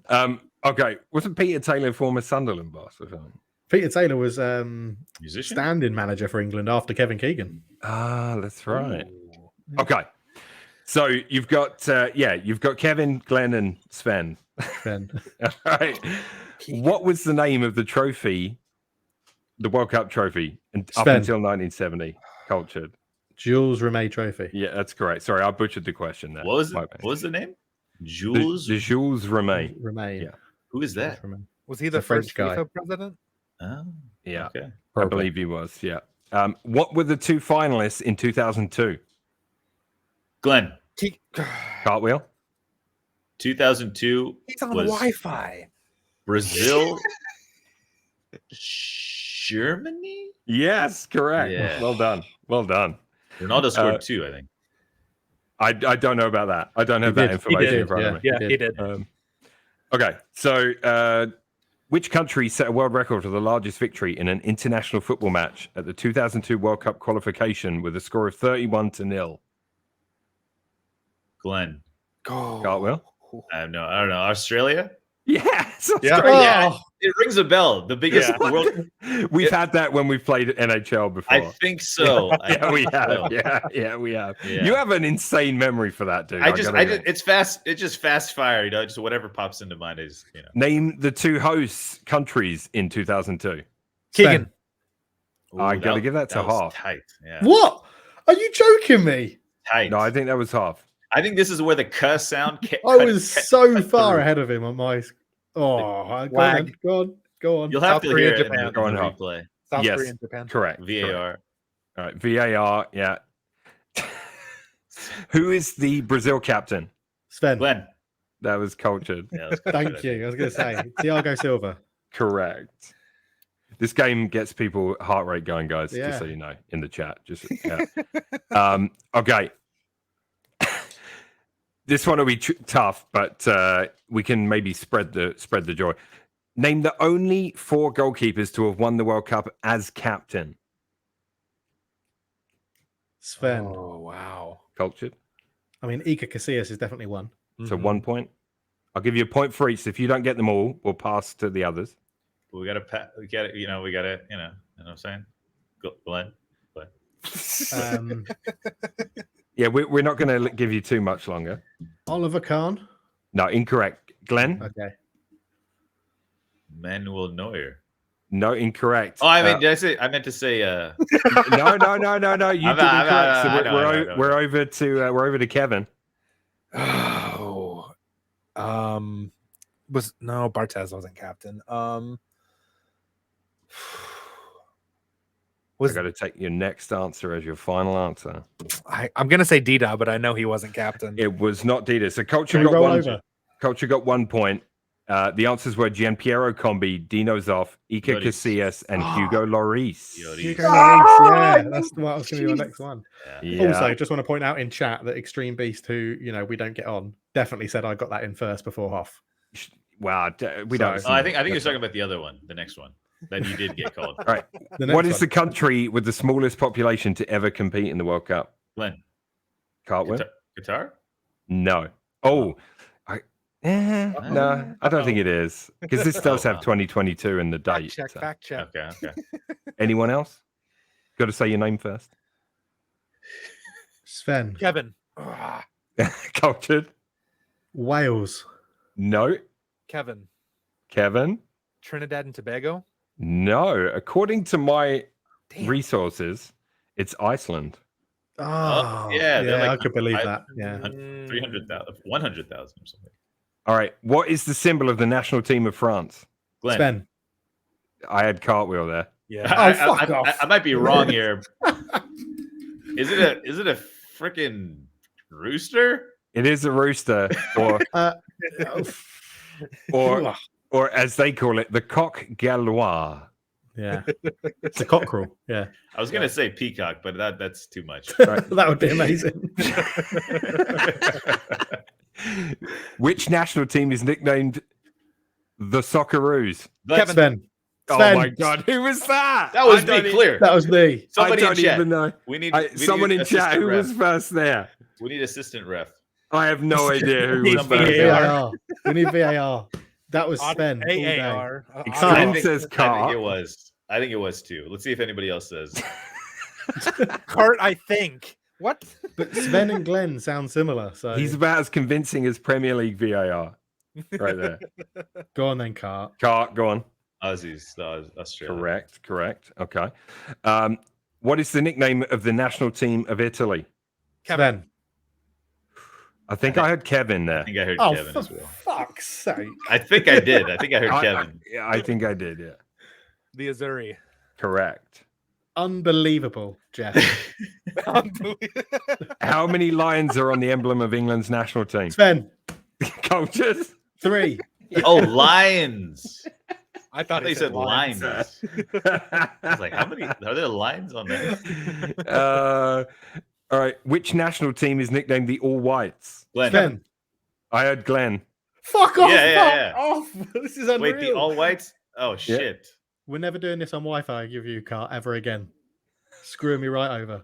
Taylor. Okay, wasn't Peter Taylor former Sunderland boss or something? Peter Taylor was Musician. stand-in manager for England after Kevin Keegan. Ah, that's right. Okay, so you've got Kevin, Glenn, and Sven. Then All right. What was the name of the trophy, the World Cup trophy, up Sven. until 1970? Cultured. Jules Rimet Trophy. Yeah, that's correct. Sorry, I butchered the question there. What was My it? bad. What was the name? The Jules. Jules Rimet. Rimet. Yeah. Who is that? Was he the a French first guy. FIFA president? Oh, Yeah, okay. I Probably. believe he was. Yeah. What were the two finalists in 2002? Glenn. Cartwheel. 2002 He's on was Wi-Fi. Brazil, Germany. Yes, correct. Yeah. Well done. Well done. Ronaldo scored 2, I think. I don't know about that. I don't have He that did. information He did, in front of me. Yeah, he did. Okay, so which country set a world record for the largest victory in an international football match at the 2002 World Cup qualification with a score of 31-0? Glenn. Cartwheel? I don't know. Australia. Yes. Yeah. Australia. Yeah, it rings a bell. The biggest world. We've had that when we've played NHL before. I think so. Yeah, we have. so. Yeah, we have. Yeah. You have an insane memory for that, dude. I just, it's fast. It's just fast fire. You know, just whatever pops into mind is, you know. Name the two host countries in 2002. Keegan. I gotta give that to was half. Tight. Yeah. What? Are you joking me? Tight. No, I think that was half. I think this is where the cuss sound. I was so cut far through. ahead of him on my. Oh, Wag. go on. You'll have South to Korea, hear it Japan. in the Go on, Hop. replay. South Yes. Korea and Japan. Correct. VAR. All right, VAR. Yeah. Who is the Brazil captain? Sven. Glenn. That was cultured. Yeah, that's Thank you. I was going to say Thiago Silva. Correct. This game gets people heart rate going, guys. Yeah. Just so you know, in the chat. Just yeah. Okay. This one will be tough, but we can maybe spread the joy. Name the only 4 goalkeepers to have won the World Cup as captain. Sven. Oh wow. Cultured. I mean, Iker Casillas is definitely one. So Mhm. 1 point. I'll give you a point for each. If you don't get them all, we'll pass to the others. We got to. We got to. You know what I'm saying. Glenn. Yeah, we're not going to give you too much longer. Oliver Kahn. No, incorrect. Glenn? Okay. Manuel Neuer. No, incorrect. Oh, I mean, did I say? I meant to say. No. You did incorrect. So we're over to Kevin. Oh. Barthez wasn't captain. I got to take your next answer as your final answer. I'm gonna say Dida, but I know he wasn't captain. It was not Dida. So Culture Can we got roll one. over? Culture got 1 point. The answers were Gianpiero Combi, Dino Zoff, Iker Lloris. Casillas, and Hugo Lloris. Lloris. Yeah, that's what was going to be my next one. Yeah. Also, just want to point out in chat that Extreme Beast, who we don't get on, definitely said I got that in first before Hoff. Wow, we don't. Oh, I think you're talking about the other one, the next one. Then you did get called. All right. The next What is one. the country with the smallest population to ever compete in the World Cup? Glenn. Cartwheel? Qatar? No. Oh, No, I don't think it is because this does have 2022 in the date. Fact check. Okay. Anyone else? Got to say your name first. Sven. Kevin. Cultured. Wales. No. Kevin. Kevin. Trinidad and Tobago. No. According to my resources, it's Iceland. Oh, yeah, they're like I could believe that. Yeah. 300,000, 100,000 or something. All right. What is the symbol of the national team of France? Glenn. Sven. I had cartwheel there. Yeah. Fuck off. I might be wrong here. Is it a freaking rooster? It is a rooster, or or as they call it, the coq gallois. Yeah, it's a cockerel. Yeah, I was gonna say peacock, but that's too much. That would be amazing. Which national team is nicknamed the Socceroos? Kevin. Sven. Oh my God, who was that? That was me, clear. That was me. Somebody I don't in chat. even know. We need someone in chat who was first there. We need assistant ref. I have no idea who was Somebody first. VAR. We need VAR. That was Sven. AAR. Glenn says I Cart. think it was too. Let's see if anybody else says. Cart, I think. What? But Sven and Glenn sound similar. So He's about as convincing as Premier League VAR. Right there. go on then, Cart. Cart, go on. Aussies, Australia. Correct. Okay. What is the nickname of the national team of Italy? Sven. I think I heard Kevin there. I think I heard Oh, Kevin for as well. fuck's sake. I think I did. I think I heard Kevin. I think I did, yeah. The Azuri. Correct. Unbelievable, Jeff. How many lions are on the emblem of England's national team? Sven. Coaches? 3. Oh, lions. I thought They said lines. I was like, how many are there lines on there? All right. Which national team is nicknamed the All Whites? Glenn. Sven. I heard Glenn. Fuck off. Yeah. Fuck off. This is unreal. Wait, the all whites? Oh shit. We're never doing this on Wi-Fi, I give you, Cart, ever again. Screwing me right over.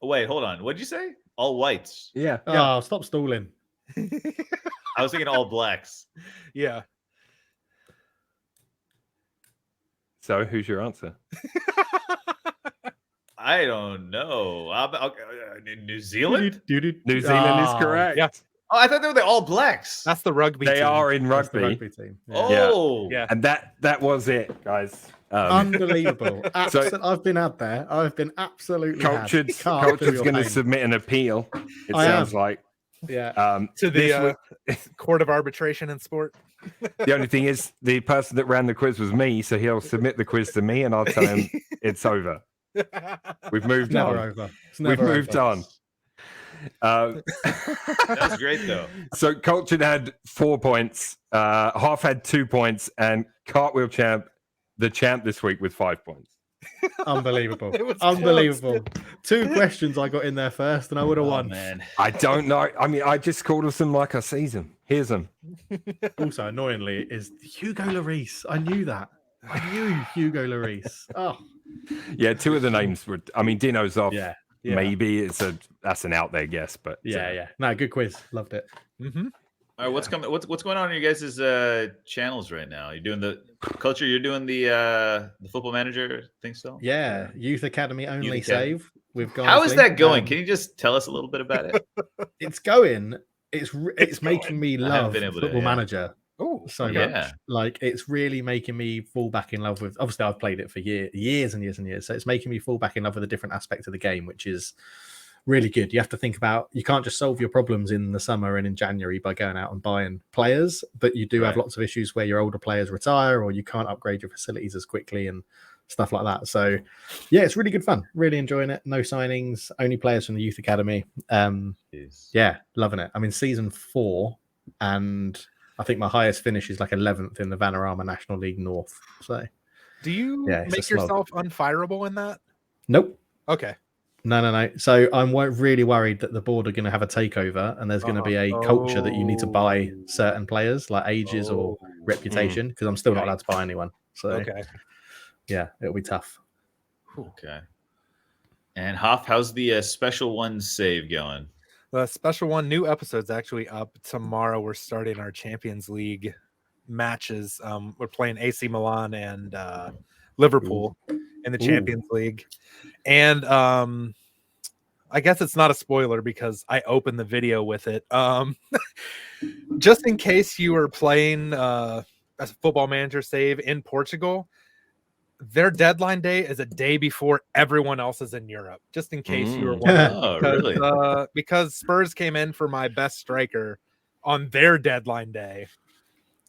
Wait, hold on. What'd you say? All whites. Yeah. Oh, stop stalling. I was thinking all blacks. Yeah. So, who's your answer? I don't know. New Zealand? New Zealand is correct. Yeah. Oh, I thought they were the all blacks. That's the rugby They team. are in That's the rugby. rugby team. Oh, Yeah. And that was it, guys. Unbelievable. I've been out there. I've been absolutely Cultured's Can't feel your going to pain. submit an appeal. It I sounds am. like. Yeah. To the Court of Arbitration in Sport. The only thing is, the person that ran the quiz was me, so he'll submit the quiz to me, and I'll tell him it's over. We've moved It's never on. over. It's We've never moved over. on. that was great though. So Cultured had 4 points, Half had 2 points, and Cartwheel Champ, the champ this week, with 5 points. Unbelievable. It was Unbelievable. 2 questions I got in there first, and I would have won. Man. I don't know. I mean, I just called them like I sees them. Here's them. Also, annoyingly, is Hugo Lloris. I knew that. I knew Hugo Lloris. Oh, Yeah, 2 of the names were. I mean, Dino's off. yeah. Maybe that's an out there guess, but Yeah. No, good quiz. Loved it. Mm-hmm. All right, what's going on in your guys' channels right now? You're doing the Culture. You're doing the Football Manager thing still. Yeah, Youth Academy only Youth Academy. save. We've got. How is that going? Can you just tell us a little bit about it? It's going. It's making me I haven't love been able to- Football yeah. Manager Oh, so yeah. much. Like it's really making me fall back in love with. Obviously, I've played it for years and years and years. So it's making me fall back in love with a different aspect of the game, which is really good. You have to think about. You can't just solve your problems in the summer and in January by going out and buying players, but you do have Right. lots of issues where your older players retire or you can't upgrade your facilities as quickly and stuff like that. So yeah, it's really good fun. Really enjoying it. No signings, only players from the Youth Academy. Jeez. Yeah, loving it. I'm in season 4, and I think my highest finish is like 11th in the Vanarama National League North. So do you Yeah, it's a make slog. yourself unfireable in that? nope. Okay. No. So I'm really worried that the board are going to have a takeover, and there's going to be a culture that you need to buy certain players, like ages or reputation, because I'm still not allowed to buy anyone. So Okay. yeah, it'll be tough. Okay. And Hoff, how's the special one save going? The special one, new episode's actually up tomorrow. We're starting our Champions League matches. We're playing AC Milan and Liverpool in the Champions League. And I guess it's not a spoiler because I opened the video with it. Just in case you were playing a Football Manager save in Portugal, their deadline day is a day before everyone else is in Europe, just in case you were wondering. Oh, because, really? Because Spurs came in for my best striker on their deadline day,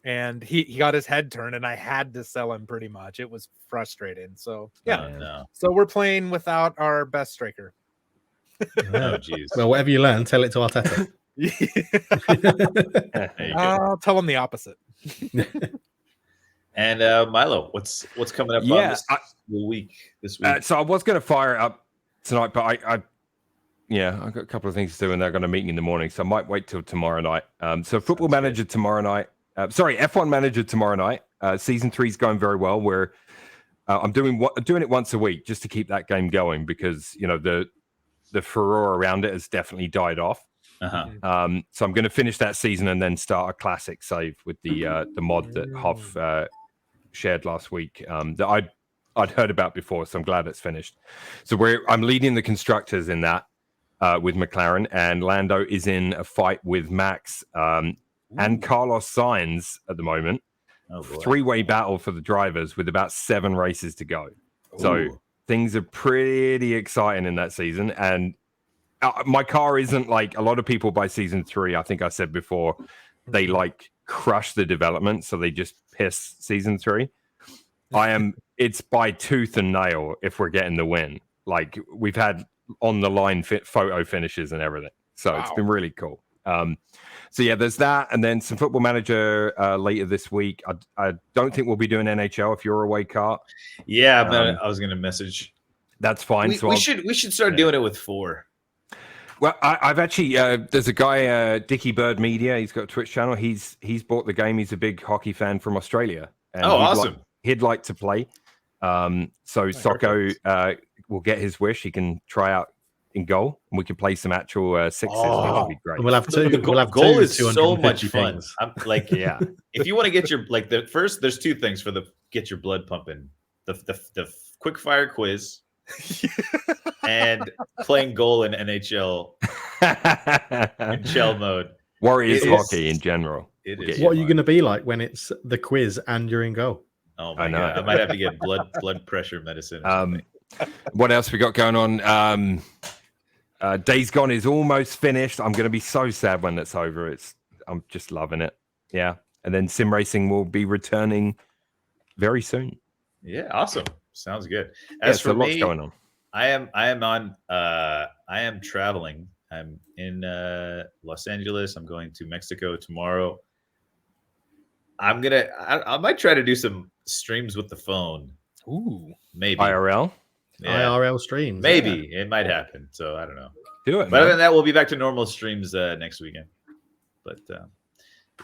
and he got his head turned, and I had to sell him pretty much. It was frustrating. So, yeah. Oh, no. So we're playing without our best striker. Oh, jeez. Well, whatever you learn, tell it to Arteta. There you go. I'll tell him the opposite. And Milo, what's coming up on this week? So I was going to fire it up tonight, but I got a couple of things to do, and they're going to meet me in the morning, so I might wait till tomorrow night. So Football Manager tomorrow night. F1 Manager tomorrow night. Season 3 is going very well. Where I'm doing it once a week just to keep that game going because the furore around it has definitely died off. Uh-huh. So I'm going to finish that season and then start a classic save with the mod that Hov shared last week that I'd heard about before. So I'm glad it's finished. So I'm leading the constructors in that with McLaren, and Lando is in a fight with Max and Carlos Sainz at the moment. Three-way battle for the drivers with about 7 races to go. So things are pretty exciting in that season, and my car isn't like a lot of people by season 3. I think I said before, they like crush the development, so they just piss season 3. It's by tooth and nail if we're getting the win. Like we've had on the line photo finishes and everything, so It's been really cool. So yeah, there's that, and then some Football Manager later this week. I don't think we'll be doing NHL if you're away, Cart. Yeah, but I was going to message. That's fine. We should start doing it with 4. Well, I've actually there's a guy, Dickie Bird Media. He's got a Twitch channel. He's bought the game. He's a big hockey fan from Australia. And awesome! He'd like to play. So Socko will get his wish. He can try out in goal, and we can play some actual sixes, which would be great. We'll have 2. Goal is so much fun. Things. I'm like, yeah. If you want to get your there's 2 things for get your blood pumping: the quick fire quiz. And playing goal in NHL in shell mode. Warriors hockey in general. What are you going to be like when it's the quiz and you're in goal? Oh my God. I might have to get blood pressure medicine or something. What else we got going on? Days Gone is almost finished. I'm going to be so sad when it's over. I'm just loving it. Yeah. And then Sim Racing will be returning very soon. Yeah, awesome. Sounds good. As for lots me, going on. I am traveling. I'm in Los Angeles. I'm going to Mexico tomorrow. I might try to do some streams with the phone. Ooh, maybe IRL. Yeah. IRL streams. Maybe it might happen. So I don't know. Do it. But other than that, we'll be back to normal streams next weekend. But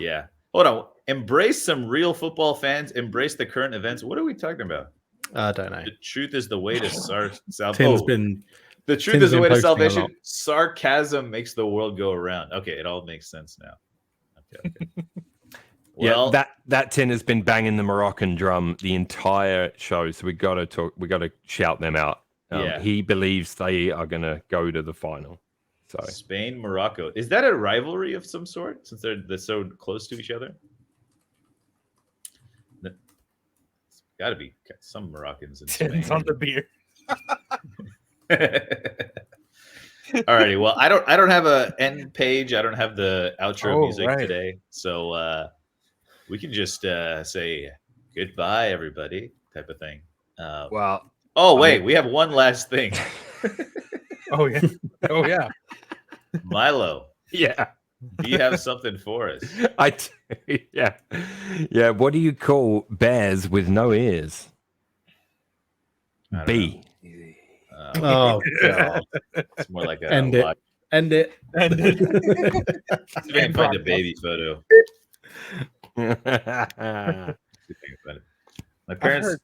yeah, hold on. Embrace some real football fans. Embrace the current events. What are we talking about? I don't know. The truth is the way to salvation. The truth Tim's is the way to posting a salvation. lot. Sarcasm makes the world go around. Okay, it all makes sense now. Okay. Well, that Tin has been banging the Moroccan drum the entire show, so we got to shout them out. He believes they are going to go to the final. So Spain, Morocco, is that a rivalry of some sort since they're so close to each other? It's got to be some Moroccans in Spain. Tins on the beer. Alrighty, well, I don't have a end page. I don't have the outro music today, so we can just say goodbye, everybody, type of thing. We have one last thing. Oh yeah. Milo. Yeah. Do you have something for us? I do. Yeah. What do you call bears with no ears? B. Oh God! It's more like a End it. End it. See if I can find a baby photo. My parents.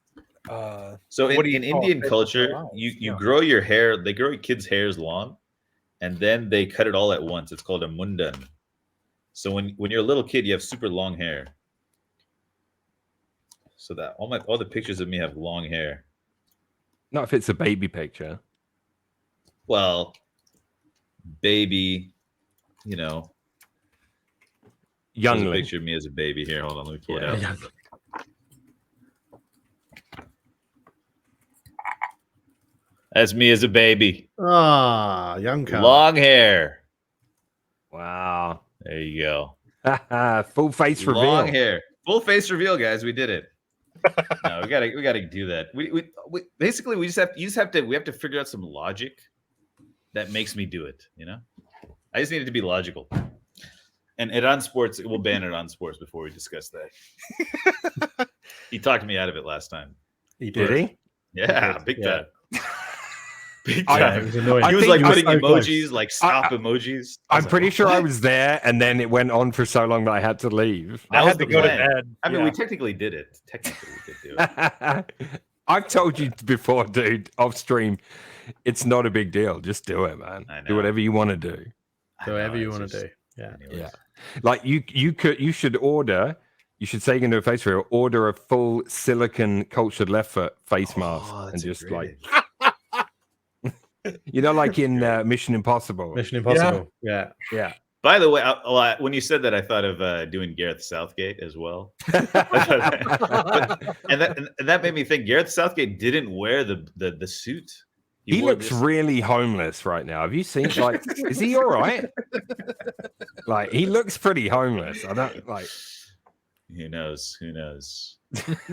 So in Indian culture, you grow your hair. They grow kids' hairs long, and then they cut it all at once. It's called a mundan. So when you're a little kid, you have super long hair. So that all the pictures of me have long hair. Not if it's a baby picture. Well, baby, you know. There's a Youngling. picture of me as a baby here. Hold on, let me pull it out. Yeah. That's me as a baby. Ah, young car. Long hair. Wow. There you go. Full face reveal. Long hair. Full face reveal, guys. We did it. No, we gotta do that. We basically we have to figure out some logic that makes me do it. You know, I just need it to be logical. And on sports, we'll ban it on sports before we discuss that. He talked me out of it last time. Did he? Yeah, big time. Big Yeah, time. it was annoying. He was think like putting so emojis, close. like stop emojis. I'm pretty sure I was there, and then it went on for so long that I had to leave. That I was had to the go to plan. bed. I mean, Yeah. we technically did it. Technically, we did do it. I've told you before, dude, off stream, it's not a big deal. Just do it, man. I know. Do whatever you want to do. I know, Whatever you it's want to just- do. Yeah. anyways. Yeah. Like you should order. You should say you're gonna do a face reveal. Order a full silicon cultured left foot face mask, Oh, and that's a just great like like in Mission Impossible. Mission Impossible. Yeah. Yeah. By the way, when you said that, I thought of doing Gareth Southgate as well. and that made me think Gareth Southgate didn't wear the suit. He wore looks this- really homeless right now. Have you seen? Like, is he all right? Like, he looks pretty homeless. I don't like. Who knows? Who knows?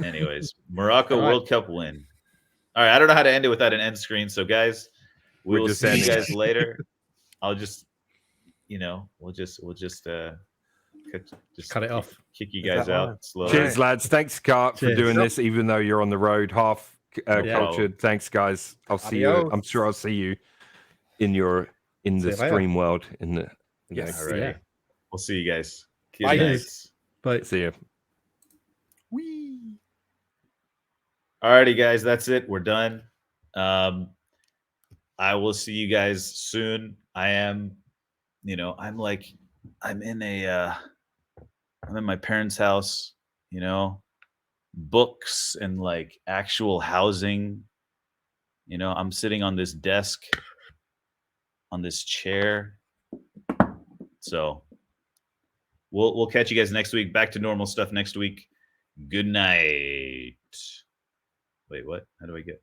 Anyways, Morocco All right. World Cup win. All right, I don't know how to end it without an end screen. So, guys, we We're will just see you ending guys it. later. I'll just, we'll just Cut it off. kick you Is that guys live? out slowly. Cheers, lads. Thanks, Cart, for Cheers. doing this, even though you're on the road, half Yeah. cultured. Thanks, guys. I'll see you. Adios. I'm sure I'll see you in See the you later. stream world. In the Yes. All right. Yeah. We'll see you guys. Good Bye, night. guys. But see you. Alrighty, guys, that's it. We're done. I will see you guys soon. I'm in my parents' house, books and like actual housing. I'm sitting on this desk, on this chair. So we'll catch you guys next week. Back to normal stuff next week. Good night. Wait, what? How do I get?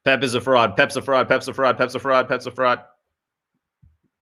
Pep is a fraud. Pep's a fraud. Pep's a fraud. Pep's a fraud. Pep's a fraud.